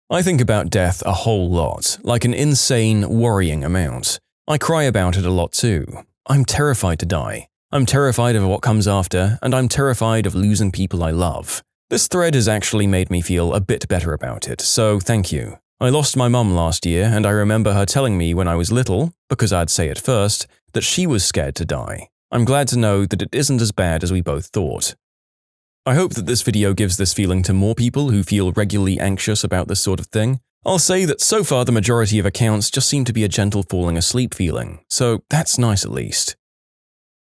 I think about death a whole lot, like an insane, worrying amount. I cry about it a lot too. I'm terrified to die. I'm terrified of what comes after, and I'm terrified of losing people I love. This thread has actually made me feel a bit better about it, so thank you. I lost my mum last year, and I remember her telling me when I was little, because I'd say it first, that she was scared to die. I'm glad to know that it isn't as bad as we both thought. I hope that this video gives this feeling to more people who feel regularly anxious about this sort of thing. I'll say that so far the majority of accounts just seem to be a gentle falling asleep feeling, so that's nice at least.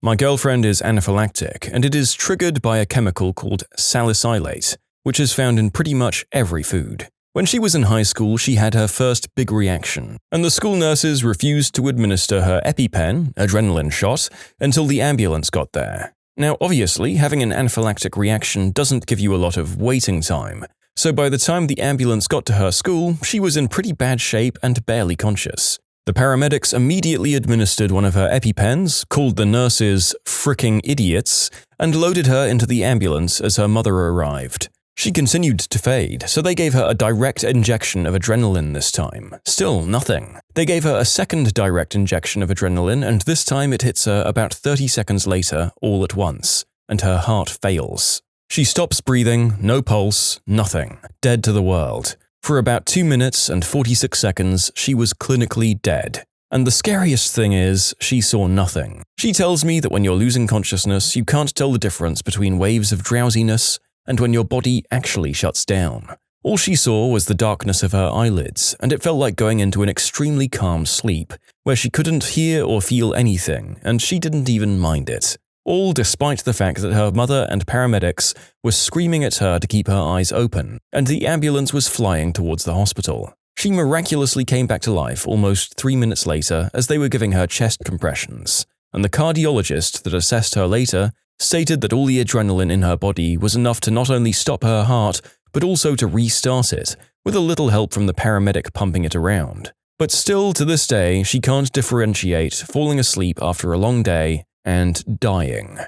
My girlfriend is anaphylactic, and it is triggered by a chemical called salicylate, which is found in pretty much every food. When she was in high school, she had her first big reaction, and the school nurses refused to administer her EpiPen, adrenaline shot, until the ambulance got there. Now, obviously, having an anaphylactic reaction doesn't give you a lot of waiting time, so by the time the ambulance got to her school, she was in pretty bad shape and barely conscious. The paramedics immediately administered one of her EpiPens, called the nurses fricking idiots, and loaded her into the ambulance as her mother arrived. She continued to fade, so they gave her a direct injection of adrenaline this time. Still nothing. They gave her a second direct injection of adrenaline, and this time it hits her about 30 seconds later, all at once, and her heart fails. She stops breathing, no pulse, nothing, dead to the world. For about 2 minutes and 46 seconds, she was clinically dead. And the scariest thing is, she saw nothing. She tells me that when you're losing consciousness, you can't tell the difference between waves of drowsiness and when your body actually shuts down. All she saw was the darkness of her eyelids, and it felt like going into an extremely calm sleep, where she couldn't hear or feel anything, and she didn't even mind it. All despite the fact that her mother and paramedics were screaming at her to keep her eyes open, and the ambulance was flying towards the hospital. She miraculously came back to life almost 3 minutes later as they were giving her chest compressions, and the cardiologist that assessed her later stated that all the adrenaline in her body was enough to not only stop her heart, but also to restart it, with a little help from the paramedic pumping it around. But still, to this day, she can't differentiate falling asleep after a long day and dying.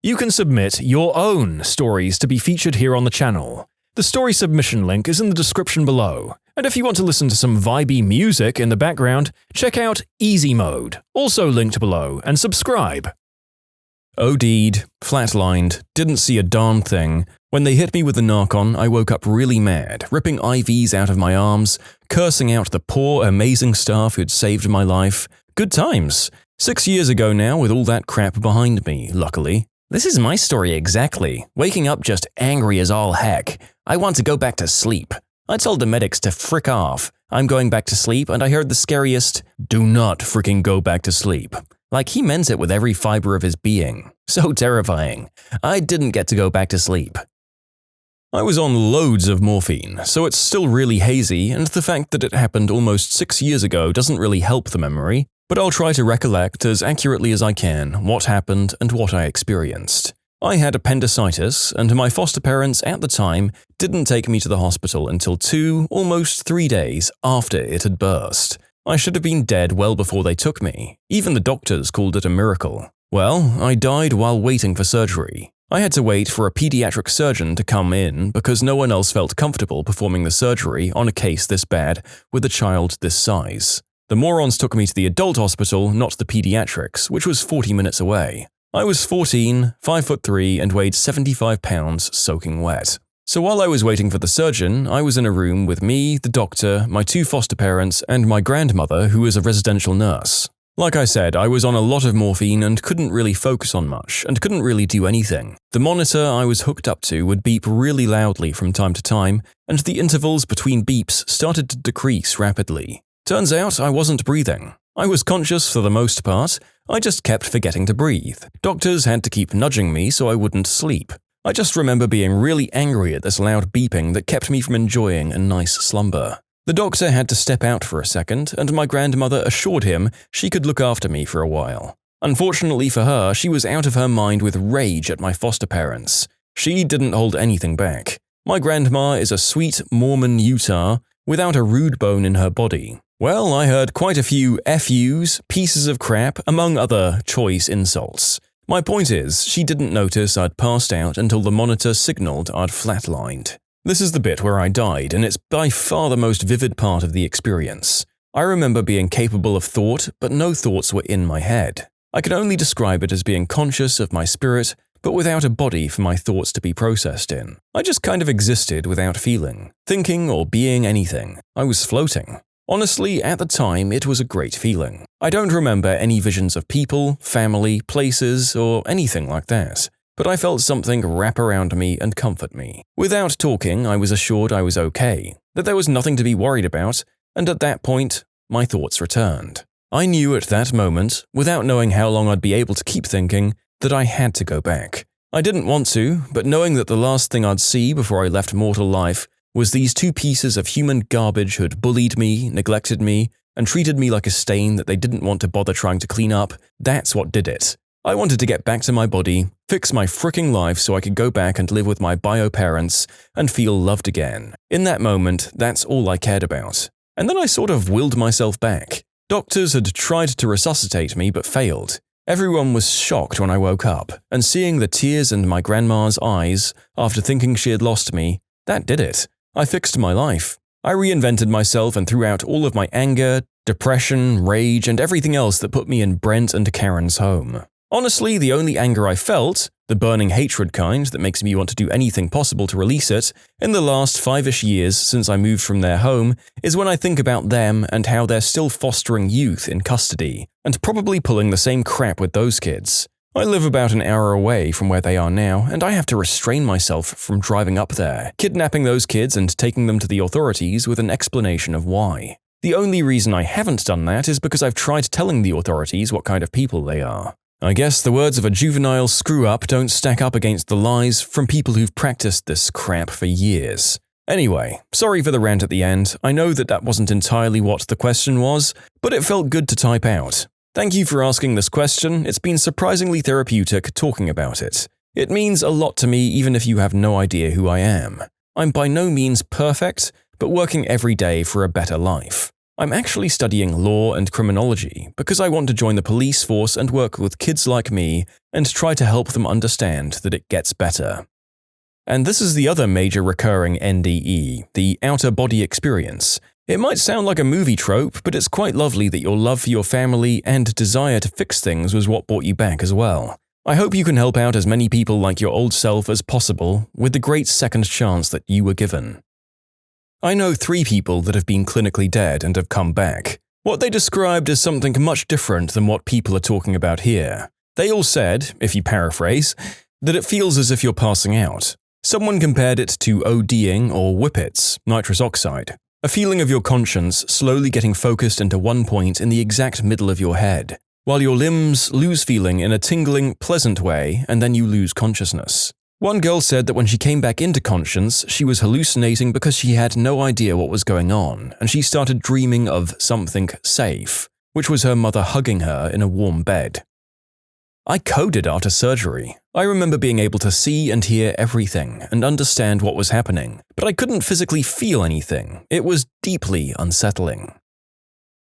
You can submit your own stories to be featured here on the channel. The story submission link is in the description below, And if you want to listen to some vibey music in the background, check out easymode, also linked below, and subscribe. OD'd, flatlined, didn't see a darn thing. When they hit me with the narcon, I woke up really mad, ripping IVs out of my arms, cursing out the poor, amazing staff who'd saved my life. Good times. 6 years ago now, with all that crap behind me, luckily. This is my story exactly. Waking up just angry as all heck. I want to go back to sleep. I told the medics to frick off. I'm going back to sleep, and I heard the scariest, "Do not fricking go back to sleep." Like he meant it with every fiber of his being. So terrifying. I didn't get to go back to sleep. I was on loads of morphine, so it's still really hazy, and the fact that it happened almost 6 years ago doesn't really help the memory, but I'll try to recollect as accurately as I can what happened and what I experienced. I had appendicitis, and my foster parents at the time didn't take me to the hospital until 2, almost 3 days after it had burst. I should have been dead well before they took me. Even the doctors called it a miracle. Well, I died while waiting for surgery. I had to wait for a pediatric surgeon to come in because no one else felt comfortable performing the surgery on a case this bad with a child this size. The morons took me to the adult hospital, not the pediatrics, which was 40 minutes away. I was 14, 5'3", and weighed 75 pounds soaking wet. So while I was waiting for the surgeon, I was in a room with me, the doctor, my 2 foster parents, and my grandmother, who was a residential nurse. Like I said, I was on a lot of morphine and couldn't really focus on much, and couldn't really do anything. The monitor I was hooked up to would beep really loudly from time to time, and the intervals between beeps started to decrease rapidly. Turns out I wasn't breathing. I was conscious for the most part, I just kept forgetting to breathe. Doctors had to keep nudging me so I wouldn't sleep. I just remember being really angry at this loud beeping that kept me from enjoying a nice slumber. The doctor had to step out for a second, and my grandmother assured him she could look after me for a while. Unfortunately for her, she was out of her mind with rage at my foster parents. She didn't hold anything back. My grandma is a sweet Mormon Utah without a rude bone in her body. Well, I heard quite a few FUs, pieces of crap, among other choice insults. My point is, she didn't notice I'd passed out until the monitor signaled I'd flatlined. This is the bit where I died, and it's by far the most vivid part of the experience. I remember being capable of thought, but no thoughts were in my head. I can only describe it as being conscious of my spirit, but without a body for my thoughts to be processed in. I just kind of existed without feeling, thinking, or being anything. I was floating. Honestly, at the time, it was a great feeling. I don't remember any visions of people, family, places, or anything like that. But I felt something wrap around me and comfort me. Without talking, I was assured I was okay, that there was nothing to be worried about, and at that point, my thoughts returned. I knew at that moment, without knowing how long I'd be able to keep thinking, that I had to go back. I didn't want to, but knowing that the last thing I'd see before I left mortal life was these 2 pieces of human garbage who'd bullied me, neglected me, and treated me like a stain that they didn't want to bother trying to clean up, that's what did it. I wanted to get back to my body, fix my fricking life so I could go back and live with my bio parents and feel loved again. In that moment, that's all I cared about. And then I sort of willed myself back. Doctors had tried to resuscitate me but failed. Everyone was shocked when I woke up, and seeing the tears in my grandma's eyes after thinking she had lost me, that did it. I fixed my life. I reinvented myself and threw out all of my anger, depression, rage, and everything else that put me in Brent and Karen's home. Honestly, the only anger I felt, the burning hatred kind that makes me want to do anything possible to release it, in the last 5-ish years since I moved from their home, is when I think about them and how they're still fostering youth in custody, and probably pulling the same crap with those kids. I live about an hour away from where they are now, and I have to restrain myself from driving up there, kidnapping those kids and taking them to the authorities with an explanation of why. The only reason I haven't done that is because I've tried telling the authorities what kind of people they are. I guess the words of a juvenile screw-up don't stack up against the lies from people who've practiced this crap for years. Anyway, sorry for the rant at the end. I know that wasn't entirely what the question was, but it felt good to type out. Thank you for asking this question. It's been surprisingly therapeutic talking about it. It means a lot to me even if you have no idea who I am. I'm by no means perfect, but working every day for a better life. I'm actually studying law and criminology because I want to join the police force and work with kids like me and try to help them understand that it gets better. And this is the other major recurring NDE, the outer body experience. It might sound like a movie trope, but it's quite lovely that your love for your family and desire to fix things was what brought you back as well. I hope you can help out as many people like your old self as possible with the great second chance that you were given. I know 3 people that have been clinically dead and have come back. What they described is something much different than what people are talking about here. They all said, if you paraphrase, that it feels as if you're passing out. Someone compared it to ODing or whippets, nitrous oxide. A feeling of your conscience slowly getting focused into one point in the exact middle of your head, while your limbs lose feeling in a tingling, pleasant way, and then you lose consciousness. One girl said that when she came back into conscience, she was hallucinating because she had no idea what was going on, and she started dreaming of something safe, which was her mother hugging her in a warm bed. I coded after surgery. I remember being able to see and hear everything and understand what was happening, but I couldn't physically feel anything. It was deeply unsettling.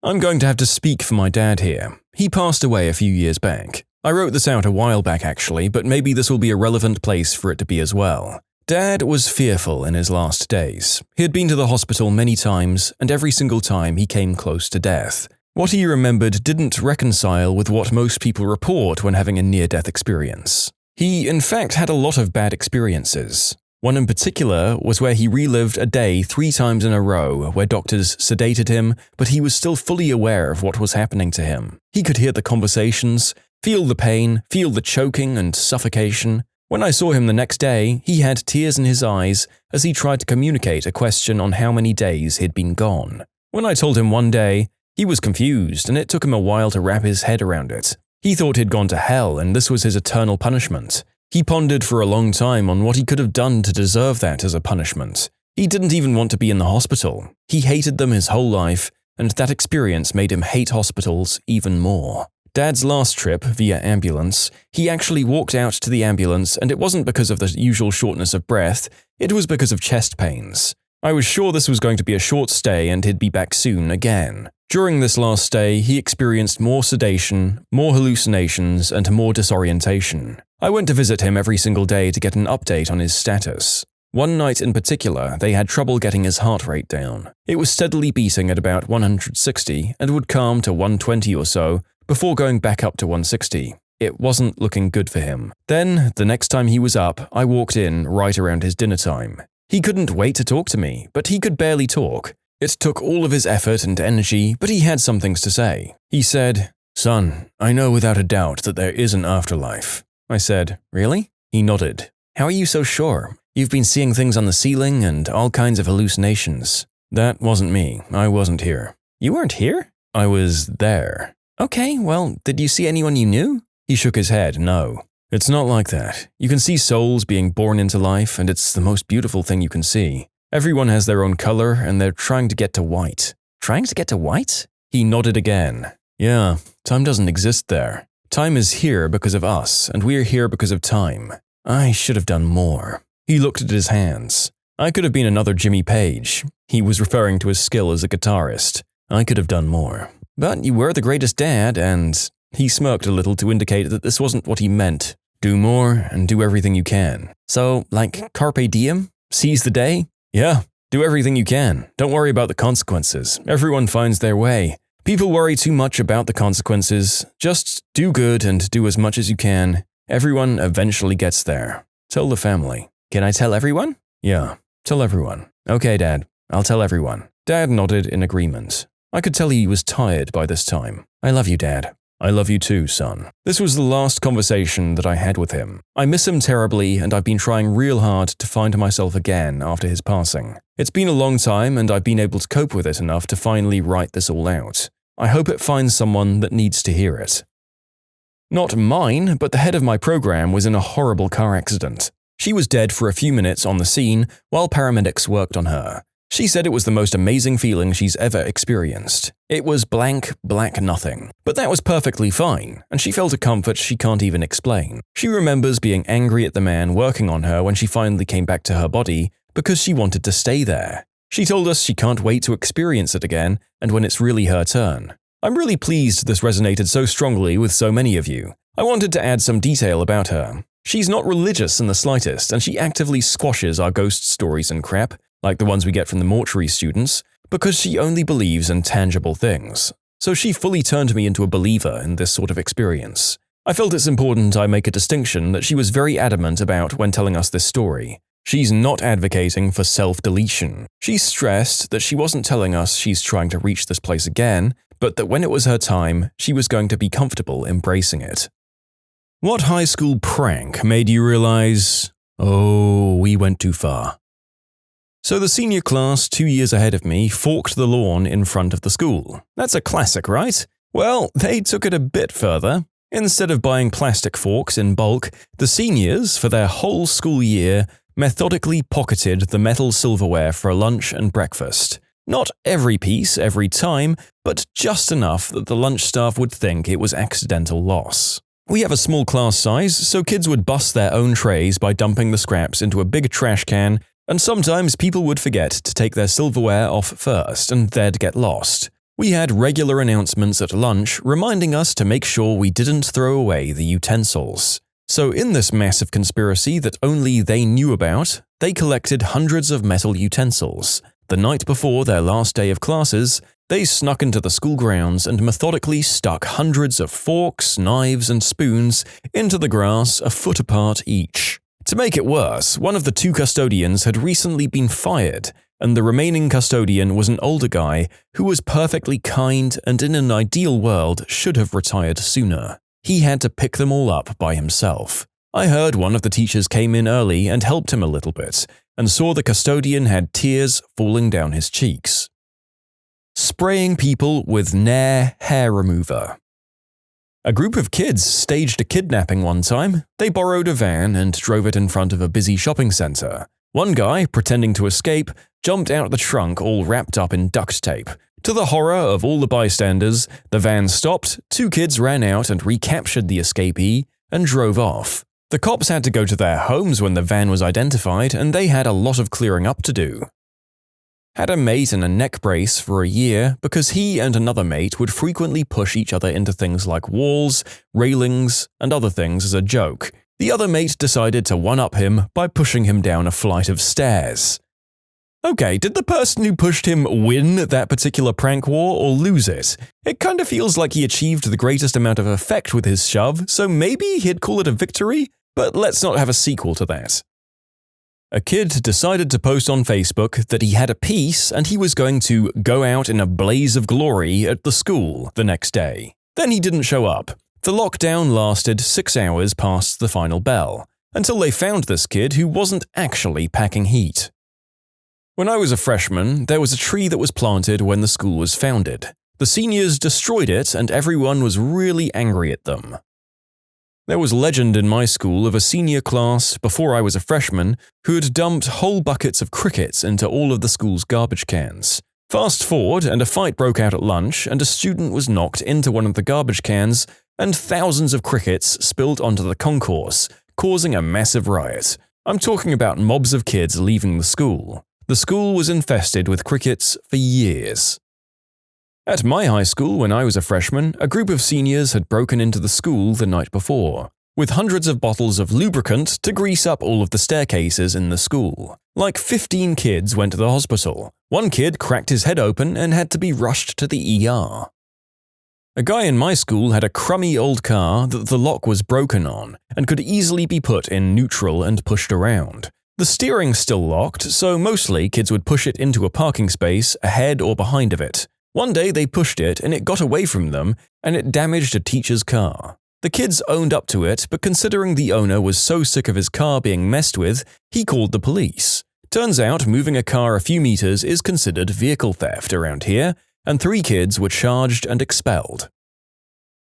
I'm going to have to speak for my dad here. He passed away a few years back. I wrote this out a while back actually, but maybe this will be a relevant place for it to be as well. Dad was fearful in his last days. He had been to the hospital many times, and every single time he came close to death. What he remembered didn't reconcile with what most people report when having a near-death experience. He, in fact, had a lot of bad experiences. One in particular was where he relived a day 3 times in a row where doctors sedated him, but he was still fully aware of what was happening to him. He could hear the conversations, feel the pain, feel the choking and suffocation. When I saw him the next day, he had tears in his eyes as he tried to communicate a question on how many days he'd been gone. When I told him one day, he was confused, and it took him a while to wrap his head around it. He thought he'd gone to hell, and this was his eternal punishment. He pondered for a long time on what he could have done to deserve that as a punishment. He didn't even want to be in the hospital. He hated them his whole life, and that experience made him hate hospitals even more. Dad's last trip, via ambulance, he actually walked out to the ambulance, and it wasn't because of the usual shortness of breath, it was because of chest pains. I was sure this was going to be a short stay and he'd be back soon again. During this last stay, he experienced more sedation, more hallucinations, and more disorientation. I went to visit him every single day to get an update on his status. One night in particular, they had trouble getting his heart rate down. It was steadily beating at about 160 and would calm to 120 or so before going back up to 160. It wasn't looking good for him. Then, the next time he was up, I walked in right around his dinner time. He couldn't wait to talk to me, but he could barely talk. It took all of his effort and energy, but he had some things to say. He said, "Son, I know without a doubt that there is an afterlife." I said, "Really?" He nodded. "How are you so sure? You've been seeing things on the ceiling and all kinds of hallucinations." "That wasn't me. I wasn't here." "You weren't here?" "I was there." "Okay, well, did you see anyone you knew?" He shook his head, "No. It's not like that. You can see souls being born into life, and it's the most beautiful thing you can see. Everyone has their own color, and they're trying to get to white." "Trying to get to white?" He nodded again. "Yeah, time doesn't exist there. Time is here because of us, and we're here because of time. I should have done more." He looked at his hands. "I could have been another Jimmy Page." He was referring to his skill as a guitarist. "I could have done more." "But you were the greatest dad, and..." He smirked a little to indicate that this wasn't what he meant. "Do more and do everything you can." "So, like carpe diem? Seize the day?" "Yeah, do everything you can. Don't worry about the consequences. Everyone finds their way. People worry too much about the consequences. Just do good and do as much as you can. Everyone eventually gets there. Tell the family." "Can I tell everyone?" "Yeah, tell everyone." "Okay, Dad. I'll tell everyone." Dad nodded in agreement. I could tell he was tired by this time. "I love you, Dad." "I love you too, son." This was the last conversation that I had with him. I miss him terribly, and I've been trying real hard to find myself again after his passing. It's been a long time, and I've been able to cope with it enough to finally write this all out. I hope it finds someone that needs to hear it. Not mine, but the head of my program was in a horrible car accident. She was dead for a few minutes on the scene while paramedics worked on her. She said it was the most amazing feeling she's ever experienced. It was blank, black nothing. But that was perfectly fine, and she felt a comfort she can't even explain. She remembers being angry at the man working on her when she finally came back to her body because she wanted to stay there. She told us she can't wait to experience it again and when it's really her turn. I'm really pleased this resonated so strongly with so many of you. I wanted to add some detail about her. She's not religious in the slightest, and she actively squashes our ghost stories and crap, like the ones we get from the mortuary students, because she only believes in tangible things. So she fully turned me into a believer in this sort of experience. I felt it's important I make a distinction that she was very adamant about when telling us this story. She's not advocating for self-deletion. She stressed that she wasn't telling us she's trying to reach this place again, but that when it was her time, she was going to be comfortable embracing it. What high school prank made you realize, oh, we went too far? So the senior class 2 years ahead of me forked the lawn in front of the school. That's a classic, right? Well, they took it a bit further. Instead of buying plastic forks in bulk, the seniors, for their whole school year, methodically pocketed the metal silverware for lunch and breakfast. Not every piece every time, but just enough that the lunch staff would think it was accidental loss. We have a small class size, so kids would bust their own trays by dumping the scraps into a big trash can, and sometimes people would forget to take their silverware off first and they'd get lost. We had regular announcements at lunch reminding us to make sure we didn't throw away the utensils. So in this massive conspiracy that only they knew about, they collected hundreds of metal utensils. The night before their last day of classes, they snuck into the school grounds and methodically stuck hundreds of forks, knives, and spoons into the grass a foot apart each. To make it worse, one of the 2 custodians had recently been fired, and the remaining custodian was an older guy who was perfectly kind and in an ideal world should have retired sooner. He had to pick them all up by himself. I heard one of the teachers came in early and helped him a little bit, and saw the custodian had tears falling down his cheeks. Spraying people with Nair hair remover. A group of kids staged a kidnapping one time. They borrowed a van and drove it in front of a busy shopping center. One guy, pretending to escape, jumped out the trunk all wrapped up in duct tape. To the horror of all the bystanders, the van stopped, 2 kids ran out and recaptured the escapee and drove off. The cops had to go to their homes when the van was identified, and they had a lot of clearing up to do. Had a mate in a neck brace for a year because he and another mate would frequently push each other into things like walls, railings, and other things as a joke. The other mate decided to one-up him by pushing him down a flight of stairs. Okay, did the person who pushed him win that particular prank war or lose it? It kind of feels like he achieved the greatest amount of effect with his shove, so maybe he'd call it a victory, but let's not have a sequel to that. A kid decided to post on Facebook that he had a piece and he was going to go out in a blaze of glory at the school the next day. Then he didn't show up. The lockdown lasted 6 hours past the final bell, until they found this kid who wasn't actually packing heat. When I was a freshman, there was a tree that was planted when the school was founded. The seniors destroyed it and everyone was really angry at them. There was legend in my school of a senior class, before I was a freshman, who had dumped whole buckets of crickets into all of the school's garbage cans. Fast forward, and a fight broke out at lunch, and a student was knocked into one of the garbage cans, and thousands of crickets spilled onto the concourse, causing a massive riot. I'm talking about mobs of kids leaving the school. The school was infested with crickets for years. At my high school, when I was a freshman, a group of seniors had broken into the school the night before, with hundreds of bottles of lubricant to grease up all of the staircases in the school. Like 15 kids went to the hospital. One kid cracked his head open and had to be rushed to the ER. A guy in my school had a crummy old car that the lock was broken on and could easily be put in neutral and pushed around. The steering's still locked, so mostly kids would push it into a parking space ahead or behind of it. One day they pushed it and it got away from them and it damaged a teacher's car. The kids owned up to it, but considering the owner was so sick of his car being messed with, he called the police. Turns out moving a car a few meters is considered vehicle theft around here, and 3 kids were charged and expelled.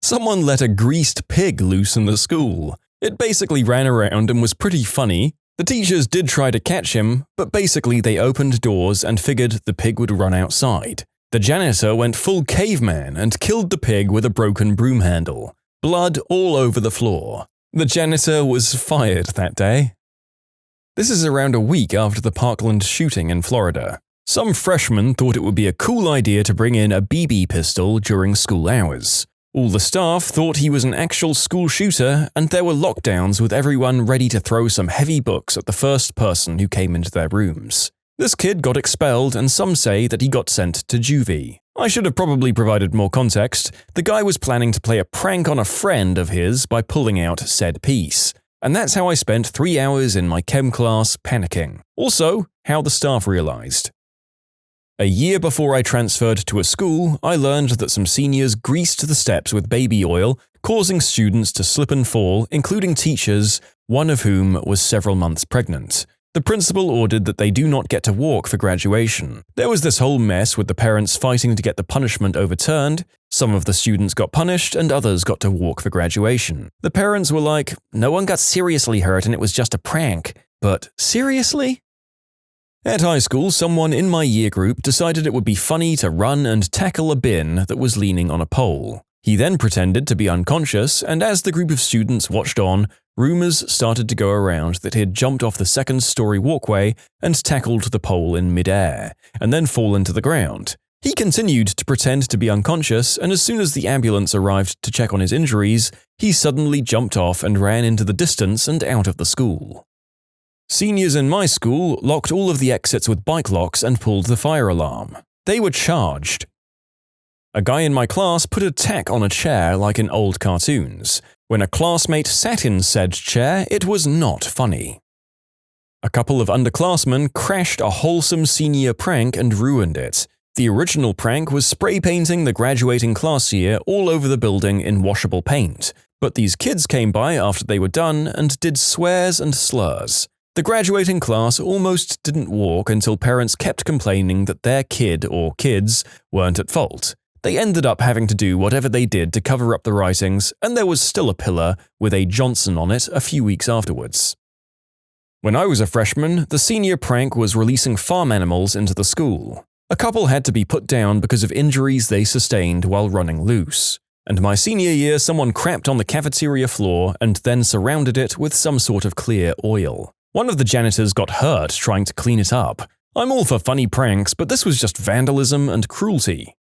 Someone let a greased pig loose in the school. It basically ran around and was pretty funny. The teachers did try to catch him, but basically they opened doors and figured the pig would run outside. The janitor went full caveman and killed the pig with a broken broom handle. Blood all over the floor. The janitor was fired that day. This is around a week after the Parkland shooting in Florida. Some freshmen thought it would be a cool idea to bring in a BB pistol during school hours. All the staff thought he was an actual school shooter, and there were lockdowns with everyone ready to throw some heavy books at the first person who came into their rooms. This kid got expelled, and some say that he got sent to juvie. I should have probably provided more context. The guy was planning to play a prank on a friend of his by pulling out said piece. And that's how I spent 3 hours in my chem class panicking. Also, how the staff realized. A year before I transferred to a school, I learned that some seniors greased the steps with baby oil, causing students to slip and fall, including teachers, one of whom was several months pregnant. The principal ordered that they do not get to walk for graduation. There was this whole mess with the parents fighting to get the punishment overturned. Some of the students got punished and others got to walk for graduation. The parents were like, "No one got seriously hurt and it was just a prank." But seriously? At high school, someone in my year group decided it would be funny to run and tackle a bin that was leaning on a pole. He then pretended to be unconscious, and as the group of students watched on, rumors started to go around that he had jumped off the second-story walkway and tackled the pole in midair, and then fallen to the ground. He continued to pretend to be unconscious, and as soon as the ambulance arrived to check on his injuries, he suddenly jumped off and ran into the distance and out of the school. Seniors in my school locked all of the exits with bike locks and pulled the fire alarm. They were charged. A guy in my class put a tack on a chair like in old cartoons. When a classmate sat in said chair, it was not funny. A couple of underclassmen crashed a wholesome senior prank and ruined it. The original prank was spray painting the graduating class year all over the building in washable paint, but these kids came by after they were done and did swears and slurs. The graduating class almost didn't walk until parents kept complaining that their kid or kids weren't at fault. They ended up having to do whatever they did to cover up the writings, and there was still a pillar with a Johnson on it a few weeks afterwards. When I was a freshman, the senior prank was releasing farm animals into the school. A couple had to be put down because of injuries they sustained while running loose. And my senior year, someone crapped on the cafeteria floor and then surrounded it with some sort of clear oil. One of the janitors got hurt trying to clean it up. I'm all for funny pranks, but this was just vandalism and cruelty.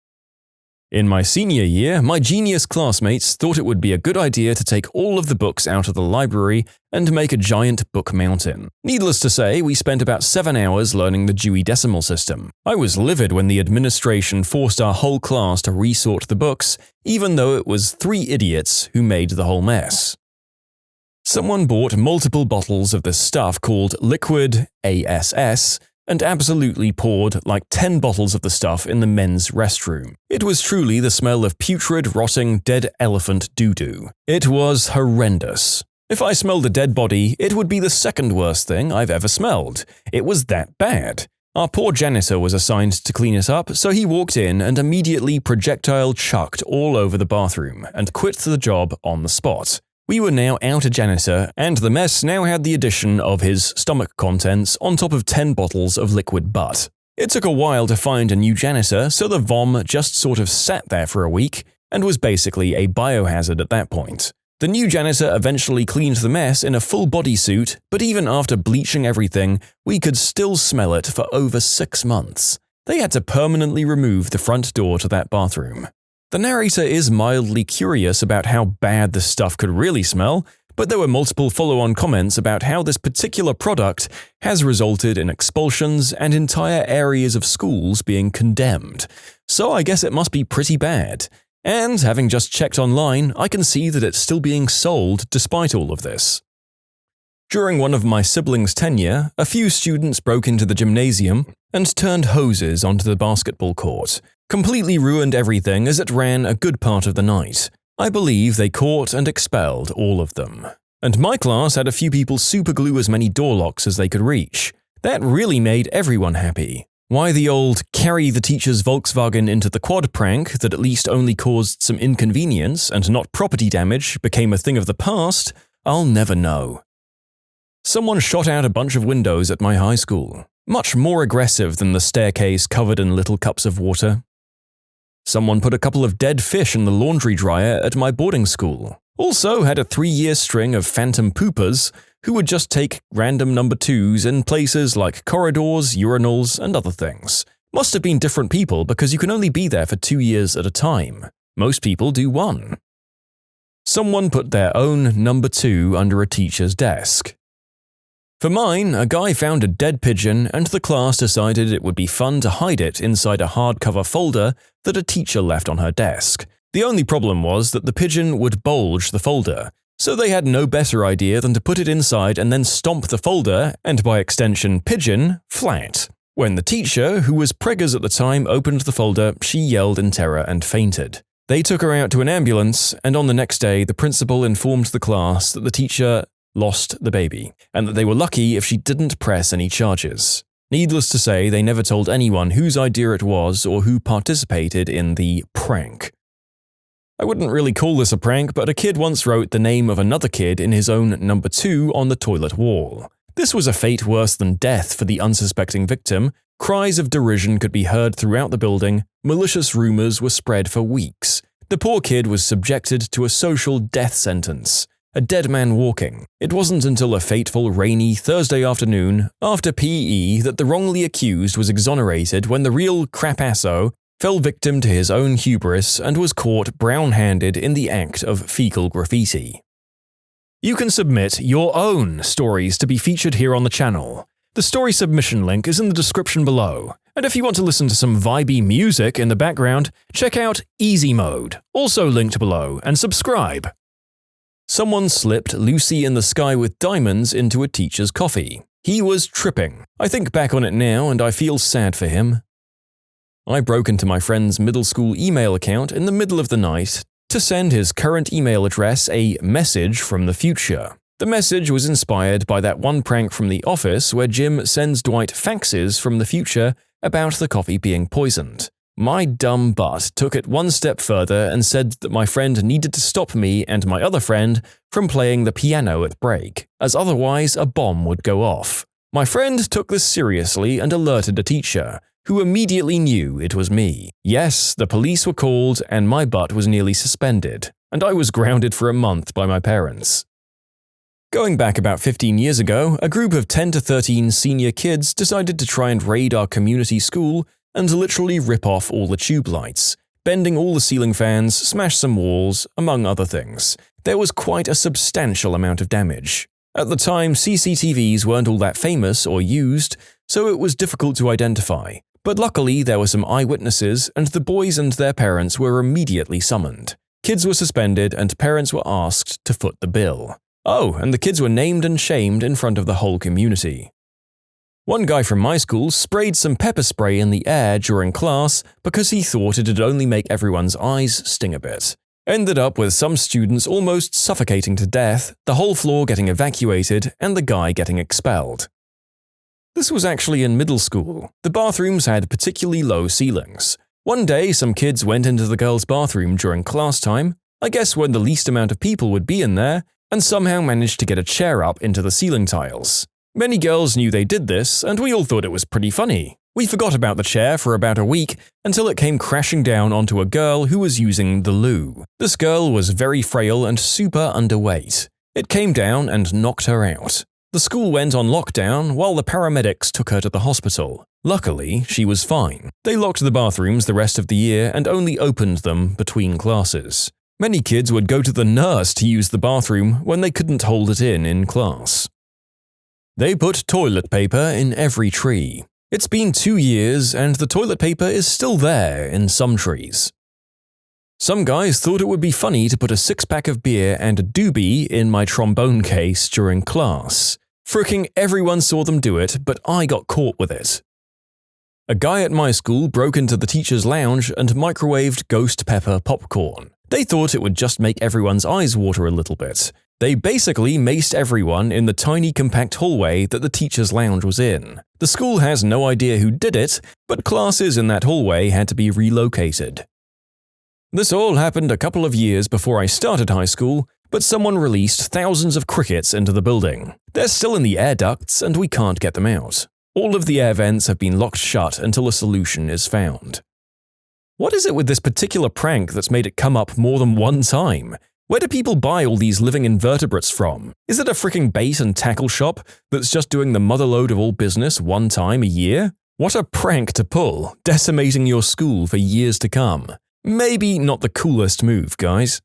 In my senior year, my genius classmates thought it would be a good idea to take all of the books out of the library and make a giant book mountain. Needless to say, we spent about 7 hours learning the Dewey Decimal System. I was livid when the administration forced our whole class to resort the books, even though it was 3 idiots who made the whole mess. Someone bought multiple bottles of this stuff called liquid ASS and absolutely poured like 10 bottles of the stuff in the men's restroom. It was truly the smell of putrid, rotting, dead elephant doo-doo. It was horrendous. If I smelled a dead body, it would be the second worst thing I've ever smelled. It was that bad. Our poor janitor was assigned to clean it up, so he walked in and immediately projectile chucked all over the bathroom and quit the job on the spot. We were now out a janitor, and the mess now had the addition of his stomach contents on top of 10 bottles of liquid butt. It took a while to find a new janitor, so the vom just sort of sat there for a week and was basically a biohazard at that point. The new janitor eventually cleaned the mess in a full bodysuit, but even after bleaching everything, we could still smell it for over 6 months. They had to permanently remove the front door to that bathroom. The narrator is mildly curious about how bad this stuff could really smell, but there were multiple follow-on comments about how this particular product has resulted in expulsions and entire areas of schools being condemned. So I guess it must be pretty bad. And having just checked online, I can see that it's still being sold despite all of this. During one of my siblings' tenure, a few students broke into the gymnasium and turned hoses onto the basketball court. Completely ruined everything as it ran a good part of the night. I believe they caught and expelled all of them. And my class had a few people superglue as many door locks as they could reach. That really made everyone happy. Why the old carry the teacher's Volkswagen into the quad prank that at least only caused some inconvenience and not property damage became a thing of the past, I'll never know. Someone shot out a bunch of windows at my high school. Much more aggressive than the staircase covered in little cups of water. Someone put a couple of dead fish in the laundry dryer at my boarding school. Also had a 3-year string of phantom poopers who would just take random number 2s in places like corridors, urinals, and other things. Must have been different people because you can only be there for 2 years at a time. Most people do one. Someone put their own number 2 under a teacher's desk. For mine, a guy found a dead pigeon and the class decided it would be fun to hide it inside a hardcover folder that a teacher left on her desk. The only problem was that the pigeon would bulge the folder, so they had no better idea than to put it inside and then stomp the folder, and by extension pigeon, flat. When the teacher, who was preggers at the time, opened the folder, she yelled in terror and fainted. They took her out to an ambulance, and on the next day the principal informed the class that the teacher lost the baby, and that they were lucky if she didn't press any charges. Needless to say, they never told anyone whose idea it was or who participated in the prank. I wouldn't really call this a prank, but a kid once wrote the name of another kid in his own number 2 on the toilet wall. This was a fate worse than death for the unsuspecting victim. Cries of derision could be heard throughout the building, malicious rumors were spread for weeks. The poor kid was subjected to a social death sentence. A dead man walking. It wasn't until a fateful rainy Thursday afternoon, after PE, that the wrongly accused was exonerated when the real crapasso fell victim to his own hubris and was caught brown-handed in the act of fecal graffiti. You can submit your own stories to be featured here on the channel. The story submission link is in the description below, and if you want to listen to some vibey music in the background, check out easymode, also linked below, and subscribe. Someone slipped Lucy in the Sky with Diamonds into a teacher's coffee. He was tripping. I think back on it now and I feel sad for him. I broke into my friend's middle school email account in the middle of the night to send his current email address a message from the future. The message was inspired by that one prank from The Office where Jim sends Dwight faxes from the future about the coffee being poisoned. My dumb butt took it one step further and said that my friend needed to stop me and my other friend from playing the piano at break, as otherwise a bomb would go off. My friend took this seriously and alerted a teacher, who immediately knew it was me. Yes, the police were called and my butt was nearly suspended, and I was grounded for a month by my parents. Going back about 15 years ago, a group of 10 to 13 senior kids decided to try and raid our community school and literally rip off all the tube lights, bending all the ceiling fans, smash some walls, among other things. There was quite a substantial amount of damage. At the time, CCTVs weren't all that famous or used, so it was difficult to identify. But luckily, there were some eyewitnesses, and the boys and their parents were immediately summoned. Kids were suspended, and parents were asked to foot the bill. Oh, and the kids were named and shamed in front of the whole community. One guy from my school sprayed some pepper spray in the air during class because he thought it'd only make everyone's eyes sting a bit. Ended up with some students almost suffocating to death, the whole floor getting evacuated, and the guy getting expelled. This was actually in middle school. The bathrooms had particularly low ceilings. One day, some kids went into the girls' bathroom during class time, I guess when the least amount of people would be in there, and somehow managed to get a chair up into the ceiling tiles. Many girls knew they did this, and we all thought it was pretty funny. We forgot about the chair for about a week until it came crashing down onto a girl who was using the loo. This girl was very frail and super underweight. It came down and knocked her out. The school went on lockdown while the paramedics took her to the hospital. Luckily, she was fine. They locked the bathrooms the rest of the year and only opened them between classes. Many kids would go to the nurse to use the bathroom when they couldn't hold it in class. They put toilet paper in every tree. It's been 2 years and the toilet paper is still there in some trees. Some guys thought it would be funny to put a 6-pack of beer and a doobie in my trombone case during class. Fricking everyone saw them do it, but I got caught with it. A guy at my school broke into the teacher's lounge and microwaved ghost pepper popcorn. They thought it would just make everyone's eyes water a little bit. They basically maced everyone in the tiny compact hallway that the teacher's lounge was in. The school has no idea who did it, but classes in that hallway had to be relocated. This all happened a couple of years before I started high school, but someone released thousands of crickets into the building. They're still in the air ducts and we can't get them out. All of the air vents have been locked shut until a solution is found. What is it with this particular prank that's made it come up more than one time? Where do people buy all these living invertebrates from? Is it a freaking bait and tackle shop that's just doing the motherlode of all business one time a year? What a prank to pull, decimating your school for years to come. Maybe not the coolest move, guys.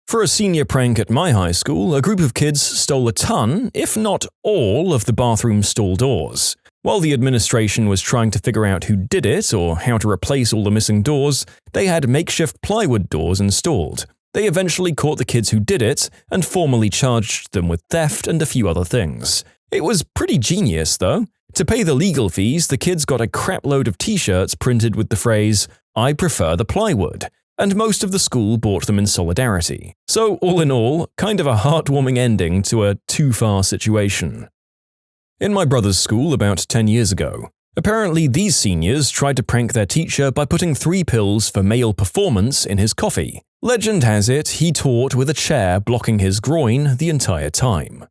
For a senior prank at my high school, a group of kids stole a ton, if not all, of the bathroom stall doors. While the administration was trying to figure out who did it or how to replace all the missing doors, they had makeshift plywood doors installed. They eventually caught the kids who did it and formally charged them with theft and a few other things. It was pretty genius, though. To pay the legal fees, the kids got a crapload of t-shirts printed with the phrase, "I prefer the plywood," and most of the school bought them in solidarity. So all in all, kind of a heartwarming ending to a too-far situation. In my brother's school about 10 years ago, apparently these seniors tried to prank their teacher by putting 3 pills for male performance in his coffee. Legend has it he taught with a chair blocking his groin the entire time.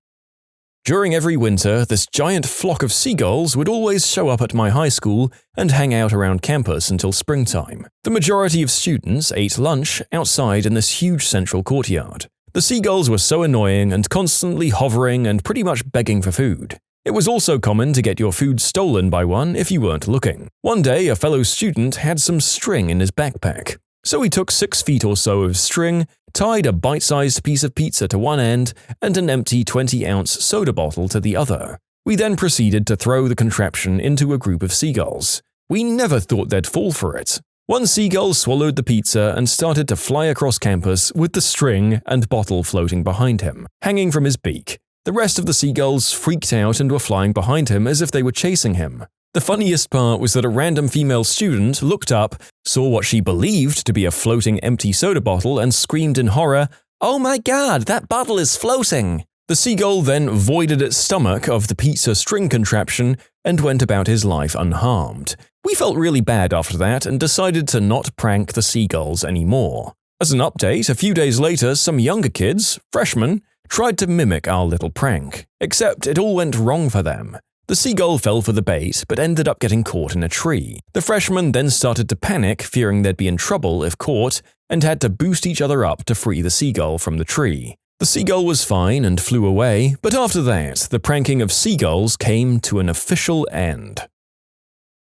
During every winter, this giant flock of seagulls would always show up at my high school and hang out around campus until springtime. The majority of students ate lunch outside in this huge central courtyard. The seagulls were so annoying and constantly hovering and pretty much begging for food. It was also common to get your food stolen by one if you weren't looking. One day, a fellow student had some string in his backpack. So he took 6 feet or so of string, tied a bite-sized piece of pizza to one end, and an empty 20-ounce soda bottle to the other. We then proceeded to throw the contraption into a group of seagulls. We never thought they'd fall for it. One seagull swallowed the pizza and started to fly across campus with the string and bottle floating behind him, hanging from his beak. The rest of the seagulls freaked out and were flying behind him as if they were chasing him. The funniest part was that a random female student looked up, saw what she believed to be a floating empty soda bottle and screamed in horror, "Oh my god, that bottle is floating!" The seagull then voided its stomach of the pizza string contraption and went about his life unharmed. We felt really bad after that and decided to not prank the seagulls anymore. As an update, a few days later, some younger kids, freshmen, tried to mimic our little prank. Except it all went wrong for them. The seagull fell for the bait, but ended up getting caught in a tree. The freshmen then started to panic, fearing they'd be in trouble if caught, and had to boost each other up to free the seagull from the tree. The seagull was fine and flew away, but after that, the pranking of seagulls came to an official end.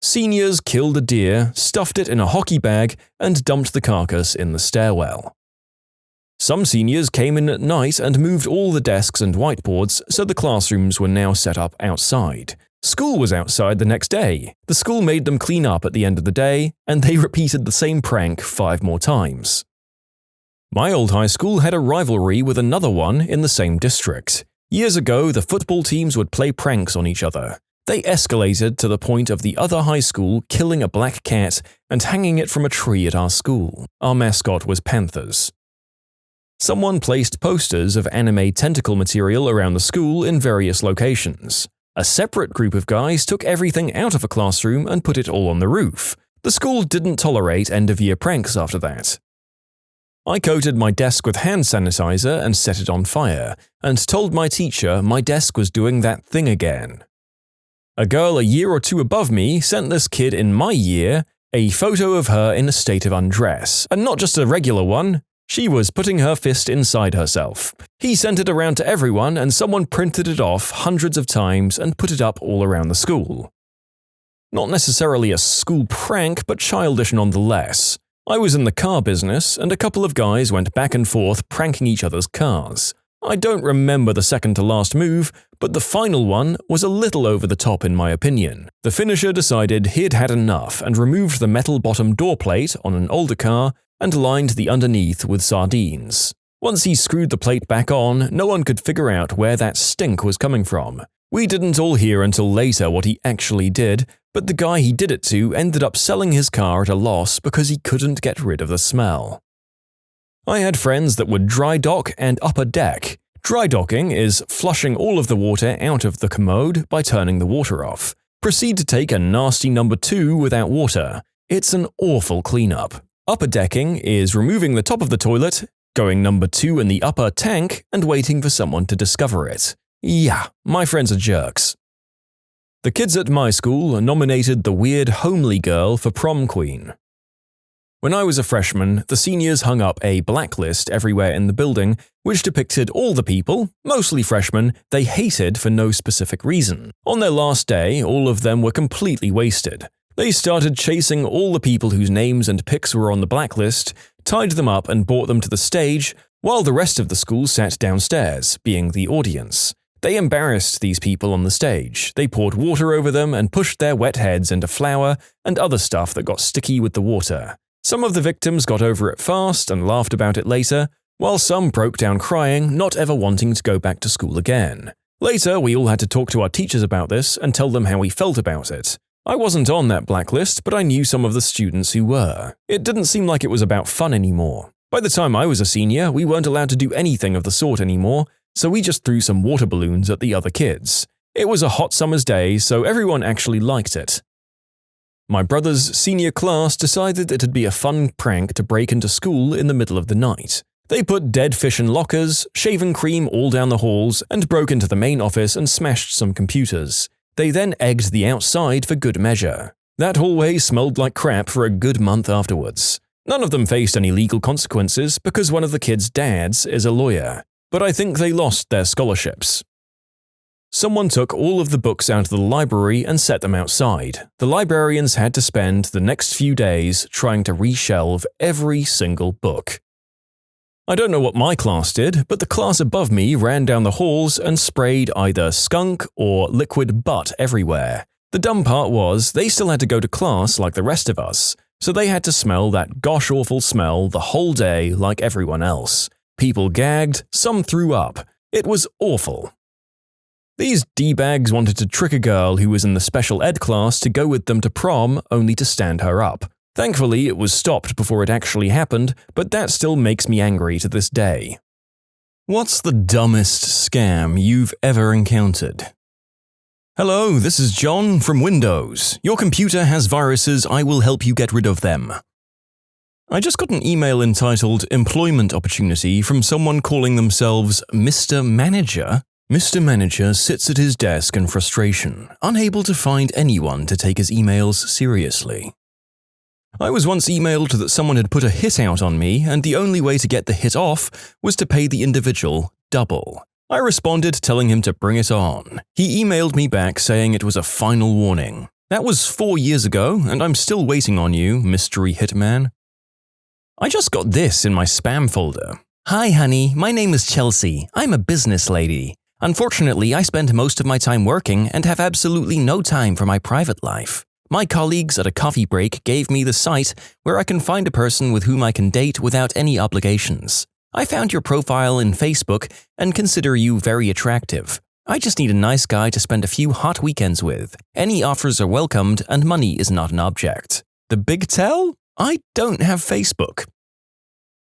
Seniors killed a deer, stuffed it in a hockey bag, and dumped the carcass in the stairwell. Some seniors came in at night and moved all the desks and whiteboards so the classrooms were now set up outside. School was outside the next day. The school made them clean up at the end of the day, and they repeated the same prank 5 more times. My old high school had a rivalry with another one in the same district. Years ago, the football teams would play pranks on each other. They escalated to the point of the other high school killing a black cat and hanging it from a tree at our school. Our mascot was panthers. Someone placed posters of anime tentacle material around the school in various locations. A separate group of guys took everything out of a classroom and put it all on the roof. The school didn't tolerate end-of-year pranks after that. I coated my desk with hand sanitizer and set it on fire, and told my teacher my desk was doing that thing again. A girl a year or 2 above me sent this kid in my year a photo of her in a state of undress, and not just a regular one. She was putting her fist inside herself. He sent it around to everyone and someone printed it off hundreds of times and put it up all around the school. Not necessarily a school prank, but childish nonetheless. I was in the car business and a couple of guys went back and forth pranking each other's cars. I don't remember the second to last move, but the final one was a little over the top in my opinion. The finisher decided he'd had enough and removed the metal bottom door plate on an older car and lined the underneath with sardines. Once he screwed the plate back on, no one could figure out where that stink was coming from. We didn't all hear until later what he actually did, but the guy he did it to ended up selling his car at a loss because he couldn't get rid of the smell. I had friends that would dry dock and upper deck. Dry docking is flushing all of the water out of the commode by turning the water off. Proceed to take a nasty number 2 without water. It's an awful cleanup. Upper decking is removing the top of the toilet, going number 2 in the upper tank, and waiting for someone to discover it. Yeah, my friends are jerks. The kids at my school nominated the weird homely girl for prom queen. When I was a freshman, the seniors hung up a blacklist everywhere in the building, which depicted all the people, mostly freshmen, they hated for no specific reason. On their last day, all of them were completely wasted. They started chasing all the people whose names and pics were on the blacklist, tied them up and brought them to the stage, while the rest of the school sat downstairs, being the audience. They embarrassed these people on the stage. They poured water over them and pushed their wet heads into flour and other stuff that got sticky with the water. Some of the victims got over it fast and laughed about it later, while some broke down crying, not ever wanting to go back to school again. Later, we all had to talk to our teachers about this and tell them how we felt about it. I wasn't on that blacklist, but I knew some of the students who were. It didn't seem like it was about fun anymore. By the time I was a senior, we weren't allowed to do anything of the sort anymore, so we just threw some water balloons at the other kids. It was a hot summer's day, so everyone actually liked it. My brother's senior class decided it'd be a fun prank to break into school in the middle of the night. They put dead fish in lockers, shaving cream all down the halls, and broke into the main office and smashed some computers. They then egged the outside for good measure. That hallway smelled like crap for a good month afterwards. None of them faced any legal consequences because one of the kids' dads is a lawyer, but I think they lost their scholarships. Someone took all of the books out of the library and set them outside. The librarians had to spend the next few days trying to reshelve every single book. I don't know what my class did, but the class above me ran down the halls and sprayed either skunk or liquid butt everywhere. The dumb part was, they still had to go to class like the rest of us, so they had to smell that gosh-awful smell the whole day like everyone else. People gagged, some threw up. It was awful. These D-bags wanted to trick a girl who was in the special ed class to go with them to prom only to stand her up. Thankfully, it was stopped before it actually happened, but that still makes me angry to this day. What's the dumbest scam you've ever encountered? Hello, this is John from Windows. Your computer has viruses, I will help you get rid of them. I just got an email entitled Employment Opportunity from someone calling themselves Mr. Manager. Mr. Manager sits at his desk in frustration, unable to find anyone to take his emails seriously. I was once emailed that someone had put a hit out on me, and the only way to get the hit off was to pay the individual double. I responded telling him to bring it on. He emailed me back saying it was a final warning. That was 4 years ago, and I'm still waiting on you, mystery hitman. I just got this in my spam folder. Hi honey, my name is Chelsea. I'm a business lady. Unfortunately, I spend most of my time working and have absolutely no time for my private life. My colleagues at a coffee break gave me the site where I can find a person with whom I can date without any obligations. I found your profile in Facebook and consider you very attractive. I just need a nice guy to spend a few hot weekends with. Any offers are welcomed and money is not an object. The big tell? I don't have Facebook.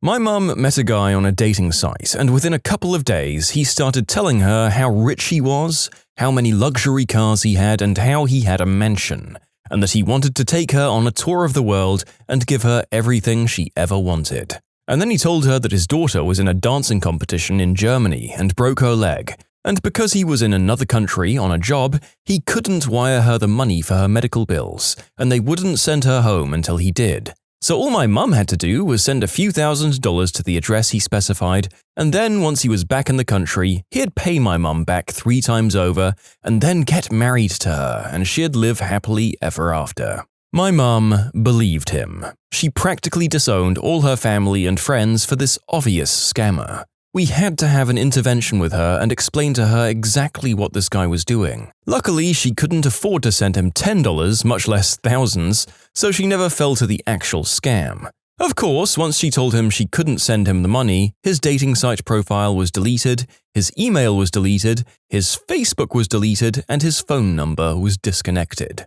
My mum met a guy on a dating site, and within a couple of days, he started telling her how rich he was, how many luxury cars he had, and how he had a mansion, and that he wanted to take her on a tour of the world and give her everything she ever wanted. And then he told her that his daughter was in a dancing competition in Germany and broke her leg, and because he was in another country on a job, he couldn't wire her the money for her medical bills, and they wouldn't send her home until he did. So all my mum had to do was send a few $1,000s to the address he specified, and then once he was back in the country, he'd pay my mum back 3 times over, and then get married to her, and she'd live happily ever after. My mum believed him. She practically disowned all her family and friends for this obvious scammer. We had to have an intervention with her and explain to her exactly what this guy was doing. Luckily, she couldn't afford to send him $10, much less thousands, so she never fell to the actual scam. Of course, once she told him she couldn't send him the money, his dating site profile was deleted, his email was deleted, his Facebook was deleted, and his phone number was disconnected.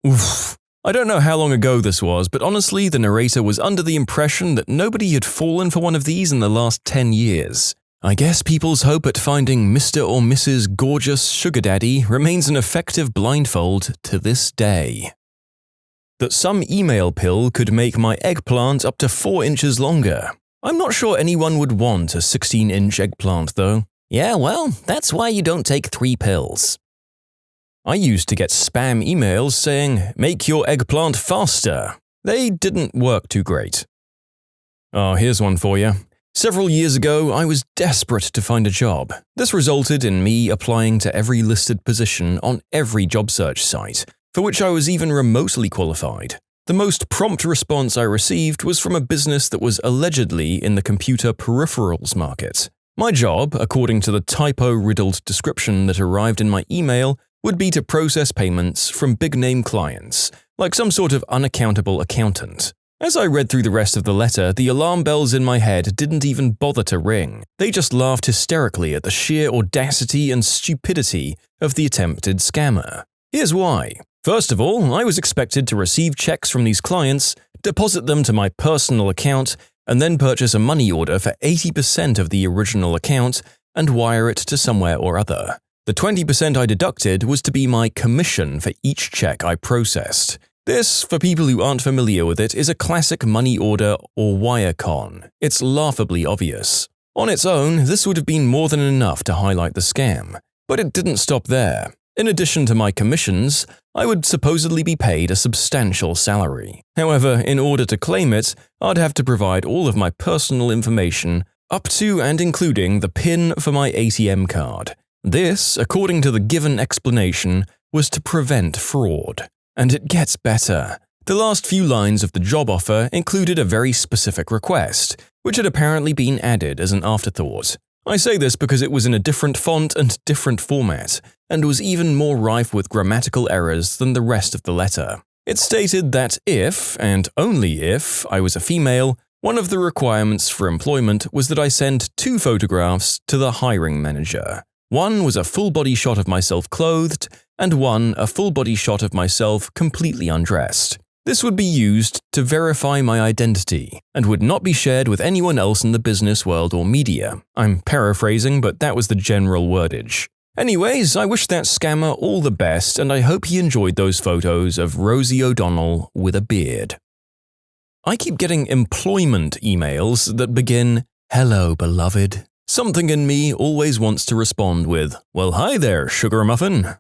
Oof. I don't know how long ago this was, but honestly, the narrator was under the impression that nobody had fallen for one of these in the last 10 years. I guess people's hope at finding Mr. or Mrs. Gorgeous Sugar Daddy remains an effective blindfold to this day. That some email pill could make my eggplant up to 4 inches longer. I'm not sure anyone would want a 16-inch eggplant, though. Yeah, well, that's why you don't take 3 pills. I used to get spam emails saying, "Make your eggplant faster." They didn't work too great. Oh, here's one for you. Several years ago, I was desperate to find a job. This resulted in me applying to every listed position on every job search site, for which I was even remotely qualified. The most prompt response I received was from a business that was allegedly in the computer peripherals market. My job, according to the typo-riddled description that arrived in my email, would be to process payments from big-name clients, like some sort of unaccountable accountant. As I read through the rest of the letter, the alarm bells in my head didn't even bother to ring. They just laughed hysterically at the sheer audacity and stupidity of the attempted scammer. Here's why. First of all, I was expected to receive checks from these clients, deposit them to my personal account, and then purchase a money order for 80% of the original account and wire it to somewhere or other. The 20% I deducted was to be my commission for each check I processed. This, for people who aren't familiar with it, is a classic money order or wire con. It's laughably obvious. On its own, this would have been more than enough to highlight the scam. But it didn't stop there. In addition to my commissions, I would supposedly be paid a substantial salary. However, in order to claim it, I'd have to provide all of my personal information, up to and including the PIN for my ATM card. This, according to the given explanation, was to prevent fraud. And it gets better. The last few lines of the job offer included a very specific request, which had apparently been added as an afterthought. I say this because it was in a different font and different format, and was even more rife with grammatical errors than the rest of the letter. It stated that if, and only if, I was a female, one of the requirements for employment was that I send 2 photographs to the hiring manager. One was a full-body shot of myself clothed, and one a full-body shot of myself completely undressed. This would be used to verify my identity, and would not be shared with anyone else in the business world or media. I'm paraphrasing, but that was the general wordage. Anyways, I wish that scammer all the best, and I hope he enjoyed those photos of Rosie O'Donnell with a beard. I keep getting employment emails that begin, "Hello, beloved." Something in me always wants to respond with, "Well, hi there, sugar muffin."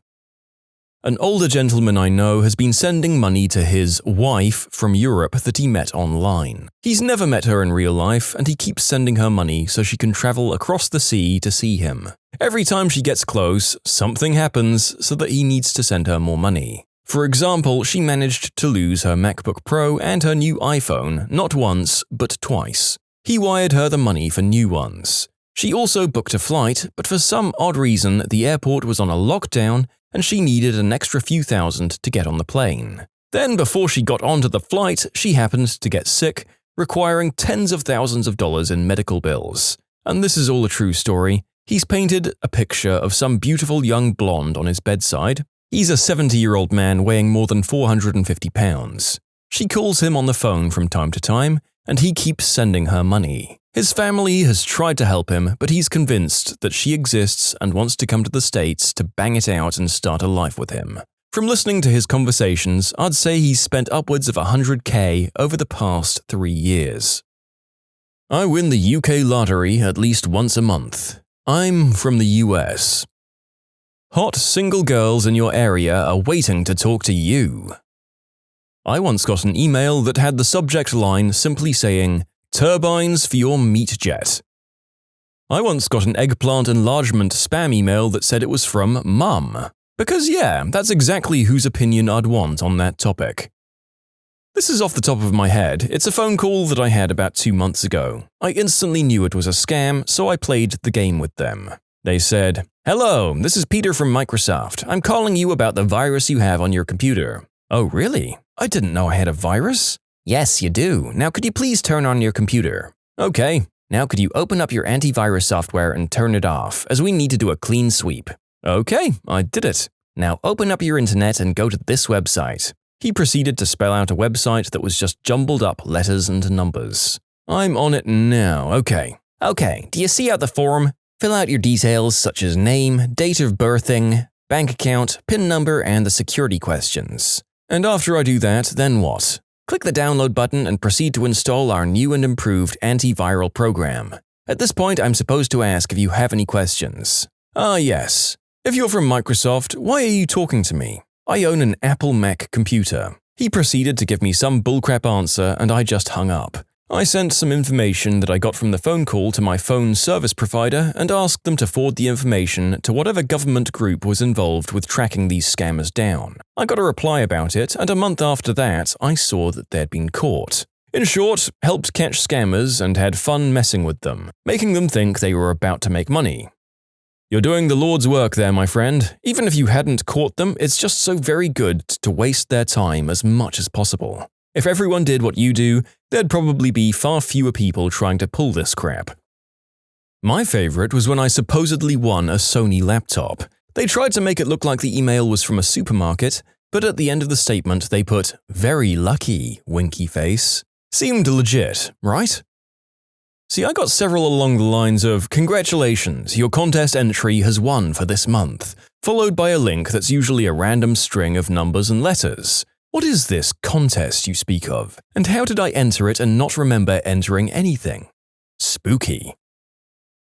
An older gentleman I know has been sending money to his wife from Europe that he met online. He's never met her in real life, and he keeps sending her money so she can travel across the sea to see him. Every time she gets close, something happens so that he needs to send her more money. For example, she managed to lose her MacBook Pro and her new iPhone not once, but twice. He wired her the money for new ones. She also booked a flight, but for some odd reason, the airport was on a lockdown and she needed an extra few thousand to get on the plane. Then, before she got onto the flight, she happened to get sick, requiring tens of thousands of dollars in medical bills. And this is all a true story. He's painted a picture of some beautiful young blonde on his bedside. He's a 70-year-old man weighing more than 450 pounds. She calls him on the phone from time to time, and he keeps sending her money. His family has tried to help him, but he's convinced that she exists and wants to come to the States to bang it out and start a life with him. From listening to his conversations, I'd say he's spent upwards of $100K over the past 3 years. I win the UK lottery at least once a month. I'm from the US. Hot single girls in your area are waiting to talk to you. I once got an email that had the subject line simply saying, "Turbines for your meat jet." I once got an eggplant enlargement spam email that said it was from Mum. Because yeah, that's exactly whose opinion I'd want on that topic. This is off the top of my head. It's a phone call that I had about 2 months ago. I instantly knew it was a scam, so I played the game with them. They said, "Hello, this is Peter from Microsoft. I'm calling you about the virus you have on your computer." "Oh, really? I didn't know I had a virus." "Yes, you do. Now could you please turn on your computer?" "Okay. Now could you open up your antivirus software and turn it off, as we need to do a clean sweep." "Okay, I did it." "Now open up your internet and go to this website." He proceeded to spell out a website that was just jumbled up letters and numbers. "I'm on it now. Okay, do you see out the form? Fill out your details such as name, date of birthing, bank account, PIN number, and the security questions. And after I do that, then what? Click the download button and proceed to install our new and improved antiviral program. At this point, I'm supposed to ask if you have any questions. Yes. If you're from Microsoft, why are you talking to me? I own an Apple Mac computer." He proceeded to give me some bullcrap answer and I just hung up. I sent some information that I got from the phone call to my phone service provider and asked them to forward the information to whatever government group was involved with tracking these scammers down. I got a reply about it, and a month after that, I saw that they'd been caught. In short, helped catch scammers and had fun messing with them, making them think they were about to make money. You're doing the Lord's work there, my friend. Even if you hadn't caught them, it's just so very good to waste their time as much as possible. If everyone did what you do, there'd probably be far fewer people trying to pull this crap. My favorite was when I supposedly won a Sony laptop. They tried to make it look like the email was from a supermarket, but at the end of the statement they put, "Very lucky, winky face." Seemed legit, right? See, I got several along the lines of, "Congratulations, your contest entry has won for this month," followed by a link that's usually a random string of numbers and letters. What is this contest you speak of? And how did I enter it and not remember entering anything? Spooky.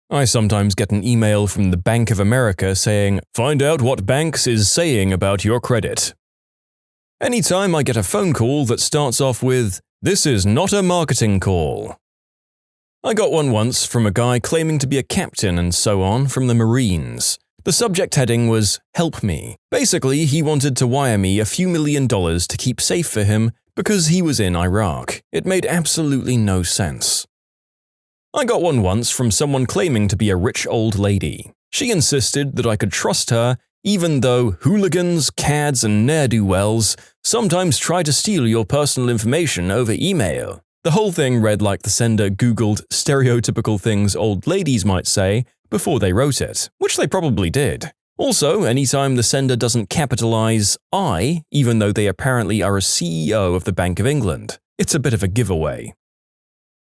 I sometimes get an email from the Bank of America saying, "Find out what Banks is saying about your credit." Anytime I get a phone call that starts off with, "This is not a marketing call." I got one once from a guy claiming to be a captain and so on from the Marines. The subject heading was, "Help me." Basically, he wanted to wire me a few $1,000,000 to keep safe for him because he was in Iraq. It made absolutely no sense. I got one once from someone claiming to be a rich old lady. She insisted that I could trust her even though hooligans, cads, and ne'er-do-wells sometimes try to steal your personal information over email. The whole thing read like the sender Googled stereotypical things old ladies might say before they wrote it, which they probably did. Also, anytime the sender doesn't capitalize I, even though they apparently are a CEO of the Bank of England, it's a bit of a giveaway.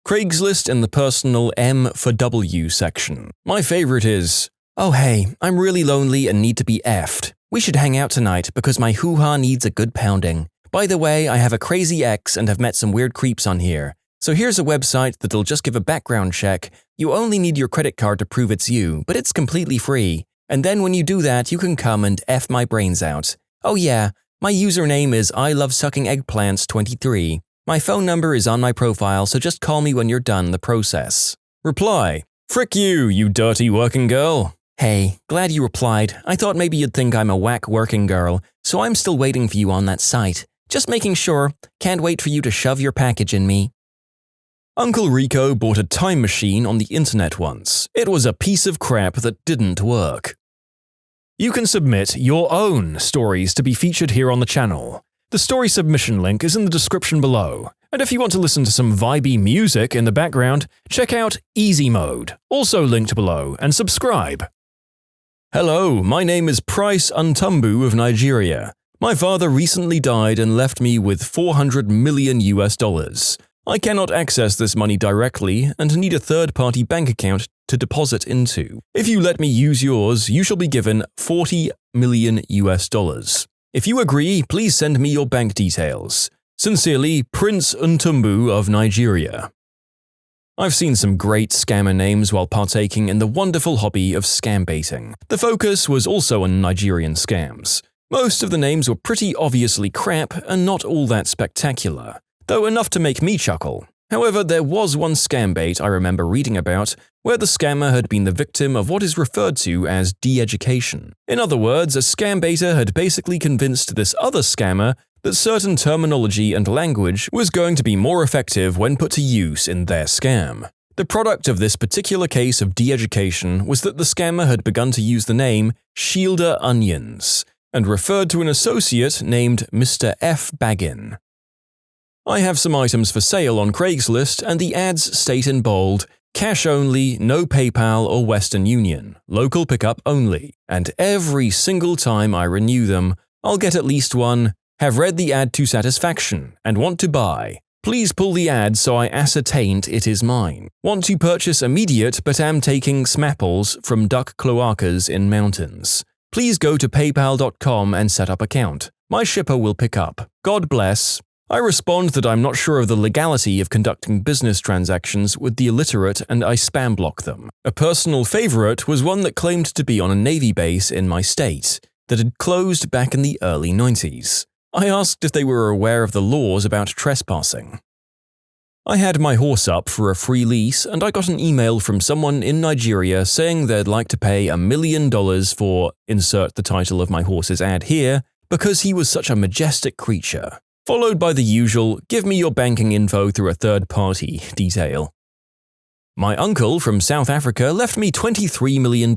Craigslist in the personal M for W section. My favorite is, "Oh hey, I'm really lonely and need to be effed. We should hang out tonight because my hoo-ha needs a good pounding. By the way, I have a crazy ex and have met some weird creeps on here. So here's a website that'll just give a background check. You only need your credit card to prove it's you, but it's completely free. And then when you do that, you can come and F my brains out. Oh yeah, my username is ILoveSuckingEggplants23. My phone number is on my profile, so just call me when you're done the process." Reply: "Frick you, you dirty working girl." "Hey, glad you replied. I thought maybe you'd think I'm a whack working girl, so I'm still waiting for you on that site. Just making sure. Can't wait for you to shove your package in me." Uncle Rico bought a time machine on the internet once. It was a piece of crap that didn't work. You can submit your own stories to be featured here on the channel. The story submission link is in the description below. And if you want to listen to some vibey music in the background, check out easymode, also linked below, and subscribe. Hello, my name is Price Untumbu of Nigeria. My father recently died and left me with $400 million US. I cannot access this money directly and need a third-party bank account to deposit into. If you let me use yours, you shall be given $40 million US. If you agree, please send me your bank details. Sincerely, Prince Untumbu of Nigeria. I've seen some great scammer names while partaking in the wonderful hobby of scam baiting. The focus was also on Nigerian scams. Most of the names were pretty obviously crap and not all that spectacular, though enough to make me chuckle. However, there was one scam bait I remember reading about where the scammer had been the victim of what is referred to as de-education. In other words, a scam baiter had basically convinced this other scammer that certain terminology and language was going to be more effective when put to use in their scam. The product of this particular case of de-education was that the scammer had begun to use the name Shielder Onions and referred to an associate named Mr. F. Baggin. I have some items for sale on Craigslist and the ads state in bold, "Cash only, no PayPal or Western Union, local pickup only," and every single time I renew them, I'll get at least one, "Have read the ad to satisfaction and want to buy. Please pull the ad so I ascertained it is mine. Want to purchase immediate but am taking smapples from duck cloacas in mountains. Please go to paypal.com and set up account. My shipper will pick up. God bless." I respond that I'm not sure of the legality of conducting business transactions with the illiterate and I spam block them. A personal favorite was one that claimed to be on a Navy base in my state that had closed back in the early 90s. I asked if they were aware of the laws about trespassing. I had my horse up for a free lease and I got an email from someone in Nigeria saying they'd like to pay $1 million for, insert the title of my horse's ad here, because he was such a majestic creature, followed by the usual give me your banking info through a third party detail. My uncle from South Africa left me $23 million,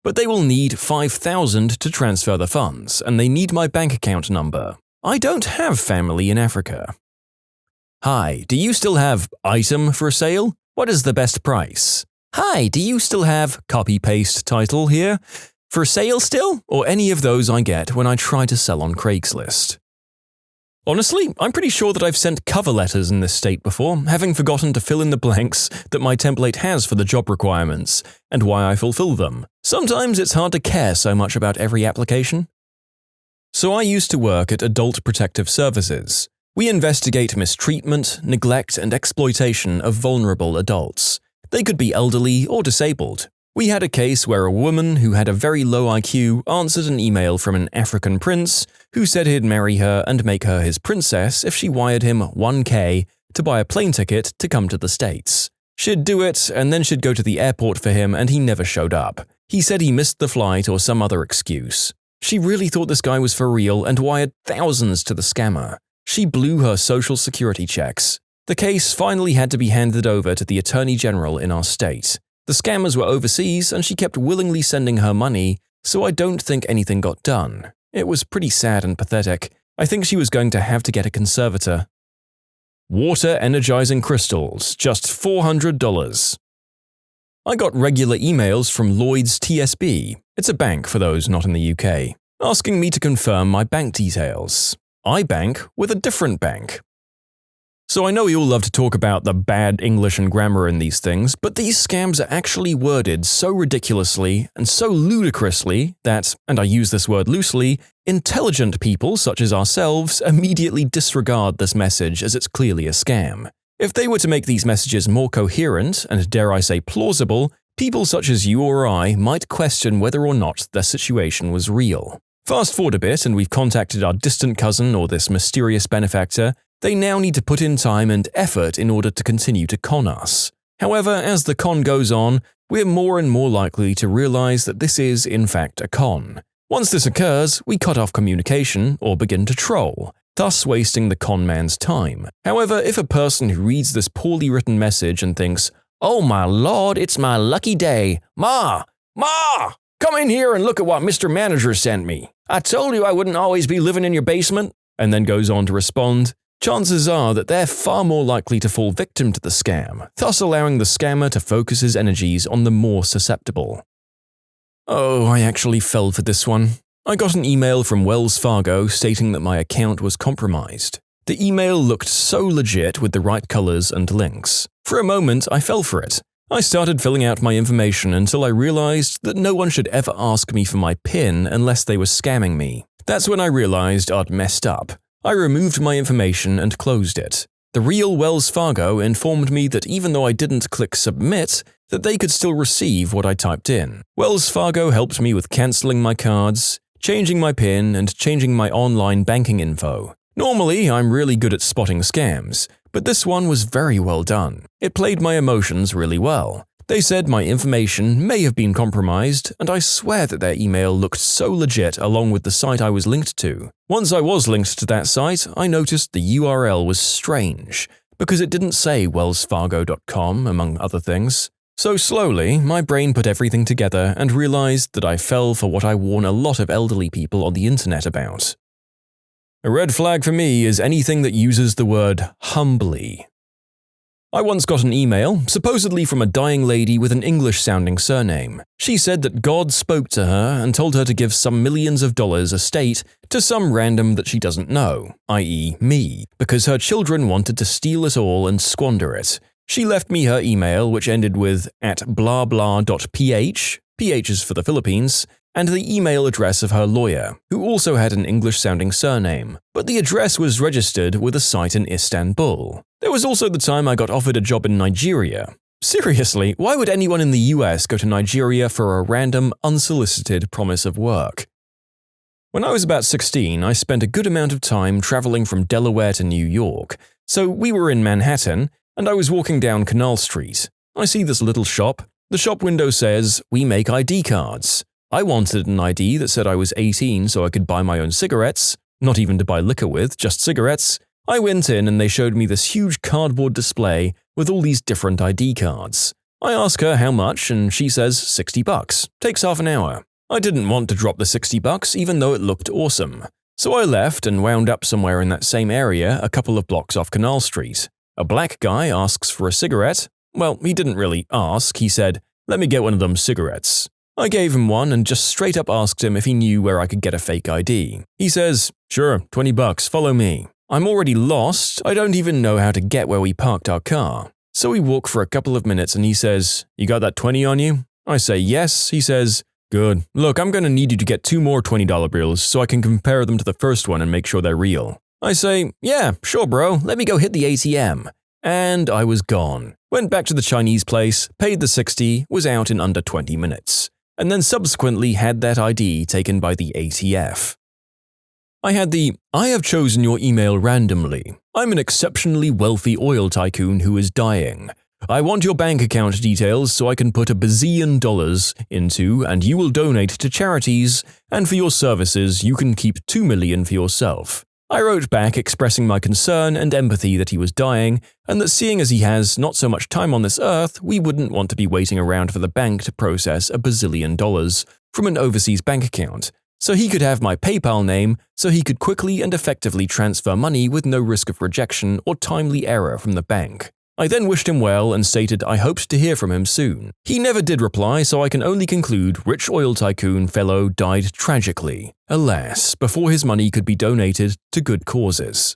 but they will need $5,000 to transfer the funds and they need my bank account number. I don't have family in Africa. Hi, do you still have item for sale? What is the best price? Hi, do you still have copy-paste title here? For sale still? Or any of those I get when I try to sell on Craigslist. Honestly, I'm pretty sure that I've sent cover letters in this state before, having forgotten to fill in the blanks that my template has for the job requirements, and why I fulfill them. Sometimes it's hard to care so much about every application. So I used to work at Adult Protective Services. We investigate mistreatment, neglect, and exploitation of vulnerable adults. They could be elderly or disabled. We had a case where a woman who had a very low IQ answered an email from an African prince who said he'd marry her and make her his princess if she wired him $1,000 to buy a plane ticket to come to the States. She'd do it, and then she'd go to the airport for him and he never showed up. He said he missed the flight or some other excuse. She really thought this guy was for real and wired thousands to the scammer. She blew her social security checks. The case finally had to be handed over to the Attorney General in our state. The scammers were overseas and she kept willingly sending her money, so I don't think anything got done. It was pretty sad and pathetic. I think she was going to have to get a conservator. Water energizing crystals, just $400. I got regular emails from Lloyds TSB, it's a bank for those not in the UK, asking me to confirm my bank details. I bank with a different bank. So I know we all love to talk about the bad English and grammar in these things, but these scams are actually worded so ridiculously and so ludicrously that, and I use this word loosely, intelligent people such as ourselves immediately disregard this message as it's clearly a scam. If they were to make these messages more coherent and, dare I say, plausible, people such as you or I might question whether or not their situation was real. Fast forward a bit and we've contacted our distant cousin or this mysterious benefactor. They now need to put in time and effort in order to continue to con us. However, as the con goes on, we're more and more likely to realize that this is, in fact, a con. Once this occurs, we cut off communication or begin to troll, thus wasting the con man's time. However, if a person who reads this poorly written message and thinks, "Oh my lord, it's my lucky day. Ma! Come in here and look at what Mr. Manager sent me. I told you I wouldn't always be living in your basement," and then goes on to respond, chances are that they're far more likely to fall victim to the scam, thus allowing the scammer to focus his energies on the more susceptible. Oh, I actually fell for this one. I got an email from Wells Fargo stating that my account was compromised. The email looked so legit with the right colors and links. For a moment, I fell for it. I started filling out my information until I realized that no one should ever ask me for my PIN unless they were scamming me. That's when I realized I'd messed up. I removed my information and closed it. The real Wells Fargo informed me that even though I didn't click submit, that they could still receive what I typed in. Wells Fargo helped me with cancelling my cards, changing my PIN, and changing my online banking info. Normally, I'm really good at spotting scams, but this one was very well done. It played my emotions really well. They said my information may have been compromised, and I swear that their email looked so legit along with the site I was linked to. Once I was linked to that site, I noticed the URL was strange, because it didn't say wellsfargo.com, among other things. So slowly, my brain put everything together and realized that I fell for what I warn a lot of elderly people on the internet about. A red flag for me is anything that uses the word humbly. I once got an email, supposedly from a dying lady with an English-sounding surname. She said that God spoke to her and told her to give some millions of dollars estate to some random that she doesn't know, i.e. me, because her children wanted to steal it all and squander it. She left me her email, which ended with @blahblah.ph, PH is for the Philippines, and the email address of her lawyer, who also had an English-sounding surname, but the address was registered with a site in Istanbul. There was also the time I got offered a job in Nigeria. Seriously, why would anyone in the US go to Nigeria for a random, unsolicited promise of work? When I was about 16, I spent a good amount of time traveling from Delaware to New York. So we were in Manhattan, and I was walking down Canal Street. I see this little shop. The shop window says, "We make ID cards." I wanted an ID that said I was 18 so I could buy my own cigarettes, not even to buy liquor with, just cigarettes. I went in and they showed me this huge cardboard display with all these different ID cards. I ask her how much and she says $60. Takes half an hour. I didn't want to drop the $60 even though it looked awesome. So I left and wound up somewhere in that same area a couple of blocks off Canal Street. A black guy asks for a cigarette. Well, he didn't really ask, he said, "Let me get one of them cigarettes." I gave him one and just straight up asked him if he knew where I could get a fake ID. He says, "Sure, $20, follow me." I'm already lost, I don't even know how to get where we parked our car. So we walk for a couple of minutes and he says, "You got that 20 on you?" I say yes, he says, "Good. Look, I'm going to need you to get 2 more $20 bills so I can compare them to the first one and make sure they're real." I say, "Yeah, sure bro, let me go hit the ATM." And I was gone. Went back to the Chinese place, paid the 60, was out in under 20 minutes. And then subsequently had that ID taken by the ATF. I had the, "I have chosen your email randomly. I'm an exceptionally wealthy oil tycoon who is dying. I want your bank account details so I can put $1 bazillion into and you will donate to charities, and for your services you can keep $2 million for yourself." I wrote back expressing my concern and empathy that he was dying, and that seeing as he has not so much time on this earth, we wouldn't want to be waiting around for the bank to process $1 bazillion from an overseas bank account, so he could have my PayPal name so he could quickly and effectively transfer money with no risk of rejection or timely error from the bank. I then wished him well and stated I hoped to hear from him soon. He never did reply, so I can only conclude rich oil tycoon fellow died tragically, alas, before his money could be donated to good causes.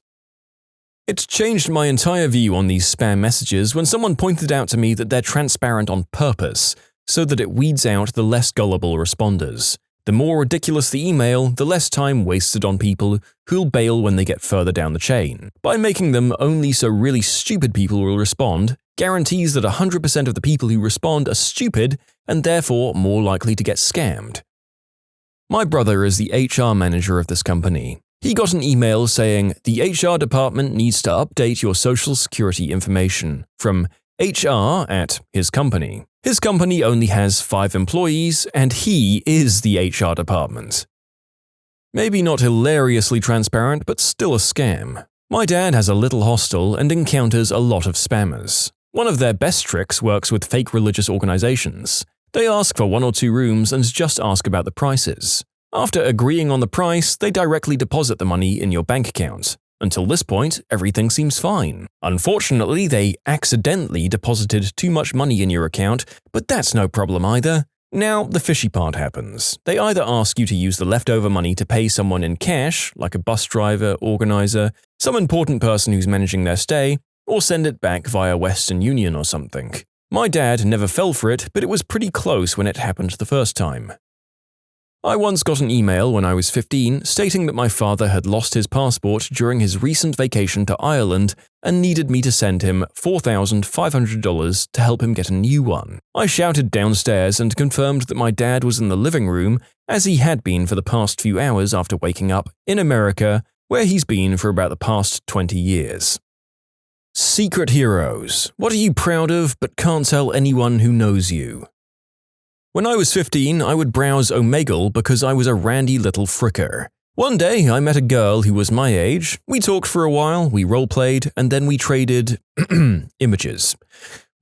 It changed my entire view on these spam messages when someone pointed out to me that they're transparent on purpose, so that it weeds out the less gullible responders. The more ridiculous the email, the less time wasted on people who'll bail when they get further down the chain. By making them only so really stupid people will respond, guarantees that 100% of the people who respond are stupid and therefore more likely to get scammed. My brother is the HR manager of this company. He got an email saying, "The HR department needs to update your social security information," from HR at his company. His company only has 5 employees, and he is the HR department. Maybe not hilariously transparent, but still a scam. My dad has a little hostel and encounters a lot of spammers. One of their best tricks works with fake religious organizations. They ask for 1 or 2 rooms and just ask about the prices. After agreeing on the price, they directly deposit the money in your bank account. Until this point, everything seems fine. Unfortunately, they accidentally deposited too much money in your account, but that's no problem either. Now, the fishy part happens. They either ask you to use the leftover money to pay someone in cash, like a bus driver, organizer, some important person who's managing their stay, or send it back via Western Union or something. My dad never fell for it, but it was pretty close when it happened the first time. I once got an email when I was 15 stating that my father had lost his passport during his recent vacation to Ireland and needed me to send him $4,500 to help him get a new one. I shouted downstairs and confirmed that my dad was in the living room, as he had been for the past few hours after waking up, in America, where he's been for about the past 20 years. Secret heroes. What are you proud of but can't tell anyone who knows you? When I was 15, I would browse Omegle because I was a randy little fricker. One day, I met a girl who was my age. We talked for a while, we roleplayed, and then we traded images.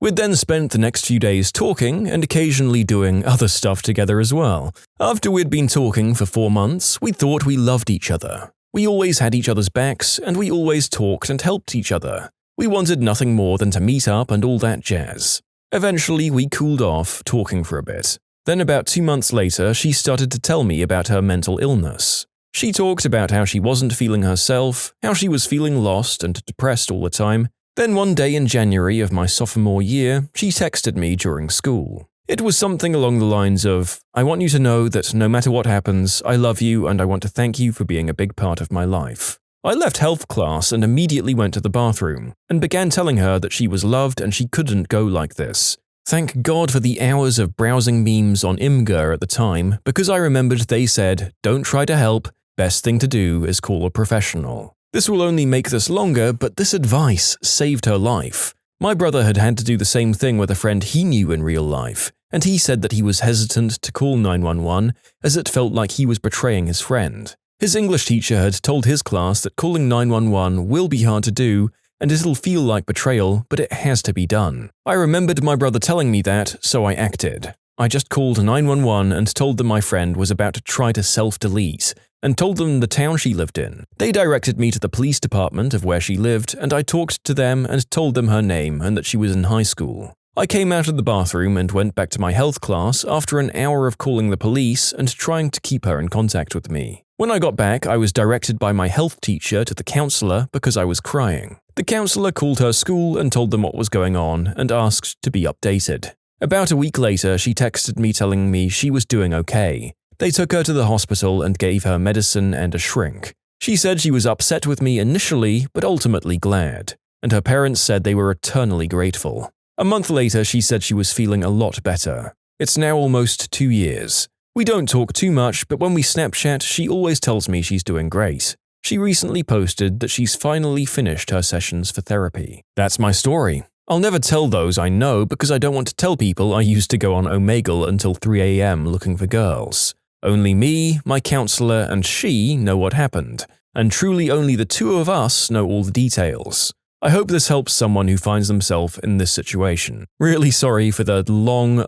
We'd then spent the next few days talking and occasionally doing other stuff together as well. After we'd been talking for 4 months, we thought we loved each other. We always had each other's backs, and we always talked and helped each other. We wanted nothing more than to meet up and all that jazz. Eventually, we cooled off, talking for a bit. Then about 2 months later, she started to tell me about her mental illness. She talked about how she wasn't feeling herself, how she was feeling lost and depressed all the time. Then one day in January of my sophomore year, she texted me during school. It was something along the lines of, "I want you to know that no matter what happens, I love you and I want to thank you for being a big part of my life." I left health class and immediately went to the bathroom and began telling her that she was loved and she couldn't go like this. Thank God for the hours of browsing memes on Imgur at the time, because I remembered they said, "Don't try to help, best thing to do is call a professional." This will only make this longer, but this advice saved her life. My brother had had to do the same thing with a friend he knew in real life, and he said that he was hesitant to call 911 as it felt like he was betraying his friend. His English teacher had told his class that calling 911 will be hard to do and it'll feel like betrayal, but it has to be done. I remembered my brother telling me that, so I acted. I just called 911 and told them my friend was about to try to self-delete, and told them the town she lived in. They directed me to the police department of where she lived, and I talked to them and told them her name and that she was in high school. I came out of the bathroom and went back to my health class after an hour of calling the police and trying to keep her in contact with me. When I got back, I was directed by my health teacher to the counselor because I was crying. The counselor called her school and told them what was going on and asked to be updated. About a week later, she texted me telling me she was doing okay. They took her to the hospital and gave her medicine and a shrink. She said she was upset with me initially, but ultimately glad, and her parents said they were eternally grateful. A month later, she said she was feeling a lot better. It's now almost 2 years. We don't talk too much, but when we Snapchat, she always tells me she's doing great. She recently posted that she's finally finished her sessions for therapy. That's my story. I'll never tell those I know because I don't want to tell people I used to go on Omegle until 3 a.m. looking for girls. Only me, my counselor, and she know what happened, and truly only the two of us know all the details. I hope this helps someone who finds themselves in this situation. Really sorry for the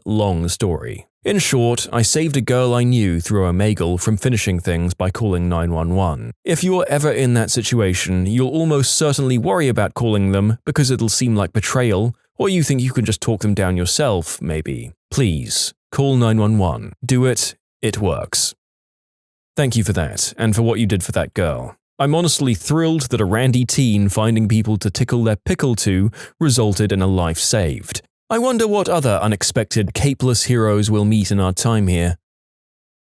long story. In short, I saved a girl I knew through Omegle from finishing things by calling 911. If you're ever in that situation, you'll almost certainly worry about calling them because it'll seem like betrayal, or you think you can just talk them down yourself, maybe. Please, call 911. Do it. It works. Thank you for that, and for what you did for that girl. I'm honestly thrilled that a randy teen finding people to tickle their pickle to resulted in a life saved. I wonder what other unexpected capeless heroes we'll meet in our time here.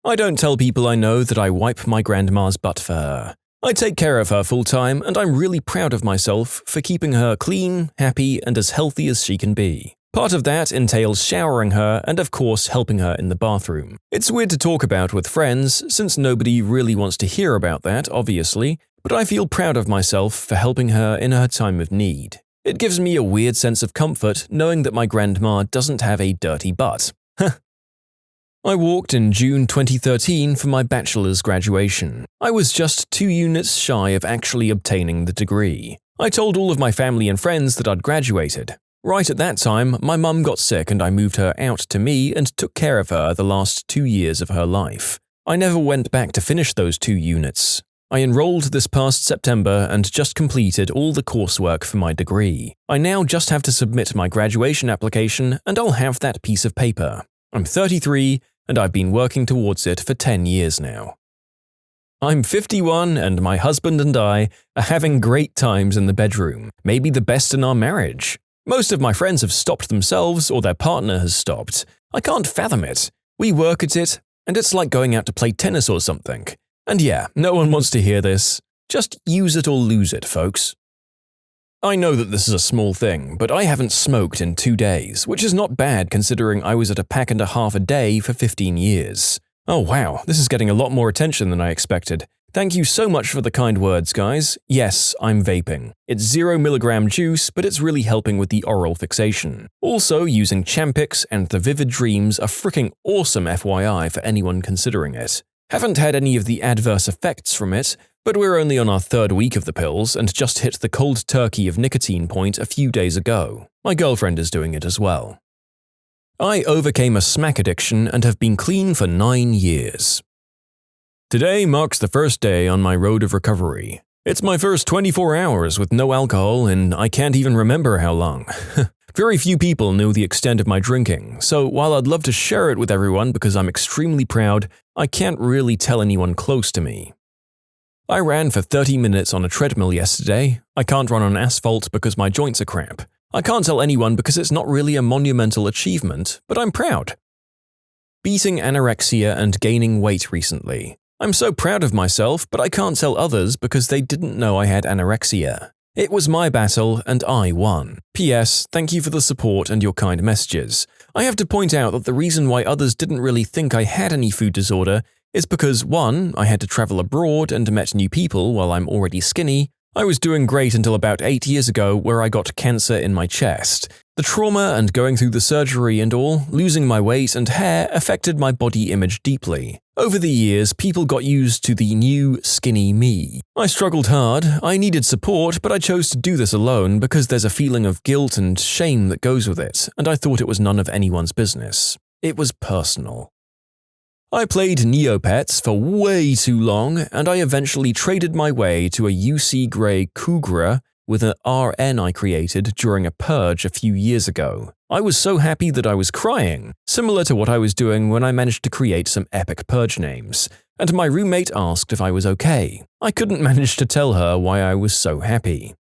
I don't tell people I know that I wipe my grandma's butt for her. I take care of her full time, and I'm really proud of myself for keeping her clean, happy, and as healthy as she can be. Part of that entails showering her and of course helping her in the bathroom. It's weird to talk about with friends, since nobody really wants to hear about that, obviously, but I feel proud of myself for helping her in her time of need. It gives me a weird sense of comfort knowing that my grandma doesn't have a dirty butt. I walked in June 2013 for my bachelor's graduation. I was just 2 units shy of actually obtaining the degree. I told all of my family and friends that I'd graduated. Right at that time, my mum got sick and I moved her out to me and took care of her the last 2 years of her life. I never went back to finish those 2 units. I enrolled this past September and just completed all the coursework for my degree. I now just have to submit my graduation application and I'll have that piece of paper. I'm 33 and I've been working towards it for 10 years now. I'm 51 and my husband and I are having great times in the bedroom, maybe the best in our marriage. Most of my friends have stopped themselves or their partner has stopped. I can't fathom it. We work at it, and it's like going out to play tennis or something. And yeah, no one wants to hear this. Just use it or lose it, folks. I know that this is a small thing, but I haven't smoked in 2 days, which is not bad considering I was at a pack and a half a day for 15 years. Oh wow, this is getting a lot more attention than I expected. Thank you so much for the kind words, guys. Yes, I'm vaping. It's 0 milligram juice, but it's really helping with the oral fixation. Also, using Champix and the Vivid Dreams are freaking awesome FYI for anyone considering it. Haven't had any of the adverse effects from it, but we're only on our 3rd week of the pills and just hit the cold turkey of nicotine point a few days ago. My girlfriend is doing it as well. I overcame a smack addiction and have been clean for 9 years. Today marks the first day on my road of recovery. It's my first 24 hours with no alcohol and I can't even remember how long. Very few people know the extent of my drinking, so while I'd love to share it with everyone because I'm extremely proud, I can't really tell anyone close to me. I ran for 30 minutes on a treadmill yesterday. I can't run on asphalt because my joints are crap. I can't tell anyone because it's not really a monumental achievement, but I'm proud. Beating anorexia and gaining weight recently. I'm so proud of myself, but I can't tell others because they didn't know I had anorexia. It was my battle and I won. P.S. Thank you for the support and your kind messages. I have to point out that the reason why others didn't really think I had any food disorder is because 1. I had to travel abroad and met new people while I'm already skinny. I was doing great until about 8 years ago, where I got cancer in my chest. The trauma and going through the surgery and all, losing my weight and hair affected my body image deeply. Over the years, people got used to the new, skinny me. I struggled hard, I needed support, but I chose to do this alone because there's a feeling of guilt and shame that goes with it, and I thought it was none of anyone's business. It was personal. I played Neopets for way too long, and I eventually traded my way to a UC Grey Cougar with an RN I created during a purge a few years ago. I was so happy that I was crying, similar to what I was doing when I managed to create some epic purge names, and my roommate asked if I was okay. I couldn't manage to tell her why I was so happy.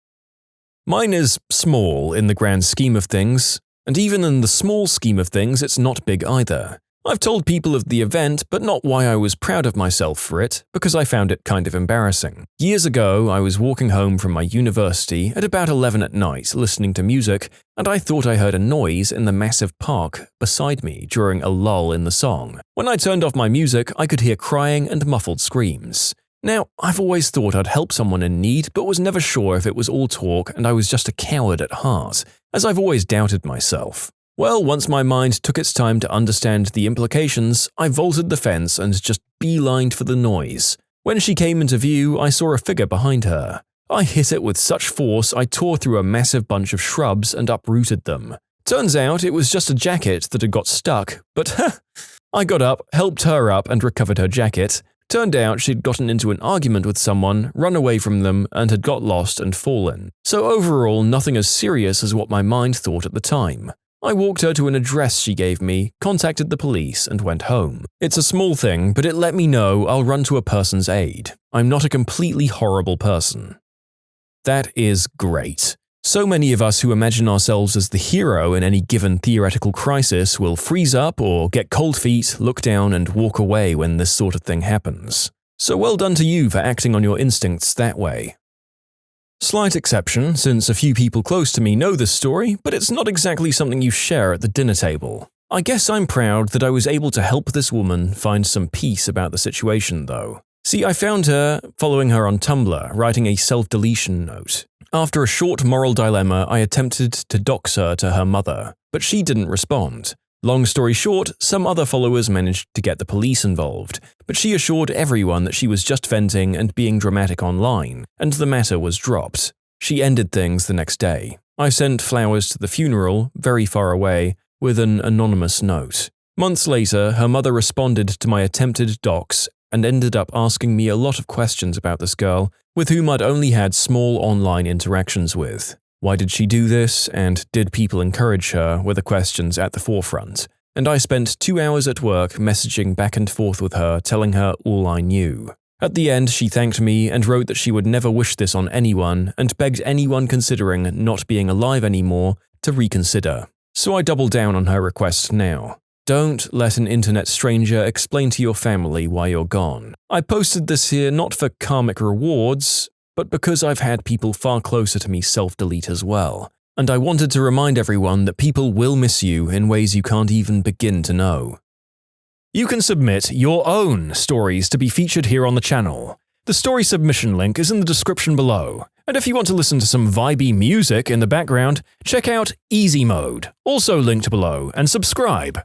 Mine is small in the grand scheme of things, and even in the small scheme of things, it's not big either. I've told people of the event, but not why I was proud of myself for it, because I found it kind of embarrassing. Years ago, I was walking home from my university at about 11 at night listening to music, and I thought I heard a noise in the massive park beside me during a lull in the song. When I turned off my music, I could hear crying and muffled screams. Now, I've always thought I'd help someone in need, but was never sure if it was all talk and I was just a coward at heart, as I've always doubted myself. Well, once my mind took its time to understand the implications, I vaulted the fence and just beelined for the noise. When she came into view, I saw a figure behind her. I hit it with such force I tore through a massive bunch of shrubs and uprooted them. Turns out it was just a jacket that had got stuck, but I got up, helped her up and recovered her jacket. Turned out she'd gotten into an argument with someone, run away from them, and had got lost and fallen. So overall, nothing as serious as what my mind thought at the time. I walked her to an address she gave me, contacted the police, and went home. It's a small thing, but it let me know I'll run to a person's aid. I'm not a completely horrible person. That is great. So many of us who imagine ourselves as the hero in any given theoretical crisis will freeze up or get cold feet, look down, and walk away when this sort of thing happens. So well done to you for acting on your instincts that way. Slight exception, since a few people close to me know this story, but it's not exactly something you share at the dinner table. I guess I'm proud that I was able to help this woman find some peace about the situation, though. See, I found her following her on Tumblr, writing a self-deletion note. After a short moral dilemma, I attempted to dox her to her mother, but she didn't respond. Long story short, some other followers managed to get the police involved, but she assured everyone that she was just venting and being dramatic online, and the matter was dropped. She ended things the next day. I sent flowers to the funeral, very far away, with an anonymous note. Months later, her mother responded to my attempted dox and ended up asking me a lot of questions about this girl, with whom I'd only had small online interactions with. Why did she do this, and did people encourage her, were the questions at the forefront, and I spent 2 hours at work messaging back and forth with her, telling her all I knew. At the end, she thanked me and wrote that she would never wish this on anyone, and begged anyone considering not being alive anymore to reconsider. So I doubled down on her request now. Don't let an internet stranger explain to your family why you're gone. I posted this here not for karmic rewards, but because I've had people far closer to me self-delete as well, and I wanted to remind everyone that people will miss you in ways you can't even begin to know. You can submit your own stories to be featured here on the channel. The story submission link is in the description below, and if you want to listen to some vibey music in the background, check out easymode, also linked below, and subscribe.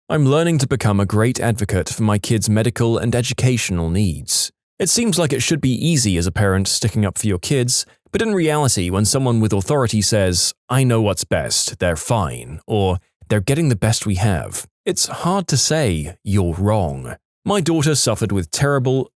I'm learning to become a great advocate for my kids' medical and educational needs. It seems like it should be easy as a parent sticking up for your kids, but in reality, when someone with authority says, "I know what's best, they're fine," or "they're getting the best we have," it's hard to say, "you're wrong." My daughter suffered with terrible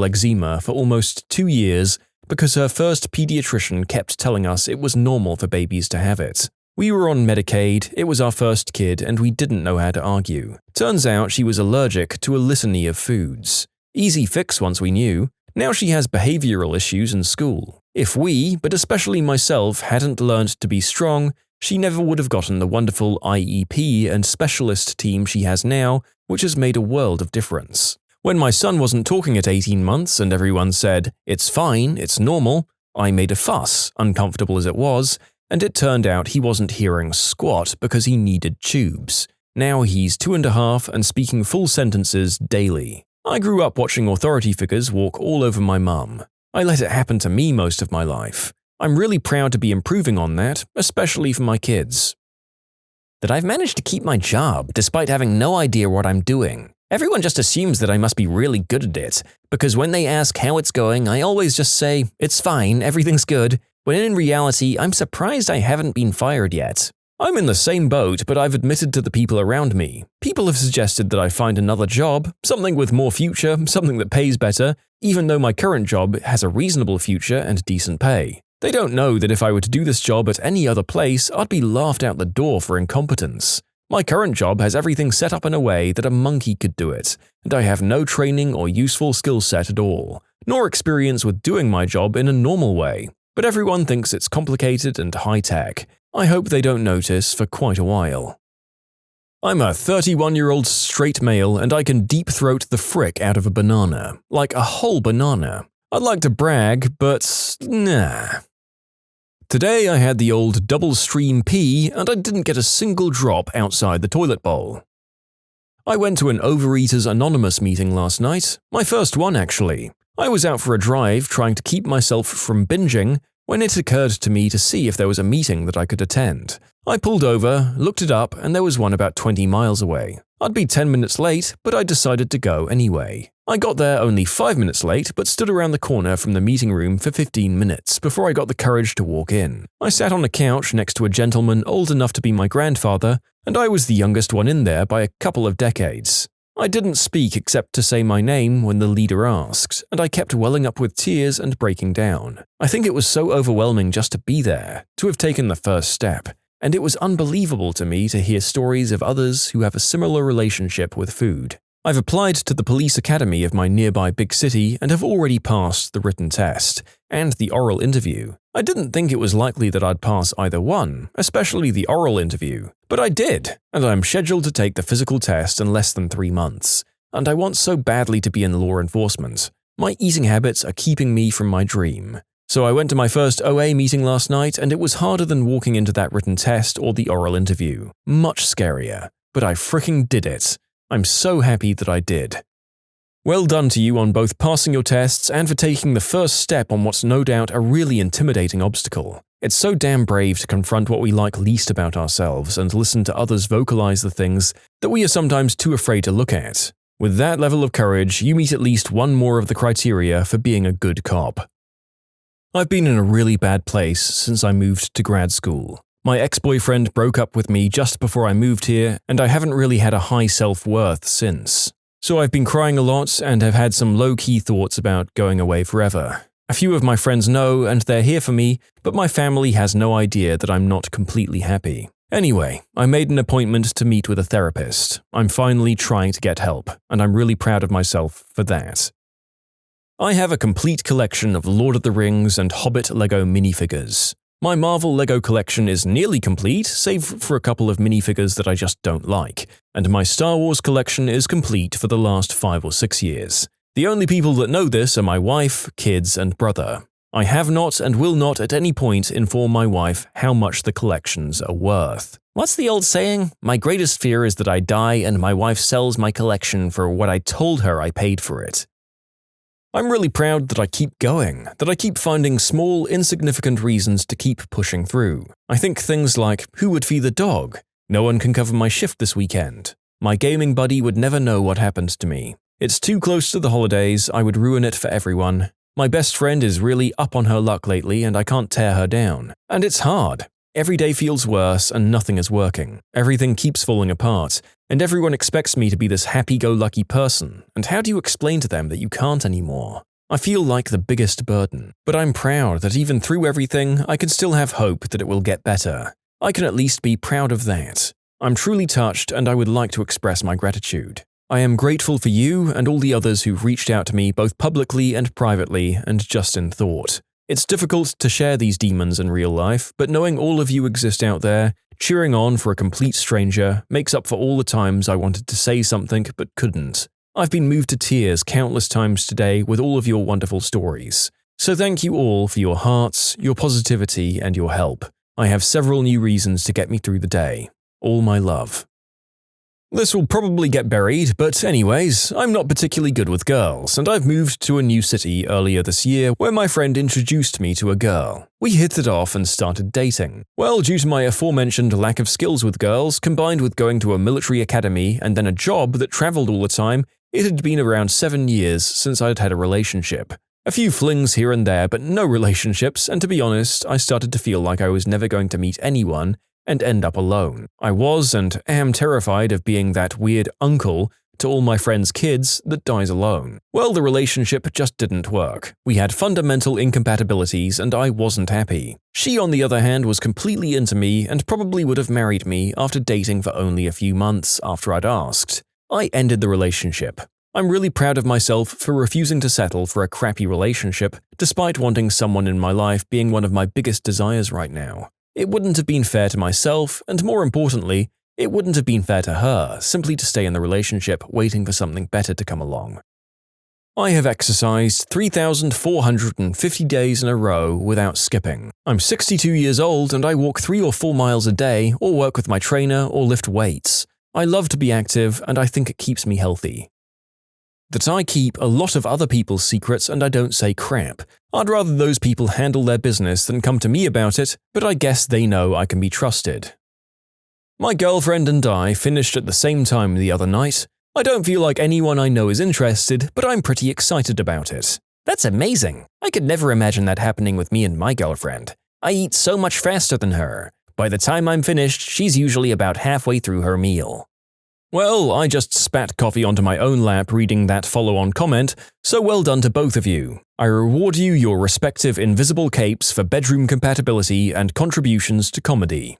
eczema for almost 2 years because her first pediatrician kept telling us it was normal for babies to have it. We were on Medicaid, it was our first kid, and we didn't know how to argue. Turns out she was allergic to a litany of foods. Easy fix once we knew. Now she has behavioral issues in school. If we, but especially myself, hadn't learned to be strong, she never would have gotten the wonderful IEP and specialist team she has now, which has made a world of difference. When my son wasn't talking at 18 months and everyone said, "It's fine, it's normal," I made a fuss, uncomfortable as it was, and it turned out he wasn't hearing squat because he needed tubes. Now he's 2.5 and speaking full sentences daily. I grew up watching authority figures walk all over my mum. I let it happen to me most of my life. I'm really proud to be improving on that, especially for my kids. That I've managed to keep my job despite having no idea what I'm doing. Everyone just assumes that I must be really good at it, because when they ask how it's going, I always just say, "It's fine, everything's good," when in reality, I'm surprised I haven't been fired yet. I'm in the same boat, but I've admitted to the people around me. People have suggested that I find another job, something with more future, something that pays better, even though my current job has a reasonable future and decent pay. They don't know that if I were to do this job at any other place, I'd be laughed out the door for incompetence. My current job has everything set up in a way that a monkey could do it, and I have no training or useful skill set at all, nor experience with doing my job in a normal way. But everyone thinks it's complicated and high-tech. I hope they don't notice for quite a while. I'm a 31-year-old straight male and I can deep throat the frick out of a banana. Like a whole banana. I'd like to brag, but nah. Today I had the old double stream pee and I didn't get a single drop outside the toilet bowl. I went to an Overeaters Anonymous meeting last night, my first one actually. I was out for a drive trying to keep myself from binging when it occurred to me to see if there was a meeting that I could attend. I pulled over, looked it up, and there was one about 20 miles away. I'd be 10 minutes late, but I decided to go anyway. I got there only 5 minutes late, but stood around the corner from the meeting room for 15 minutes before I got the courage to walk in. I sat on a couch next to a gentleman old enough to be my grandfather, and I was the youngest one in there by a couple of decades. I didn't speak except to say my name when the leader asked, and I kept welling up with tears and breaking down. I think it was so overwhelming just to be there, to have taken the first step, and it was unbelievable to me to hear stories of others who have a similar relationship with food. I've applied to the police academy of my nearby big city and have already passed the written test and the oral interview. I didn't think it was likely that I'd pass either one, especially the oral interview, but I did, and I'm scheduled to take the physical test in less than 3 months, and I want so badly to be in law enforcement. My eating habits are keeping me from my dream. So I went to my first OA meeting last night and it was harder than walking into that written test or the oral interview. Much scarier, but I fricking did it. I'm so happy that I did. Well done to you on both passing your tests and for taking the first step on what's no doubt a really intimidating obstacle. It's so damn brave to confront what we like least about ourselves and listen to others vocalize the things that we are sometimes too afraid to look at. With that level of courage, you meet at least one more of the criteria for being a good cop. I've been in a really bad place since I moved to grad school. My ex-boyfriend broke up with me just before I moved here, and I haven't really had a high self-worth since. So I've been crying a lot and have had some low-key thoughts about going away forever. A few of my friends know and they're here for me, but my family has no idea that I'm not completely happy. Anyway, I made an appointment to meet with a therapist. I'm finally trying to get help, and I'm really proud of myself for that. I have a complete collection of Lord of the Rings and Hobbit Lego minifigures. My Marvel Lego collection is nearly complete, save for a couple of minifigures that I just don't like, and my Star Wars collection is complete for the last 5 or 6 years. The only people that know this are my wife, kids, and brother. I have not and will not at any point inform my wife how much the collections are worth. What's the old saying? My greatest fear is that I die and my wife sells my collection for what I told her I paid for it. I'm really proud that I keep going, that I keep finding small, insignificant reasons to keep pushing through. I think things like, who would feed the dog? No one can cover my shift this weekend. My gaming buddy would never know what happened to me. It's too close to the holidays, I would ruin it for everyone. My best friend is really up on her luck lately and I can't tear her down. And it's hard. Every day feels worse and nothing is working. Everything keeps falling apart, and everyone expects me to be this happy-go-lucky person, and how do you explain to them that you can't anymore? I feel like the biggest burden, but I'm proud that even through everything, I can still have hope that it will get better. I can at least be proud of that. I'm truly touched and I would like to express my gratitude. I am grateful for you and all the others who've reached out to me both publicly and privately and just in thought. It's difficult to share these demons in real life, but knowing all of you exist out there, cheering on for a complete stranger, makes up for all the times I wanted to say something but couldn't. I've been moved to tears countless times today with all of your wonderful stories. So thank you all for your hearts, your positivity, and your help. I have several new reasons to get me through the day. All my love. This will probably get buried, but anyways, I'm not particularly good with girls, and I've moved to a new city earlier this year where my friend introduced me to a girl. We hit it off and started dating. Well, due to my aforementioned lack of skills with girls, combined with going to a military academy and then a job that traveled all the time, it had been around 7 years since I'd had a relationship. A few flings here and there, but no relationships, and to be honest, I started to feel like I was never going to meet anyone and end up alone. I was and am terrified of being that weird uncle to all my friends' kids that dies alone. Well, the relationship just didn't work. We had fundamental incompatibilities and I wasn't happy. She, on the other hand, was completely into me and probably would have married me after dating for only a few months after I'd asked. I ended the relationship. I'm really proud of myself for refusing to settle for a crappy relationship, despite wanting someone in my life being one of my biggest desires right now. It wouldn't have been fair to myself, and more importantly, it wouldn't have been fair to her simply to stay in the relationship waiting for something better to come along. I have exercised 3,450 days in a row without skipping. I'm 62 years old and I walk 3 or 4 miles a day or work with my trainer or lift weights. I love to be active and I think it keeps me healthy. That I keep a lot of other people's secrets and I don't say crap. I'd rather those people handle their business than come to me about it, but I guess they know I can be trusted. My girlfriend and I finished at the same time the other night. I don't feel like anyone I know is interested, but I'm pretty excited about it. That's amazing. I could never imagine that happening with me and my girlfriend. I eat so much faster than her. By the time I'm finished, she's usually about halfway through her meal. Well, I just spat coffee onto my own lap reading that follow-on comment, so well done to both of you. I reward you your respective invisible capes for bedroom compatibility and contributions to comedy.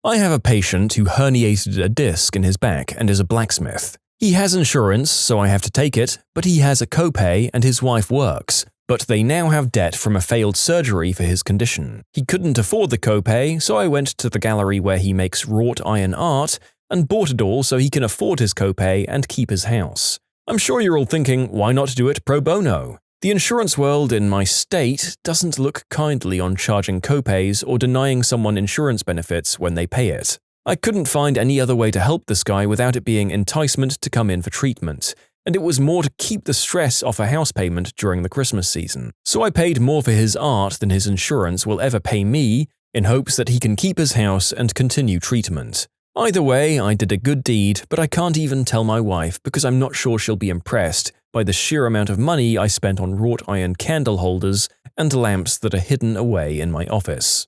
I have a patient who herniated a disc in his back and is a blacksmith. He has insurance, so I have to take it, but he has a copay and his wife works. But they now have debt from a failed surgery for his condition. He couldn't afford the copay, so I went to the gallery where he makes wrought iron art and bought it all so he can afford his copay and keep his house. I'm sure you're all thinking, why not do it pro bono? The insurance world in my state doesn't look kindly on charging copays or denying someone insurance benefits when they pay it. I couldn't find any other way to help this guy without it being enticement to come in for treatment, and it was more to keep the stress off a house payment during the Christmas season. So I paid more for his art than his insurance will ever pay me, in hopes that he can keep his house and continue treatment. Either way, I did a good deed, but I can't even tell my wife because I'm not sure she'll be impressed by the sheer amount of money I spent on wrought iron candle holders and lamps that are hidden away in my office.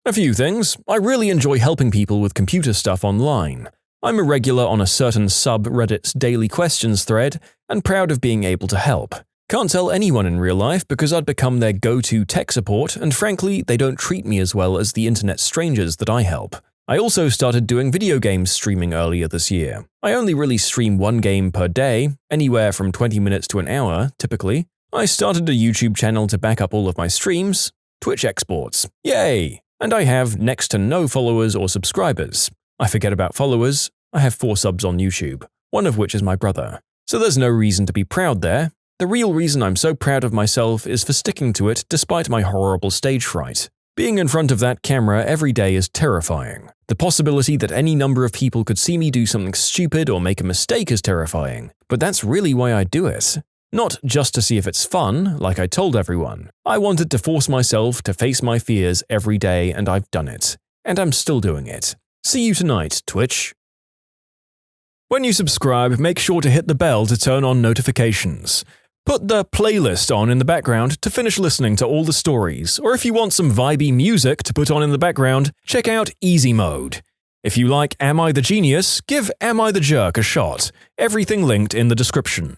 A few things. I really enjoy helping people with computer stuff online. I'm a regular on a certain subreddit's daily questions thread and proud of being able to help. Can't tell anyone in real life because I'd become their go-to tech support, and frankly, they don't treat me as well as the internet strangers that I help. I also started doing video games streaming earlier this year. I only really stream 1 game per day, anywhere from 20 minutes to an hour, typically. I started a YouTube channel to back up all of my streams, Twitch exports. Yay! And I have next to no followers or subscribers. I forget about followers. I have 4 subs on YouTube, one of which is my brother. So there's no reason to be proud there. The real reason I'm so proud of myself is for sticking to it despite my horrible stage fright. Being in front of that camera every day is terrifying. The possibility that any number of people could see me do something stupid or make a mistake is terrifying, but that's really why I do it. Not just to see if it's fun, like I told everyone. I wanted to force myself to face my fears every day, and I've done it. And I'm still doing it. See you tonight, Twitch. When you subscribe, make sure to hit the bell to turn on notifications. Put the playlist on in the background to finish listening to all the stories, or if you want some vibey music to put on in the background, check out easymode. If you like Am I the Genius, give Am I the Jerk a shot. Everything linked in the description.